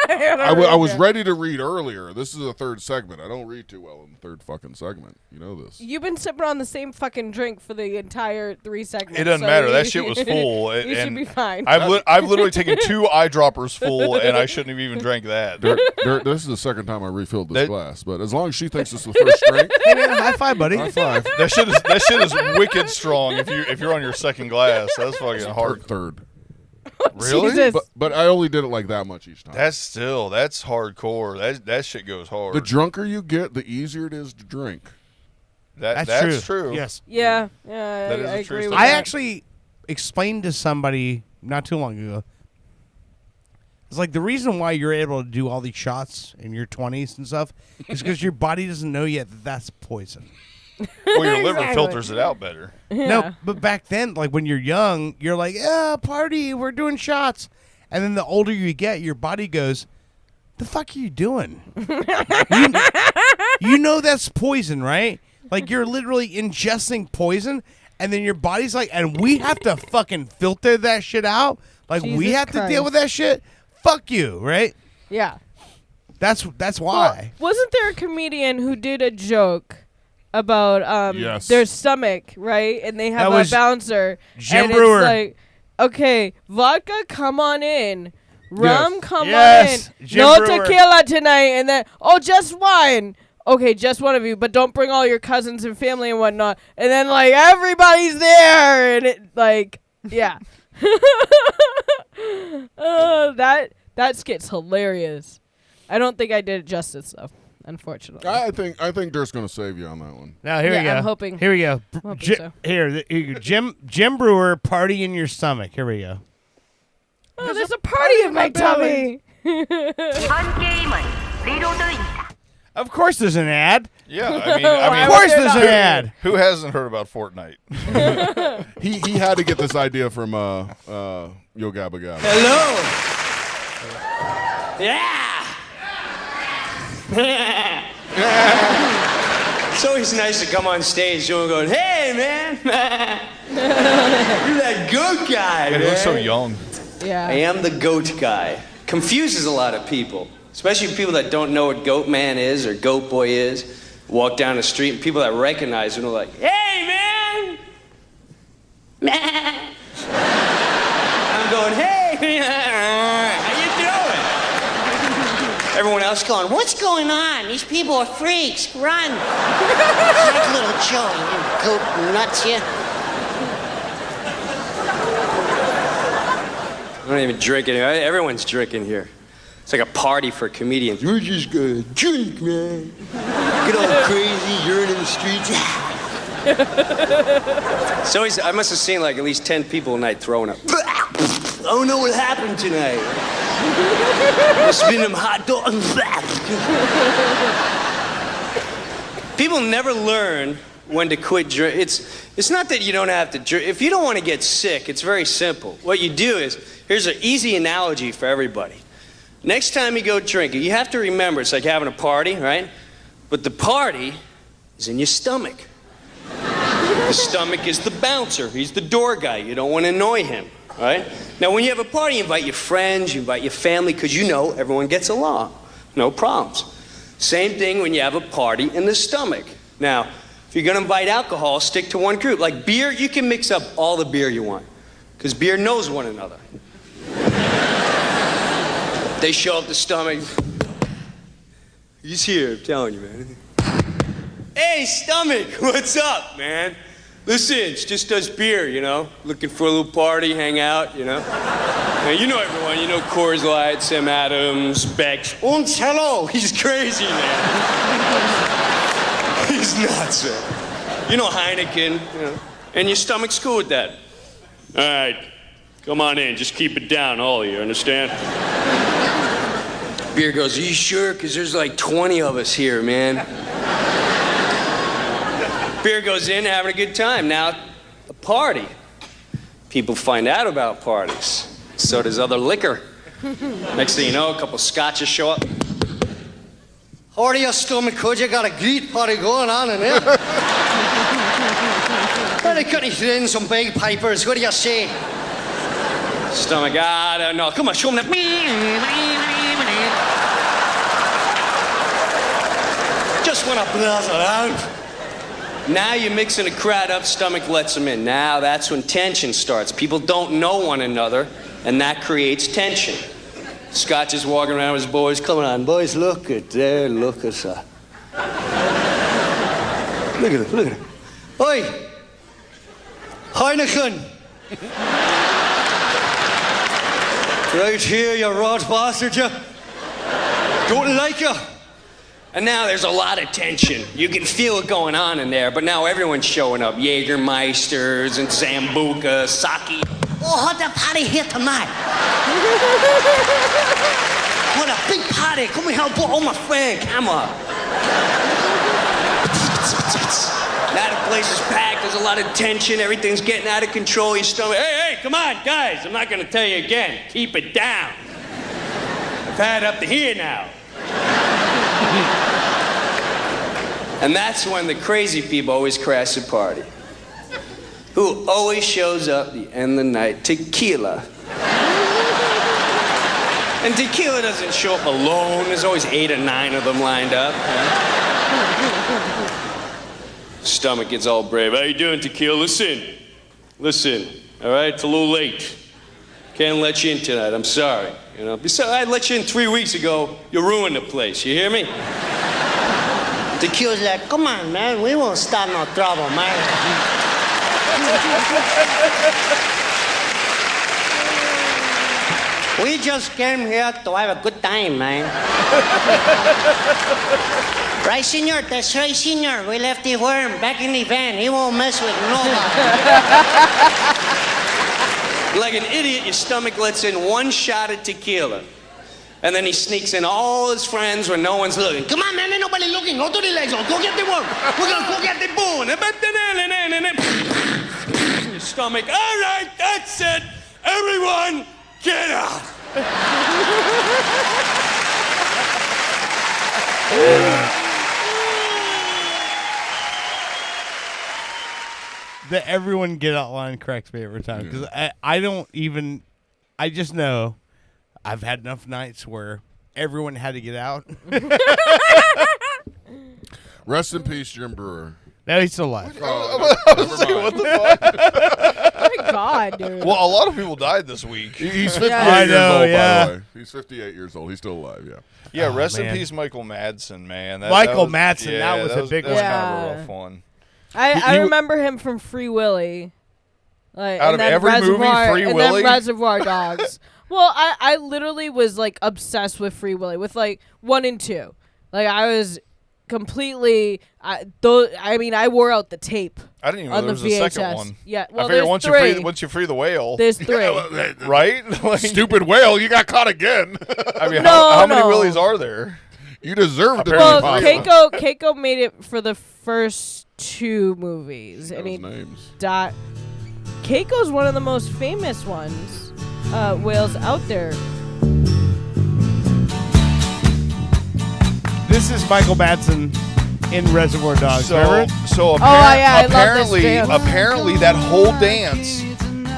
I was ready to read earlier. This is a third segment. I don't read too well in the third fucking segment. You know this. You've been sipping on the same fucking drink for the entire 3 segments. It doesn't matter. That shit was full. You should be fine. I've literally taken 2 eyedroppers full, and I shouldn't have even drank that. This is the second time I refilled this glass, but as long as she thinks it's the first drink. Hey man, high five, buddy. High five. That shit is wicked strong if you're on your second glass. That's fucking hard. Third. Really? Jesus. But I only did it like that much each time. That's hardcore. That shit goes hard. The drunker you get, the easier it is to drink. That's true. Yes. Yeah. That is I a true agree with I that. actually explained to somebody not too long ago. It's like the reason why you're able to do all these shots in your 20s and stuff is because your body doesn't know yet that that's poison. Well, your liver Exactly. filters it out better. Yeah. No, but back then, like when you're young, you're like, yeah, party, we're doing shots. And then the older you get, your body goes, the fuck are you doing? you know that's poison, right? Like you're literally ingesting poison, and then your body's like, and we have to fucking filter that shit out. Like we Jesus have to deal Christ. with that shit. Fuck you, right? Yeah. That's why. Well, wasn't there a comedian who did a joke about Yes. their stomach, right? And they have That a was bouncer. Jim and Brewer. It's like, okay, vodka, come on in. Rum, come Yes, on in. Jim No Brewer. tequila tonight. And then, just wine. Okay, just one of you, but don't bring all your cousins and family and whatnot. And then, like, everybody's there. And it, like, yeah. That skit's hilarious. I don't think I did it justice, though, unfortunately. I think Dirk's going to save you on that one. Now here we Yeah, go. I'm hoping. Here we go. I'm hoping so. Here you go. Jim Brewer, party in your stomach. Here we go. Oh, there's a party in my tummy. Of course, there's an ad. Yeah, Of course, there's an ad. Who hasn't heard about Fortnite? He had to get this idea from Yo Gabba Gabba. Hello. Yeah. It's always nice to come on stage, someone going, "Hey, man, you're that goat guy." It man. looks so young. Yeah. I am the goat guy. Confuses a lot of people, especially people that don't know what Goat Man is or Goat Boy is. Walk down the street, and people that recognize him are like, "Hey, man!" I'm going, "Hey, how you doing?" Everyone else going, "What's going on? These people are freaks. Run!" Like little Joe, you goat nuts, you. I don't even drink anymore. Everyone's drinking here. It's like a party for comedians. We're just gonna drink, man. Get all crazy, urine in the streets. So I must have seen like at least 10 people a night throwing up. I don't know what happened tonight. Must have been them hot dogs. People never learn when to quit drinking. It's not that you don't have to drink. If you don't want to get sick, it's very simple. What you do is, here's an easy analogy for everybody. Next time you go drinking, you have to remember it's like having a party, right? But the party is in your stomach. The stomach is the bouncer. He's the door guy. You don't want to annoy him, right? Now, when you have a party, you invite your friends, you invite your family, because you know everyone gets along. No problems. Same thing when you have a party in the stomach. Now, if you're going to invite alcohol, stick to one group. Like beer, you can mix up all the beer you want, because beer knows one another. They show up the stomach. He's here, I'm telling you, man. Hey, stomach, what's up, man? Listen, it's just us beer, you know? Looking for a little party, hang out, you know? Now, you know everyone. You know Coors Light, Sam Adams, Beck's. Und hello. He's crazy, man. He's nuts, man. You know Heineken, you know? And your stomach's cool with that. All right, come on in. Just keep it down, all of you, understand? Beer goes, are you sure? Because there's like 20 of us here, man. Beer goes in, having a good time. Now, a party. People find out about parties. So does other liquor. Next thing you know, a couple scotches show up. How are you, stomach? You got a great party going on in there. Well, they couldn't throw in some big pipers. What do you say? Stomach, I don't know. Come on, show them that. Just want to blast it out. Now you're mixing a crowd up, stomach lets them in. Now that's when tension starts. People don't know one another, and that creates tension. Scotch is walking around with his boys. Come on, boys, look at there, look at that. Look at it, look at it. Oi! Heineken! Right here, you rot bastard, you. Don't like you. And now there's a lot of tension. You can feel it going on in there, but now everyone's showing up. Jägermeisters and Zambuca, Sake. Oh, how's the party here tonight? What a big party. Come and help all my friends. Come on. Now the place is packed. There's a lot of tension. Everything's getting out of control. Your stomach. Hey, come on, guys. I'm not going to tell you again. Keep it down. I've had up to here now. And that's when the crazy people always crash the party. Who always shows up at the end of the night? Tequila. And tequila doesn't show up alone. There's always 8 or 9 of them lined up. Stomach gets all brave. How you doing, tequila? Listen. All right, it's a little late. Can't let you in tonight. I'm sorry. You know, besides, I let you in 3 weeks ago. You ruined the place. You hear me? Tequila's like, come on, man. We won't start no trouble, man. We just came here to have a good time, man. Right, senor? That's right, senor. We left the worm back in the van. He won't mess with nobody. Like an idiot, your stomach lets in 1 shot of tequila. And then he sneaks in all his friends when no one's looking. Come on, man, ain't nobody looking. Go to the legs. Go get the worm. We're gonna go get the bone. Your stomach. All right, that's it. Everyone, get out. The everyone get out line cracks me every time because I just know I've had enough nights where everyone had to get out. Rest in peace, Jim Brewer. No, he's still alive. I was saying, what the fuck? Oh my God, dude. Well, a lot of people died this week. He's 58 years old, by the way. He's 58 years old. He's still alive, yeah. Yeah, rest in peace, Michael Madsen, man. That was a big one. That was kind of a rough one. I remember him from Free Willy. Like, Out of every movie, Free and Willy? then Reservoir Dogs. Well, I literally was like obsessed with Free Willy, with like 1 and 2. Like I was completely. I wore out the tape. I didn't even know on there the was VHS. a second one. Yeah, well, I figured there's once you free the whale. There's 3. Right? Like, stupid whale, you got caught again. I mean, how many Willies are there? You deserve to. Well, Keiko made it for the first 2 movies, and he died. Keiko's one of the most famous whales out there. This is Michael Madsen in Reservoir Dogs. Remember? Apparently that whole dance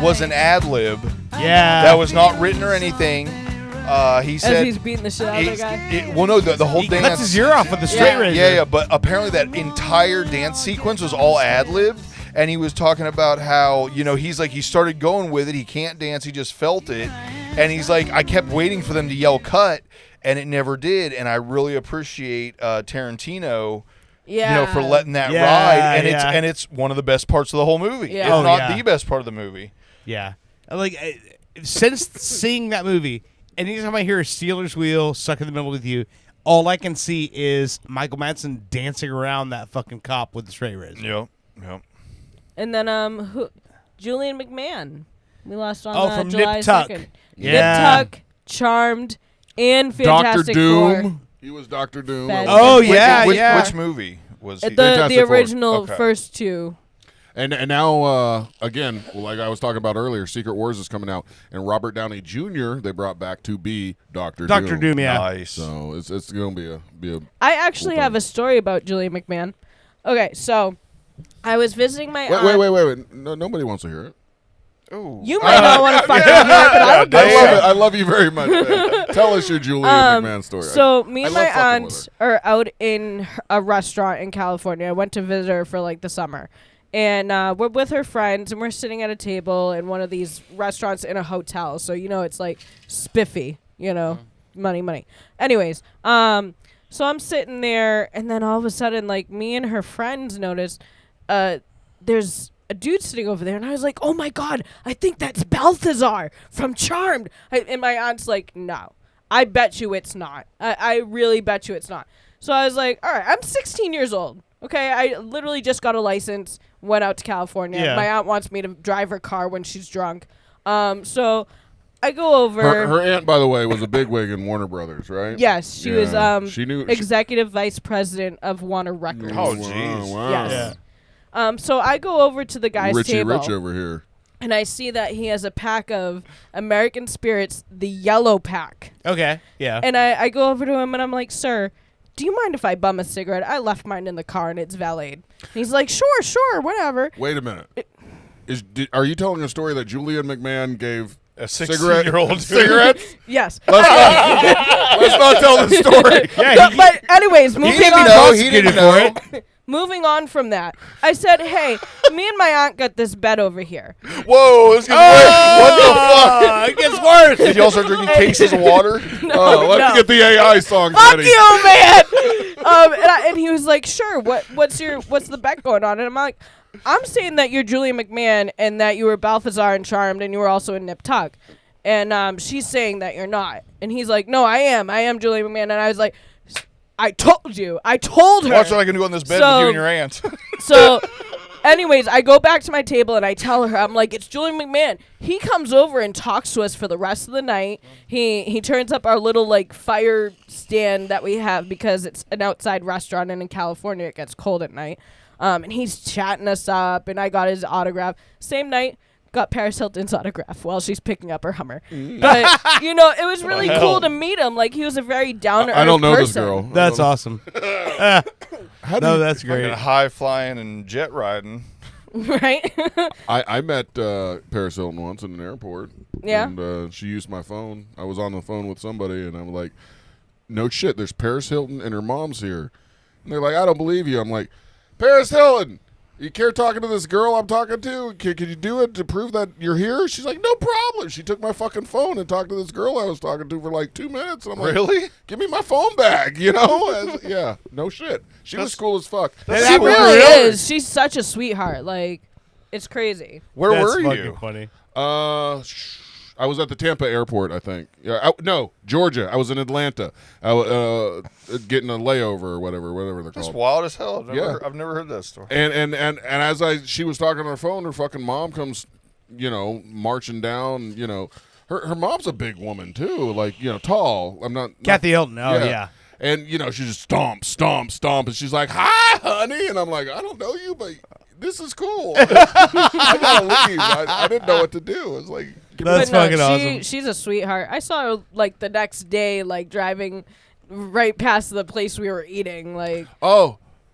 was an ad lib. Yeah, that was not written or anything. He said as he's beating the shit out of the guy. Well, no, the whole dance. Cuts his ear off with the straight razor. Yeah, but apparently that entire dance sequence was all ad libbed. And he was talking about how, he's like, he started going with it. He can't dance. He just felt it. And he's like, I kept waiting for them to yell cut, and it never did. And I really appreciate Tarantino, for letting that ride. And it's one of the best parts of the whole movie. Yeah. If not the best part of the movie. Yeah. Like, since seeing that movie, anytime I hear a Steelers wheel stuck in the middle with you, all I can see is Michael Madsen dancing around that fucking cop with the straight razor. Yep. And then Julian McMahon. We lost on from July Nip Tuck. 2nd. Yeah. Nip Tuck, Charmed, and Fantastic Dr. Four. Doom. He was Dr. Doom. Which movie was he? The original first 2. And now, again, like I was talking about earlier, Secret Wars is coming out, and Robert Downey Jr. they brought back to be Dr. Doom. Dr. Doom, yeah. Nice. So it's going to be a I actually have a story about Julian McMahon. Okay, so I was visiting my aunt. Wait. No, nobody wants to hear it. Ooh. You might not want to fucking hear it, but I don't I love it. I love you very much, man. Tell us your Julian McMahon story. So me and my aunt are out in a restaurant in California. I went to visit her for like the summer. And we're with her friends, and we're sitting at a table in one of these restaurants in a hotel. So, it's like spiffy, money. Anyways, so I'm sitting there, and then all of a sudden, like, me and her friends noticed there's a dude sitting over there, and I was like, oh my God, I think that's Balthazar from Charmed. And my aunt's like, no, I bet you it's not. I really bet you it's not. So I was like, all right, I'm 16 years old. Okay, I literally just got a license, went out to California. Yeah. My aunt wants me to drive her car when she's drunk. So I go over. Her aunt, by the way, was a bigwig in Warner Brothers, right? Yes, she was she knew executive vice president of Warner Records. Oh, jeez. Wow. Yes. Yeah. So I go over to the guy's Richie table. Rich over here. And I see that he has a pack of American Spirits, the yellow pack. Okay, yeah. And I go over to him and I'm like, sir, do you mind if I bum a cigarette? I left mine in the car and it's valeted. And he's like, sure, whatever. Wait a minute. Are you telling a story that Julian McMahon gave a cigarette cigarettes? Yes. Let's not tell the story. Yeah, but anyways, moving on. He didn't know. Moving on from that, I said, hey, me and my aunt got this bed over here. Whoa, this gets what the fuck? It gets worse. Did y'all start drinking cases of water? Let's get the AI song Fuck ready. you, man. And he was like, sure, what's the bet going on? And I'm like, I'm saying that you're Julia McMahon and that you were Balthazar and Charmed and you were also in Nip Tuck. And she's saying that you're not. And he's like, no, I am Julia McMahon. And I was like, I told her. Watch what I can do on this bed with you and your aunt. So, anyways, I go back to my table and I tell her, I'm like, it's Julian McMahon. He comes over and talks to us for the rest of the night. He turns up our little like fire stand that we have because it's an outside restaurant and in California it gets cold at night. And he's chatting us up and I got his autograph. Same night, got Paris Hilton's autograph while she's picking up her Hummer. But, it was really cool to meet him. Like, he was a very down-to-earth person. I don't know this girl. That's awesome. That's great. High flying and jet riding. Right? I met Paris Hilton once in an airport. Yeah. And she used my phone. I was on the phone with somebody, and I'm like, no shit, there's Paris Hilton and her mom's here. And they're like, I don't believe you. I'm like, Paris Hilton, you care talking to this girl I'm talking to? Can you do it to prove that you're here? She's like, no problem. She took my fucking phone and talked to this girl I was talking to for like 2 minutes. And I'm like, really? Give me my phone back, yeah, no shit. She was cool as fuck. She really is. She's such a sweetheart. Like, it's crazy. Where were you? Fucking funny. I was at the Tampa airport, I think. No, Georgia. I was in Atlanta. Getting a layover or whatever they're That's called. wild as hell. I've never heard that story. And as she was talking on her phone, her fucking mom comes, marching down. Her mom's a big woman too, like tall. I'm not Kathy Hilton. Oh yeah. And she just stomp, and she's like, "Hi, honey," and I'm like, "I don't know you, but this is cool. I gotta leave. I didn't know what to do. I was like." That's fucking awesome. She's a sweetheart. I saw her like the next day, like driving right past the place we were eating. Like,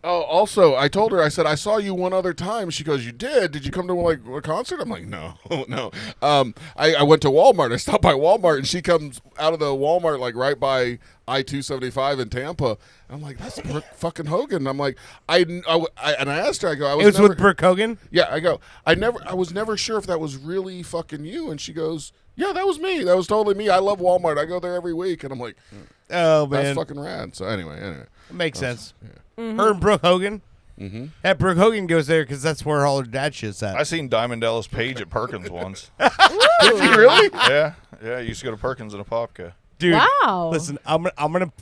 also, I told her, I said, I saw you one other time. She goes, you did? Did you come to like a concert? I'm like, no. I went to Walmart. I stopped by Walmart, and she comes out of the Walmart like right by I-275 in Tampa. I'm like, that's Brooke fucking Hogan. And I'm like, and I asked her, I go, It was with Brooke Hogan? Yeah, I go, I was never sure if that was really fucking you. And she goes, yeah, that was me. That was totally me. I love Walmart. I go there every week. And I'm like, oh, man. That's fucking rad. So anyway. It makes sense. Yeah. Mm-hmm. Her and Brooke Hogan? Mm-hmm. Yeah, Brooke Hogan goes there because that's where all her dad shit's at. I seen Diamond Dallas Page at Perkins once. Did you really? Yeah. I used to go to Perkins in a Popka. Dude, wow. Listen, I'm gonna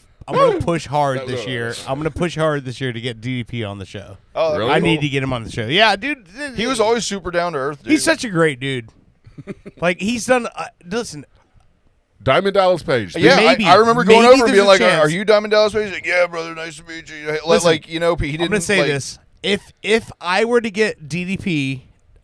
push hard this year. I'm gonna push hard this year to get DDP on the show. Oh, really? I need to get him on the show. Yeah, dude. He was always super down to earth, dude. He's such a great dude. Like he's done. Listen, Diamond Dallas Page. Yeah, maybe, I remember going maybe over and being there's like, a chance. "Are you Diamond Dallas Page?" He's like, "Yeah, brother, nice to meet you." Listen, like he didn't. I'm gonna say like, this: if I were to get DDP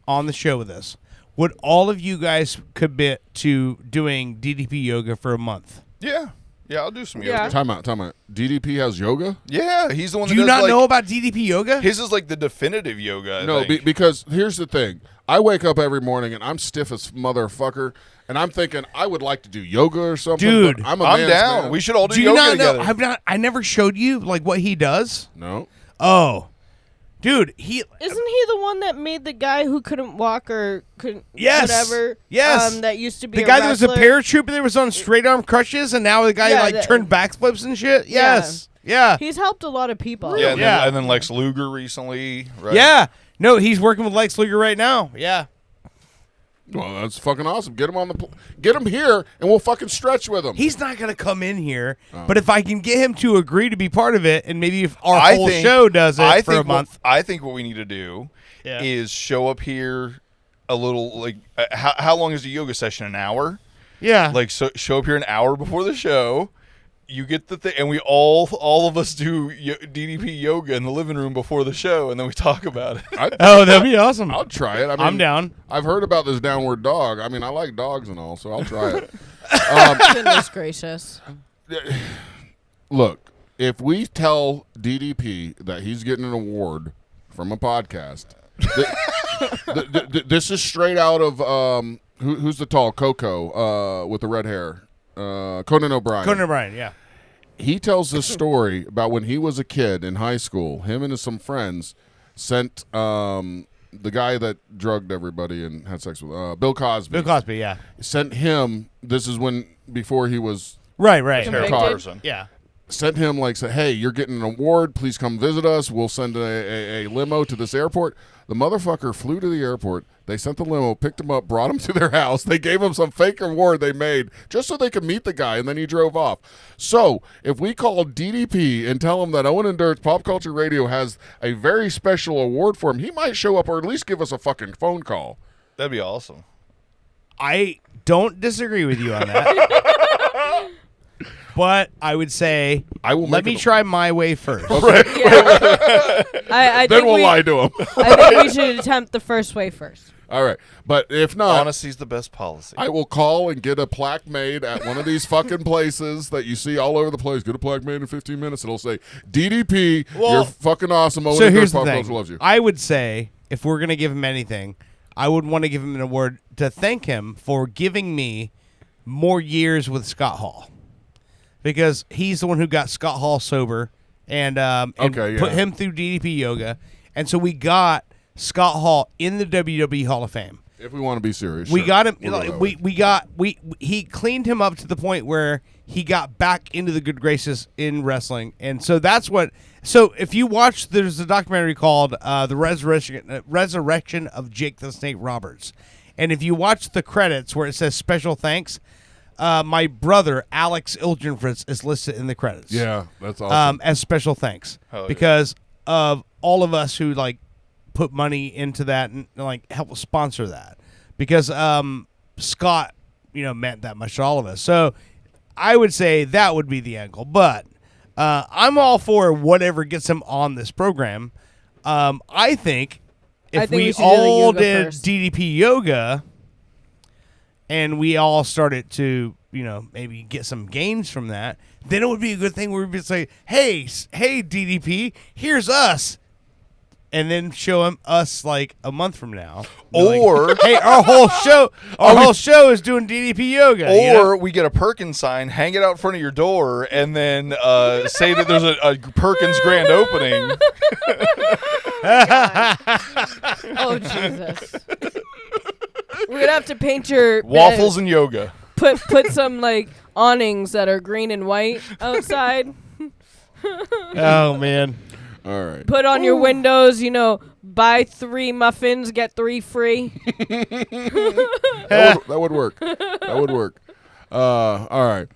on the show with us, would all of you guys commit to doing DDP yoga for a month? Yeah, I'll do some Yeah. yoga. Time out. DDP has yoga? Yeah, he's the one. Do that you does, not like, know about DDP yoga? His is like the definitive yoga. I No, think. because here's the thing. I wake up every morning and I'm stiff as motherfucker, and I'm thinking I would like to do yoga or something. Dude, but I'm I'm down. man. We should all do Do you yoga not together. know? I never showed you like what he does. No. Oh, dude, Isn't he the one that made the guy who couldn't walk or couldn't Yes. whatever? Yes. That used to be the a guy that was a wrestler? paratrooper that was on straight arm crutches, and now the guy Yeah, turned backflips and shit. Yes. Yeah. He's helped a lot of people. Yeah, Yeah. and then Lex Luger recently. Right? Yeah. No, he's working with Lex Luger right now. Yeah. Well, that's fucking awesome. Get him here, and we'll fucking stretch with him. He's not going to come in here, but if I can get him to agree to be part of it, and maybe if our whole show does it for a month. I think what we need to do is show up here a little, like, how long is a yoga session? An hour? Yeah. Like, so show up here an hour before the show. You get the thing, and we all of us do DDP yoga in the living room before the show, and then we talk about it. That'd be awesome. I'll try it. I'm down. I've heard about this downward dog. I mean, I like dogs and all, so I'll try it. Goodness gracious. Look, if we tell DDP that he's getting an award from a podcast, this is straight out of who's the tall Coco with the red hair, Conan O'Brien. Conan O'Brien, yeah. He tells this story about when he was a kid in high school. Him and some friends sent the guy that drugged everybody and had sex with Bill Cosby. Bill Cosby, yeah. Sent him. This is before he was right. Yeah. Sent him said, hey, you're getting an award. Please come visit us. We'll send a limo to this airport. The motherfucker flew to the airport. They sent the limo, picked him up, brought him to their house. They gave him some fake award they made just so they could meet the guy, and then he drove off. So if we call DDP and tell him that Owen and Dirt's Pop Culture Radio has a very special award for him, he might show up or at least give us a fucking phone call. That'd be awesome. I don't disagree with you on that. But I would say, let me try my way first. Okay. I then think we'll lie to him. I think we should attempt the first way first. All right. But if not, honesty's the best policy. I will call and get a plaque made at one of these fucking places that you see all over the place. Get a plaque made in 15 minutes. It'll say, DDP, you're fucking awesome. So here's the thing. Loves you. I would say, if we're going to give him anything, I would want to give him an award to thank him for giving me more years with Scott Hall. Because he's the one who got Scott Hall sober and put him through DDP yoga. And so we got Scott Hall in the WWE Hall of Fame. If we want to be serious. We sure. got him. He cleaned him up to the point where he got back into the good graces in wrestling. And so that's what. So if you watch, there's a documentary called The Resurrection of Jake the Snake Roberts. And if you watch the credits where it says special thanks, my brother, Alex Ilgenfritz, is listed in the credits. Yeah, that's awesome. As special thanks. Because of all of us who, put money into that and, help sponsor that. Because Scott, meant that much to all of us. So I would say that would be the angle. But I'm all for whatever gets him on this program. I think if we all did DDP yoga and we all started to, maybe get some gains from that, then it would be a good thing where we'd say, hey, DDP, here's us. And then show him us a month from now. Or hey, our whole show is doing DDP yoga. Or we get a Perkins sign, hang it out in front of your door, and then say that there's a Perkins grand opening. Oh Jesus! We'd have to paint your waffles and yoga. Put some awnings that are green and white outside. Oh man. All right. Put on your windows, buy 3 muffins, get 3 free. That would work. That would work. All right.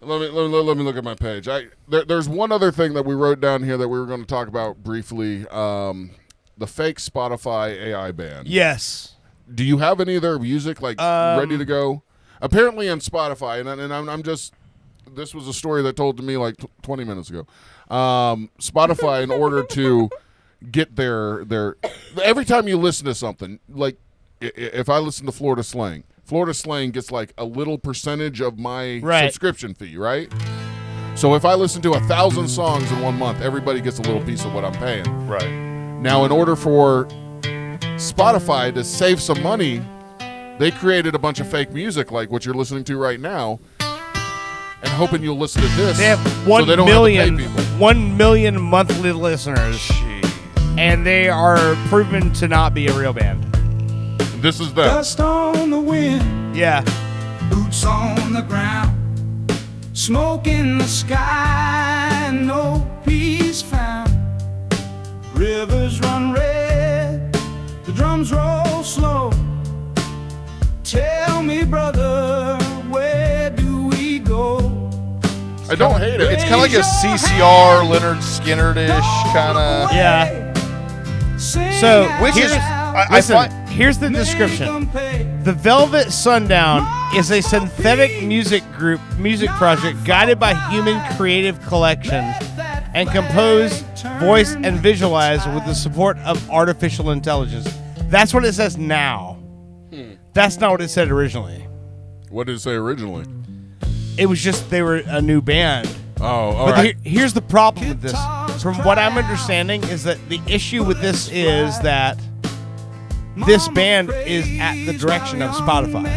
Let me look at my page. There's one other thing that we wrote down here that we were going to talk about briefly. The fake Spotify AI band. Yes. Do you have any of their music ready to go? Apparently on Spotify, and I'm just. This was a story that told to me 20 minutes ago. Spotify, in order to get their every time you listen to something, if I listen to Florida Slang gets a little percentage of my subscription fee, right? So if I listen to 1,000 songs in 1 month, everybody gets a little piece of what I'm paying. Right. Now, in order for Spotify to save some money, they created a bunch of fake music like what you're listening to right now. And hoping you'll listen to this. They have 1 million monthly listeners. Jeez. And they are proven to not be a real band. This is them. Dust on the wind. Yeah. Boots on the ground. Smoke in the sky. No peace found. Rivers run red. I don't hate it. It's kind of like a CCR, Leonard Skinner-ish kind of. Yeah. So Which here's, is- here's the description. The Velvet Sundown is a synthetic music project guided by human creative collection and composed, voiced, and visualized with the support of artificial intelligence. That's what it says now. That's not what it said originally. What did it say originally? It was just they were a new band. Oh, all But right. here's the problem with this. From what I'm understanding is that the issue with this is that this band is at the direction of Spotify.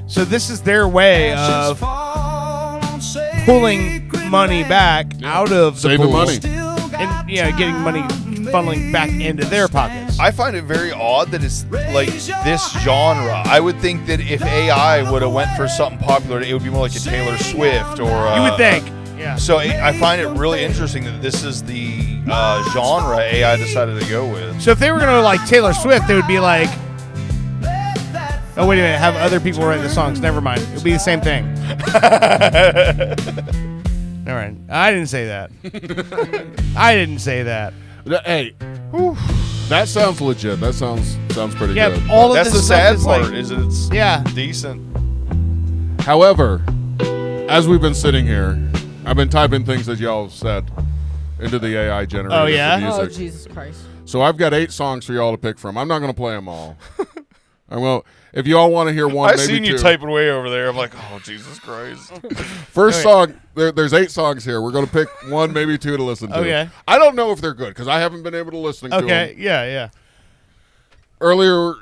So this is their way of pulling money back out of the Saving pools money. and getting money funneling back into their pockets. I find it very odd that it's like this genre. I would think that if AI would have went for something popular, it would be more like a Taylor Swift or. You would think. Yeah. So I find it really interesting that this is the genre AI decided to go with. So if they were going to like Taylor Swift, they would be like, oh, wait a minute, have other people write the songs. Never mind. It would be the same thing. All right. I didn't say that. I didn't say that. Hey, that sounds legit. That sounds pretty Yeah, good. all of That's this the stuff sad is part, like- is that it's Yeah. decent. However, as we've been sitting here, I've been typing things that y'all said into the AI generator. Oh, yeah? for music. Oh, Jesus Christ. So I've got 8 songs for y'all to pick from. I'm not going to play them all. I will. If y'all want to hear one, I maybe seen you 2. typing way over there. I'm like, oh, Jesus Christ. First song, there's 8 songs here. We're going to pick 1, maybe 2 to listen to. Okay. I don't know if they're good because I haven't been able to listen to them. Okay, yeah. Earlier,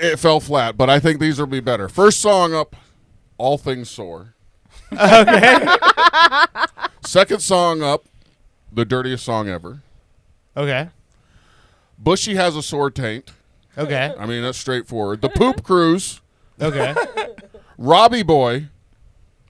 it fell flat, but I think these will be better. First song up, All Things Soar. Okay. Second song up, The Dirtiest Song Ever. Okay. Bushy Has a Sore Taint. Okay. I mean, that's straightforward. The Poop Cruise. Okay. Robbie Boy.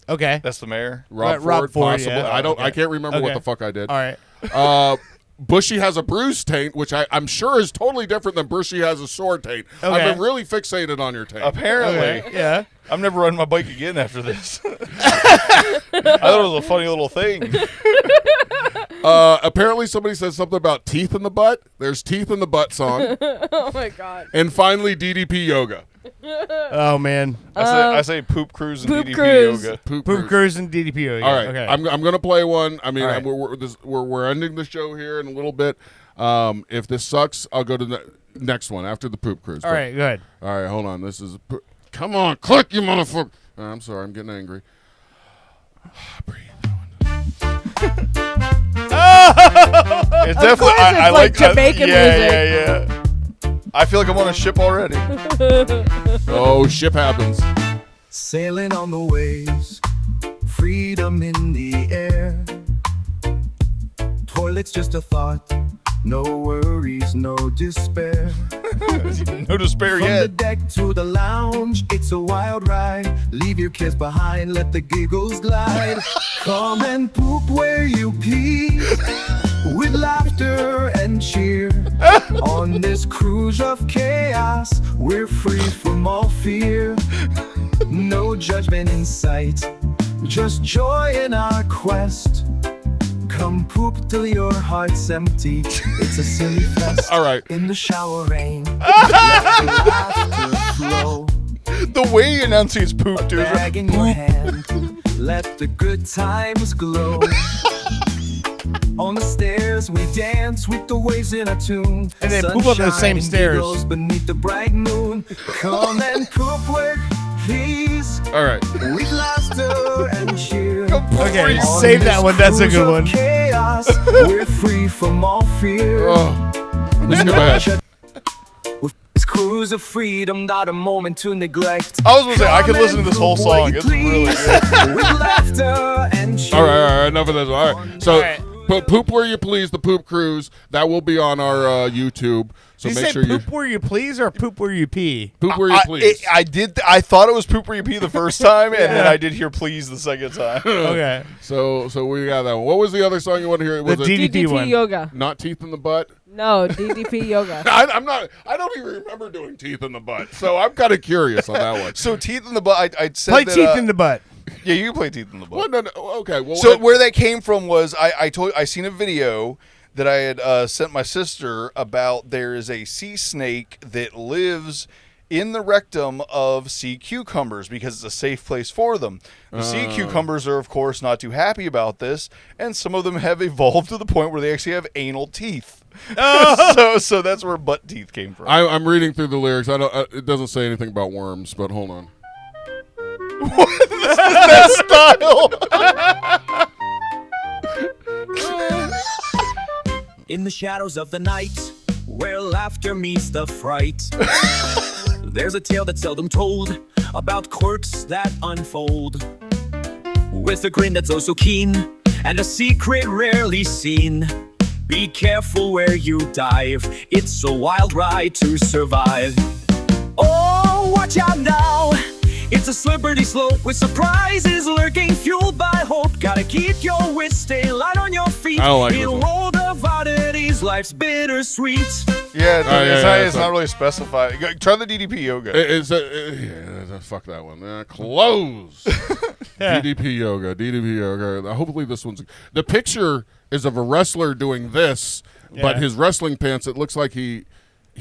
Okay. That's the mayor. Rob Rob Ford, Ford, possibly. yeah. I can't remember what Okay. the fuck I did. All right. Bushy Has a Bruise Taint, which I'm sure is totally different than Bushy Has a Sore Taint. Okay. I've been really fixated on your taint. Apparently. Okay. Yeah. I'm never riding my bike again after this. I thought it was a funny little thing. Apparently somebody said something about teeth in the butt. There's Teeth in the Butt song. Oh, my God. And finally, DDP Yoga. Oh, man. I say Poop Cruise and Poop DDP Cruise. Yoga. Poop Cruise and DDP. Yeah. All right, Okay. I'm going to play one. I mean, All right. we're ending the show here in a little bit. If this sucks, I'll go to the next one after the Poop Cruise. All right, good. All right, hold on. This is come on, click, you motherfucker. I'm sorry, I'm getting angry. Breathe. It's definitely. I like like Jamaican yeah, music. Yeah. I feel like I'm on a ship already. Oh, ship happens. Sailing on the waves, freedom in the air. Toilet's just a thought, no worries, no despair. No despair From yet. the deck to the lounge, it's a wild ride. Leave your kids behind, let the giggles glide. Come and poop where you pee, with laughter and cheer. On this cruise of chaos, we're free from all fear. No judgment in sight, just joy in our quest. Come poop till your heart's empty. It's a silly fest. All right. In the shower rain, let the laughter flow. The way he enunciates poop, dude. Bag in your hand, let the good times glow. On the stairs we dance with the waves in a tune. And they poop on those same Sunshine stairs. giggles beneath the bright moon. Come and poop where please, All right. with laughter and cheer. Okay, On save that this one. That's a cruise good of one. Chaos, we're free from all fear. Let's go ahead. With this cruise of freedom, not a moment to neglect. I was gonna say I could listen to this whole song. It's really good. With laughter and cheer. All right. Enough of this. All right. So, All right. Poop Where You Please, the Poop Cruise. That will be on our YouTube. So Did you make say sure poop where you please or poop where you pee? Poop Where You Please. I thought it was Poop Where You Pee the first time, and then I did hear Please the second time. Okay. So we got that one. What was the other song you want to hear? Was The it DDP one. Yoga. Not Teeth in the Butt? No, DDP Yoga. I'm not. I don't even remember doing Teeth in the Butt. So I'm kind of curious on that one. So Teeth in the Butt. I said Play that, Teeth in the Butt. Yeah, you can play Teeth in the Butt. Well, no, okay. Well, so where that came from was I seen a video that I had sent my sister about. There is a sea snake that lives in the rectum of sea cucumbers because it's a safe place for them. The sea cucumbers are, of course, not too happy about this, and some of them have evolved to the point where they actually have anal teeth. So that's where butt teeth came from. I'm reading through the lyrics. It doesn't say anything about worms, but hold on. What is that style? In the shadows of the night, where laughter meets the fright, there's a tale that's seldom told about quirks that unfold. With a grin that's oh so keen, and a secret rarely seen. Be careful where you dive, it's a wild ride to survive. Oh, watch out now, it's a slippery slope with surprises lurking, fueled by hope. Gotta keep your wits, stay light on your feet. I don't like in a world of oddities, life's bittersweet. Yeah, it's not really specified. Try the DDP yoga. Fuck that one. Close. DDP yoga. Hopefully this one's... The picture is of a wrestler doing this, but his wrestling pants, it looks like he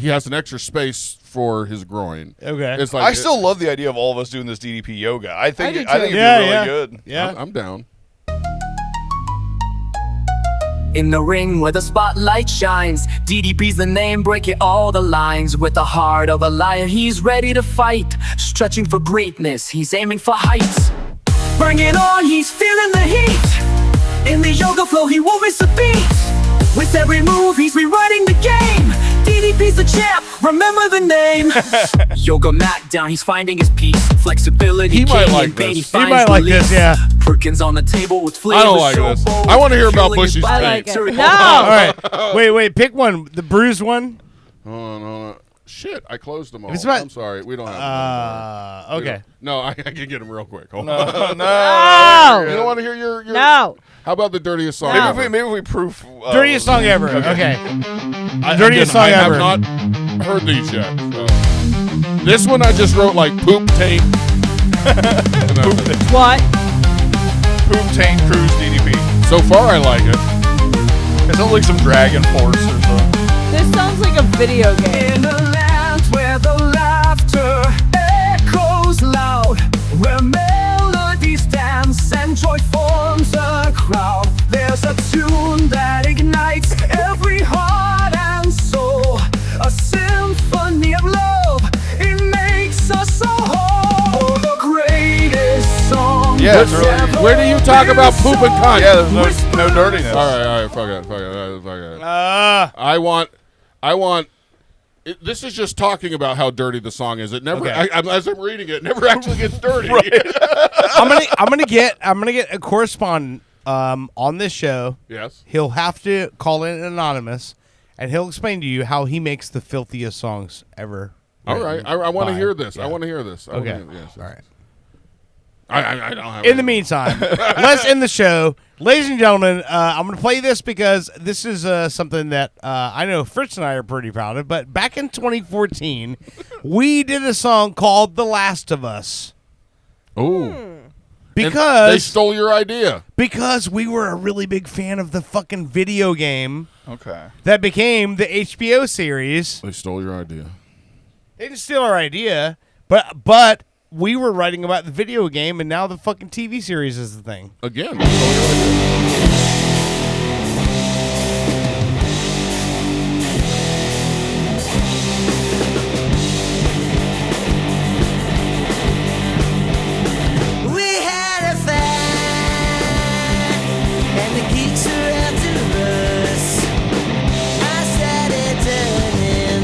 has an extra space for his groin. Okay. It's like I still love the idea of all of us doing this DDP yoga. I think it'd be really good. Yeah. I'm down. In the ring where the spotlight shines, DDP's the name, breaking all the lines. With the heart of a lion, he's ready to fight. Stretching for greatness, he's aiming for heights. Bring it on, he's feeling the heat. In the yoga flow, he won't miss a beat. With every move, he's rewriting the game. DDP's the champ, remember the name. Yoga mat down, he's finding his peace. Flexibility, he might like this. He might like this, yeah. Perkins on the table with flavor. I don't like this. I want to hear about Bushy's I like face. it. No. All right. Wait. Pick one. The bruised one. Hold on. Shit, I closed them all. It's about- I'm sorry. We don't have them. Okay. No, I can get them real quick. Hold No. on. You don't want to hear your... No. How about the dirtiest song No. ever? Maybe if we proof. Dirtiest song ever. Okay. Dirtiest I song ever. have not heard these yet. So. This one I just wrote like poop taint. What? Poop Tank Cruise DDP. So far I like it. It sounds like some Dragon Force or something. This sounds like a video game. In a land where the laughter echoes loud, where melodies dance and joy forms a crowd, there's a tune that ignites every heart and soul, a symphony of love, it makes us so whole. Oh, the greatest song. Yeah, it's really, where do you talk about poop and cunt? Yeah, there's no dirtiness. All right, fuck it. I want. This is just talking about how dirty the song is. It never, Okay. as I'm reading it never actually gets dirty. I'm gonna get a correspondent on this show. Yes. He'll have to call in anonymous, and he'll explain to you how he makes the filthiest songs ever. All right, I want to by- hear this. yeah. I want to hear this. Okay. Yes. All right. I don't have. In the meantime, let's end the show. Ladies and gentlemen, I'm going to play this because this is something that I know Fritz and I are pretty proud of. But back in 2014, we did a song called The Last of Us. Oh. Because they stole your idea. Because we were a really big fan of the fucking video game. Okay. That became the HBO series. They stole your idea. They didn't steal our idea, but we were writing about the video game, and now the fucking TV series is the thing. Again, they stole your idea. We had a fight, and the geeks are after us. I started turning,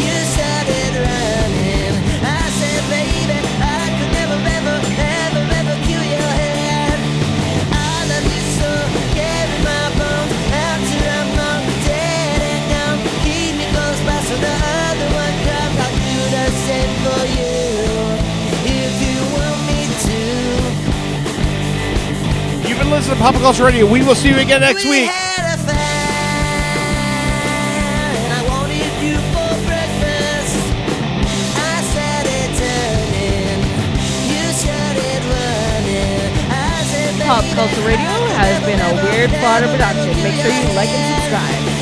you started running. I said, baby, I could never, ever kill your head. I love you so, carry my bones after I'm long dead and gone. Keep me close by so the other one comes. I'll do the same for you. If you want me to. You've been listening to Pop Culture Radio. We will see you again next week. Had a fight, and I wanted you for breakfast. I started turning, you started running. Culture Radio has been a Weird Fodder production. Make sure you like and subscribe.